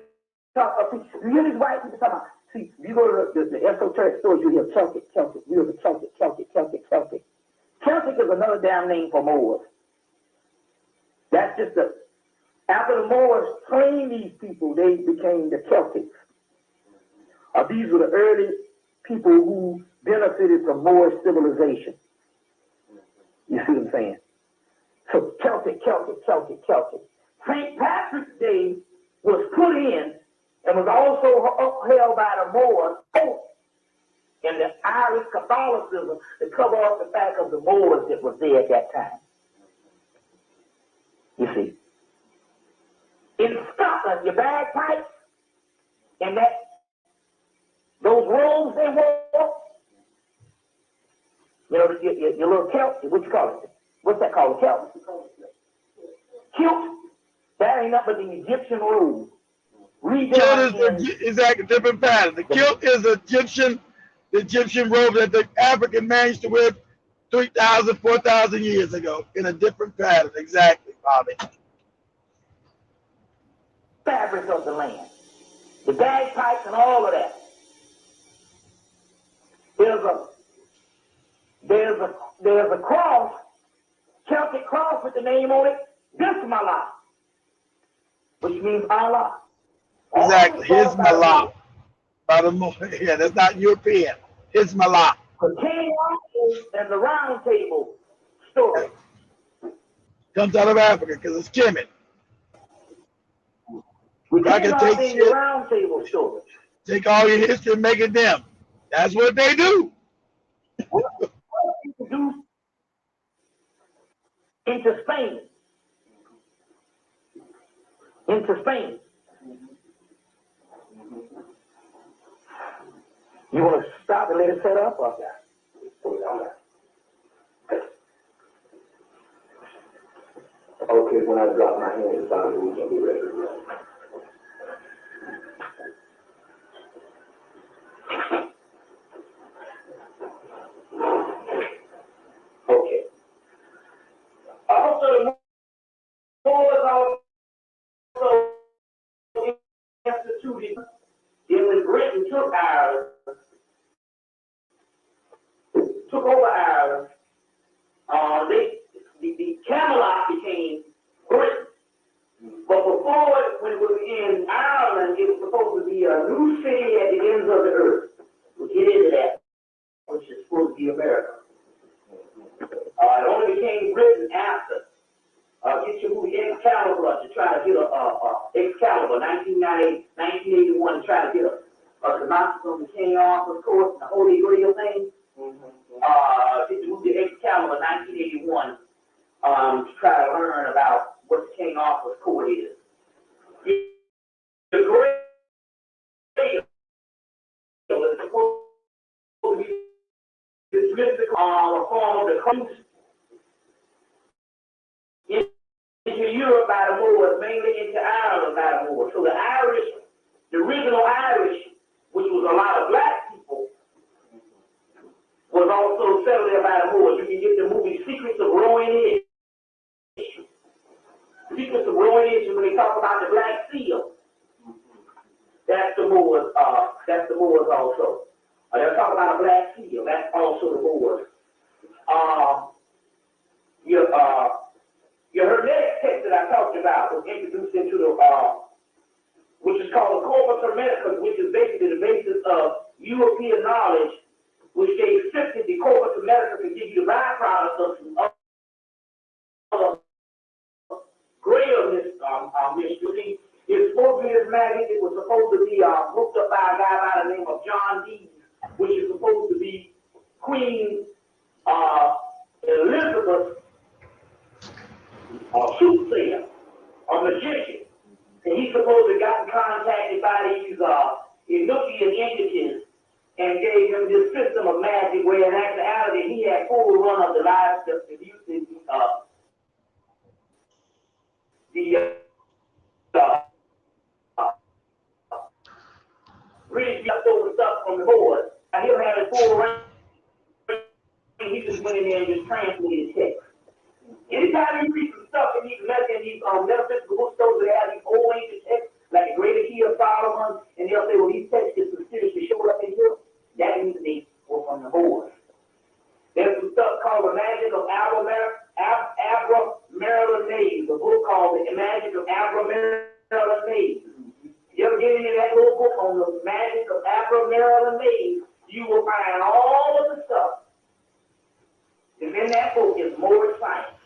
talk about, you hear these white people talking about, see, you go to the esoteric stores, you hear Celtic. You hear the Celtic. Celtic is another damn name for Moors. That's just after the Moors trained these people, they became the Celtics. These were the early people who benefited from Moorish civilization. You see what I'm saying? So Celtic. St. Patrick's Day was put in and was also upheld by the Moors and the Irish Catholicism to cover up the fact of the Moors that was there at that time. You see. In Scotland, your bagpipes and those robes they wore, you know, your little kilt, what you call it? What's that called? Kilt? Kilt? That ain't nothing but the Egyptian robe. Kilt is like a different pattern. The kilt is the Egyptian robe that the African managed to wear 3,000, 4,000 years ago in a different pattern. Exactly, Bobby. Fabric of the land. The bagpipes and all of that. There's a cross, Celtic cross with the name on it, Bismillah, which means Allah. Exactly. His Malak. Yeah, that's not European. His Malak. The King and the Round Table story. Comes out of Africa because it's Kemet. I can take shit, Round Table story. Take all your history and make it them. That's what they do. What people do into Spain. You want to stop and let it set up? Or? Okay, when I drop my hand, it's time we can be ready. Okay. Also, the Moors also instituted when Britain took Ireland, took over Ireland, the Camelot became Britain. But before, when it was in Ireland, it was supposed to be a new city at the ends of the earth. We'll get into that, which is supposed to be America. It only became Britain after. Get your movie Excalibur to try to get Excalibur, 1981, to try to get a synopsis on the King Arthur's course and the Holy Grail thing. Get the movie Excalibur, 1981, to try to learn about what the King Arthur's court is. The Grail is supposed to be this mystical form of the Christ into Europe by the Moors, mainly into Ireland by the Moors. So the Irish, the original Irish, which was a lot of black people, was also settled there by the Moors. You can get the movie Secrets of Rowan Edge. Secrets of Rowan Edge, when they talk about the Black Seal. That's the Moors. That's the Moors also. They'll talk about a Black Seal. That's also the Moors. Your Hermetic text that I talked about was introduced into the, which is called the Corpus Hermeticus, which is basically the basis of European knowledge, which they accepted the Corpus Hermeticus to give you the byproducts of some other Grail mystery. It's supposed to be this magnet. It was supposed to be booked up by a guy by the name of John Dees, which is supposed to be Queen Elizabeth, soothsayer, a magician. And he's supposed to have gotten contacted by these Enochian entities and gave him this system of magic where in actuality he had full run of the lives of reading leftover stuff from the board. And he'll have it full range. He just went in there and just translated text. Anytime you read some stuff in these metaphysical bookstores that have these old ancient texts, like the Greater Key of Solomon, and they'll say, well, these texts just mysteriously showed up in here, that means they were from the board. There's some stuff called The Magic of Abramelech, a book called The Magic of Abramelech. You ever get into that little book on the magic of Abramelech, you will find all of the stuff. And in that book is more science,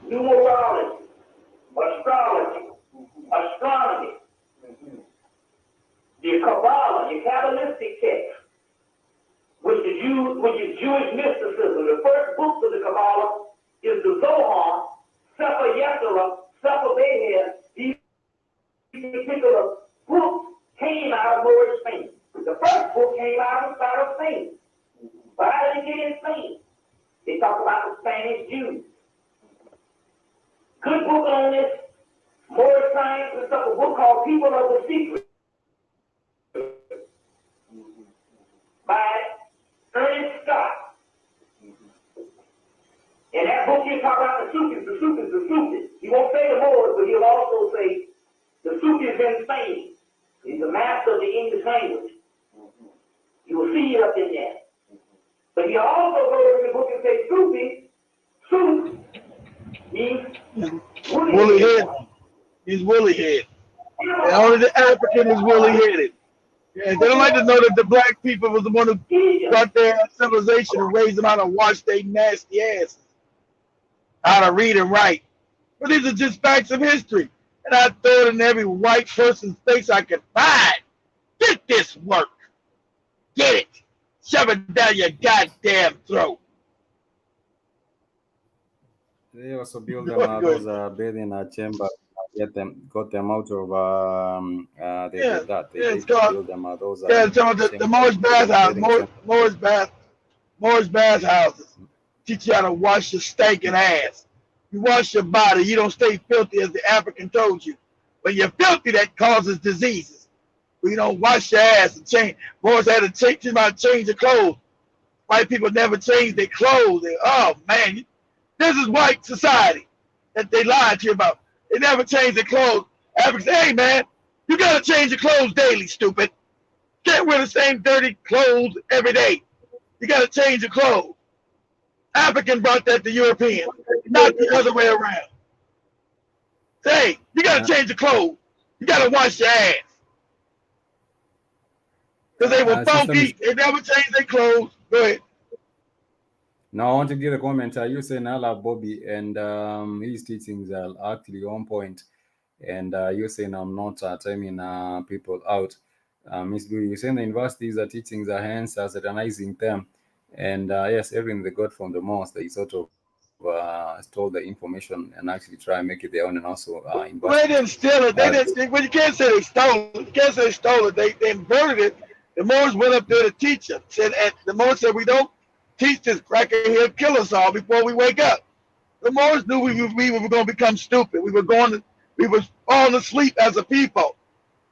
numerology, astrology, astronomy, the Kabbalah, your Kabbalistic text, which is Jewish mysticism. The first books of the Kabbalah is the Zohar, Sefer Yetzirah, Sefer Beher. These particular books came out of Moorish Spain. The first book came out of Spain. But how did it get in Spain? They talk about the Spanish Jews. Good book on this, more science and stuff, a book called People of the Secret by Ernest Scott. And that book he'll talk about the Sufis. He won't say the Moors, but he'll also say the Sufis in Spain. He's the master of the English language. You will see it up in there. But he'll also go in the book and say Suf means Woolly head. He's woolly head. And only the African is woolly headed. Yeah, they don't like to know that the black people was the one who brought their civilization and raised them how to wash their nasty asses, how to read and write. But these are just facts of history. And I throw it in every white person's face I could find. Get this work. Get it. Shove it down your goddamn throat. They also build them those bathing chambers. Got them out of they did that. They build them those. The Moorish bathhouse, Moorish bathhouses teach you how to wash your stinking ass. You wash your body, you don't stay filthy as the African told you. When you're filthy, that causes diseases. When you don't wash your ass and change. Moors had to change your clothes. White people never change their clothes. Oh man, this is white society that they lied to you about. They never change their clothes. Africans say, hey man, you gotta change your clothes daily, stupid. Can't wear the same dirty clothes every day. You gotta change your clothes. African brought that to European, not the other way around. Say, you gotta change your clothes. You gotta wash your ass. Because they were funky, they never changed their clothes. Go ahead. Now I want to give a comment. You say Nala Bobby and his teachings are actually on point. And you're saying I'm not timing people out. Miss Blue, you're saying the universities are teachings are hence satanizing them. And yes, everything they got from the mosque, they sort of stole the information and actually try and make it their own and also invest. Well, they didn't steal it. They didn't. Well, you can't say they stole it. You can't say they stole it. They inverted it. The Moors went up there to teach them. The Moors said, we don't teach this cracker, he'll kill us all before we wake up. The Moors knew we were going to become stupid. We were falling asleep as a people.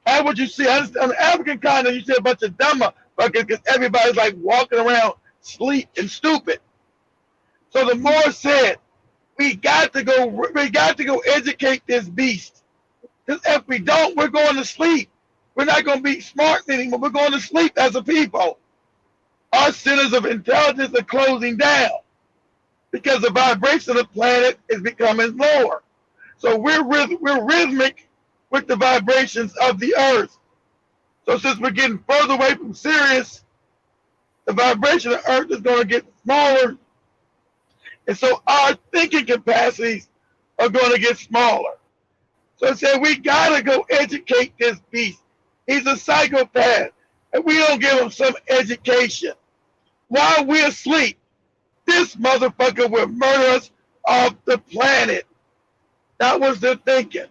How would you see? On the African continent, you see a bunch of dumb motherfuckers because everybody's like walking around sleep and stupid. So the Moors said, we got to go educate this beast. Because if we don't, we're going to sleep. We're not going to be smart anymore. We're going to sleep as a people. Our centers of intelligence are closing down because the vibration of the planet is becoming lower. So we're rhythmic with the vibrations of the earth. So since we're getting further away from Sirius, the vibration of earth is going to get smaller. And so our thinking capacities are going to get smaller. So I said, we got to go educate this beast. He's a psychopath. And we don't give him some education. While we're asleep, this motherfucker will murder us off the planet. That was their thinking.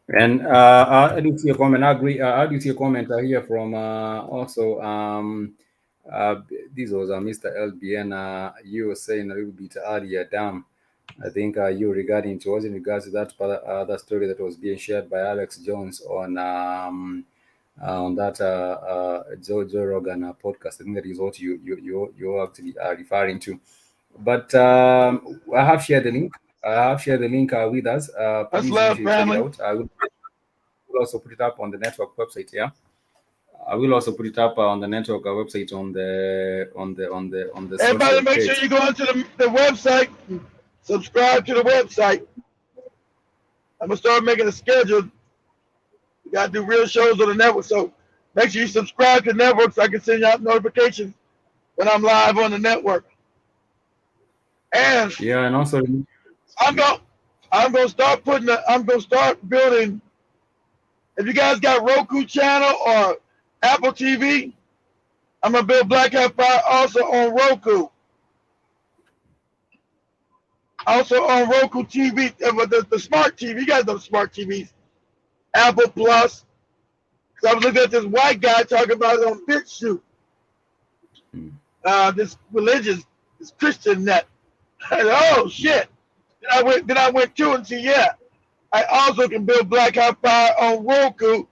And I do see a comment. I agree. I do see a comment here from also this was Mr. LBN. You were saying a little bit earlier, damn. I think you regarding to was in regards to that other story that was being shared by Alex Jones on that Joe Rogan podcast. I think that is what you actually are referring to. But I have shared the link. With us. Please love, check family. it out. I will also put it up on the network website. Yeah, I will also put it up on the network website on the. Everybody, make sure you go onto the website. Subscribe to the website. I'm gonna start making a schedule. We gotta do real shows on the network, so make sure you subscribe to the network so I can send you out notifications when I'm live on the network. And yeah, and also I'm gonna start building. If you guys got Roku channel or Apple TV, I'm gonna build Black Hat Fire also on Roku. Also on Roku TV, the smart TV. You guys know the smart TVs. Apple Plus, So I was looking at this white guy talking about it on BitChute. This religious, this Christian net. I said, oh shit. Then I went to and see, yeah. I also can build Black Hot Fire on Roku,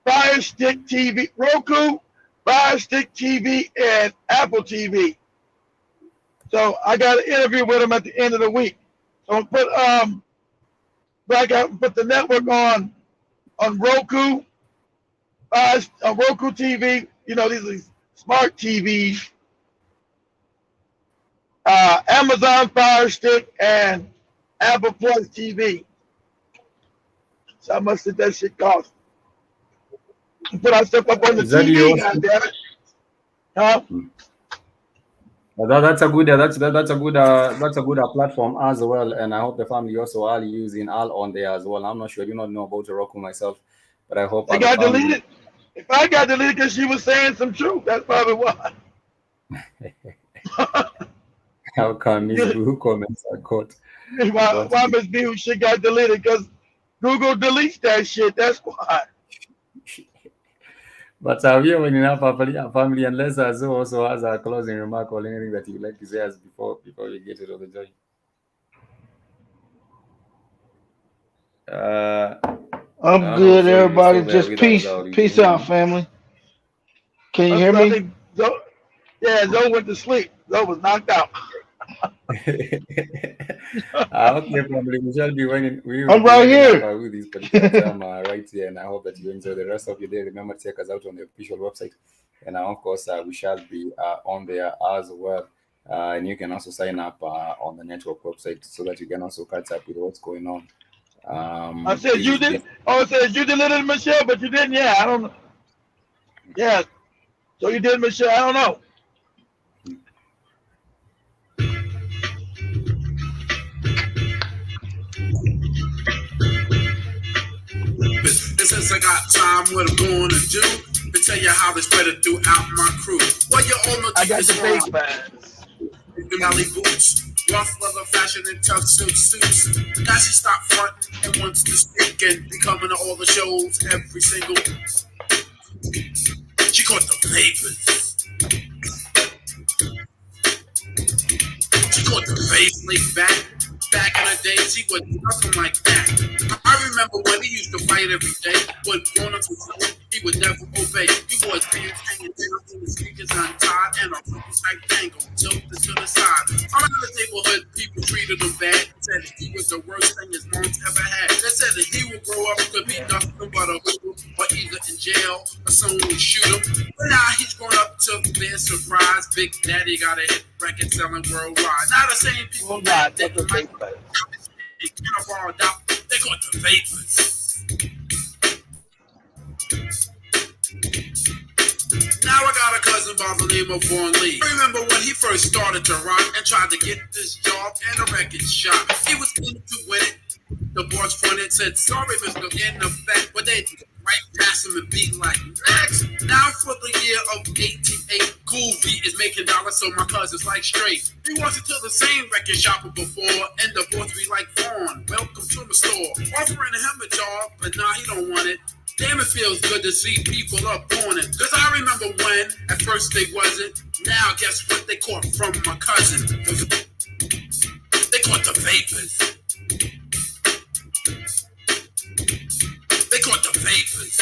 Fire Stick TV, Roku, Fire Stick TV, and Apple TV. So I got an interview with him at the end of the week. So I'm put put the network on Roku, on Roku TV. You know, these are smart TVs. Amazon Fire Stick and Apple Plus TV. So how much did that shit cost? Put our stuff up on the TV, goddammit. Huh? That's a good platform as well, and I hope the family also are using all on there as well. I'm not sure, I do not know about Roku myself, but I hope I got deleted. If I got deleted because she was saying some truth, that's probably why. How come Miss Boo comments are caught? Why Miss Boo shit got deleted? Because Google deletes that shit. That's why. But we are in our family, unless Azu also has a closing remark or anything that you'd like to say as before we get to the joint. I'm good, everybody. Just peace out, family. Can you hear me? Yeah, Zoe went to sleep. Zoe was knocked out. Okay, family. We shall be running. I'm right here. With this particular time, right here, and I hope that you enjoy the rest of your day. Remember to check us out on the official website, and of course, we shall be on there as well. And you can also sign up on the network website so that you can also catch up with what's going on. I said you did. Oh, I said you deleted Michelle, but you didn't. Yeah, I don't know. Yeah, so you did Michelle. I don't know. Since I got time, what I'm going to do to tell you how they spread it throughout my crew. Well, you all know I got the face bands. The Valley boots, rough leather fashion and tough silk suits. Now she stopped front and wants to speak and be coming to all the shows every single week. She caught the papers. She caught the face laid back. Back in the day, she was nothing like that. I remember when he used to fight every day, but grown-ups would tell him he would never obey. He wore his pants hanging down, his sneakers untied, and a type dangle tilted to the side. Around the neighborhood, people treated him bad. Said he was the worst thing his mom's ever had. They said that he would grow up to be nothing but a hoodlum, or either in jail or someone would shoot him. But now he's grown up to their surprise. Big Daddy got a hit record selling worldwide. Now the same people that they got the vapors. Now I got a cousin by the name of Vaughn Lee. I remember when he first started to rock and tried to get this job in a record shop. He was into it. The boss fronted said, sorry, Mr. In effect, but they right past him and be like, next. Now for the year of 1888, Cool V is making dollars, so my cousin's like straight. He wants it to the same record shop before, and the boss be like, Vaughn, welcome to my store. Offering him a job, but nah, he don't want it. Damn, it feels good to see people up on it. Cause I remember when, at first they wasn't. Now guess what they caught from my cousin? They caught the vapors. They caught the vapors.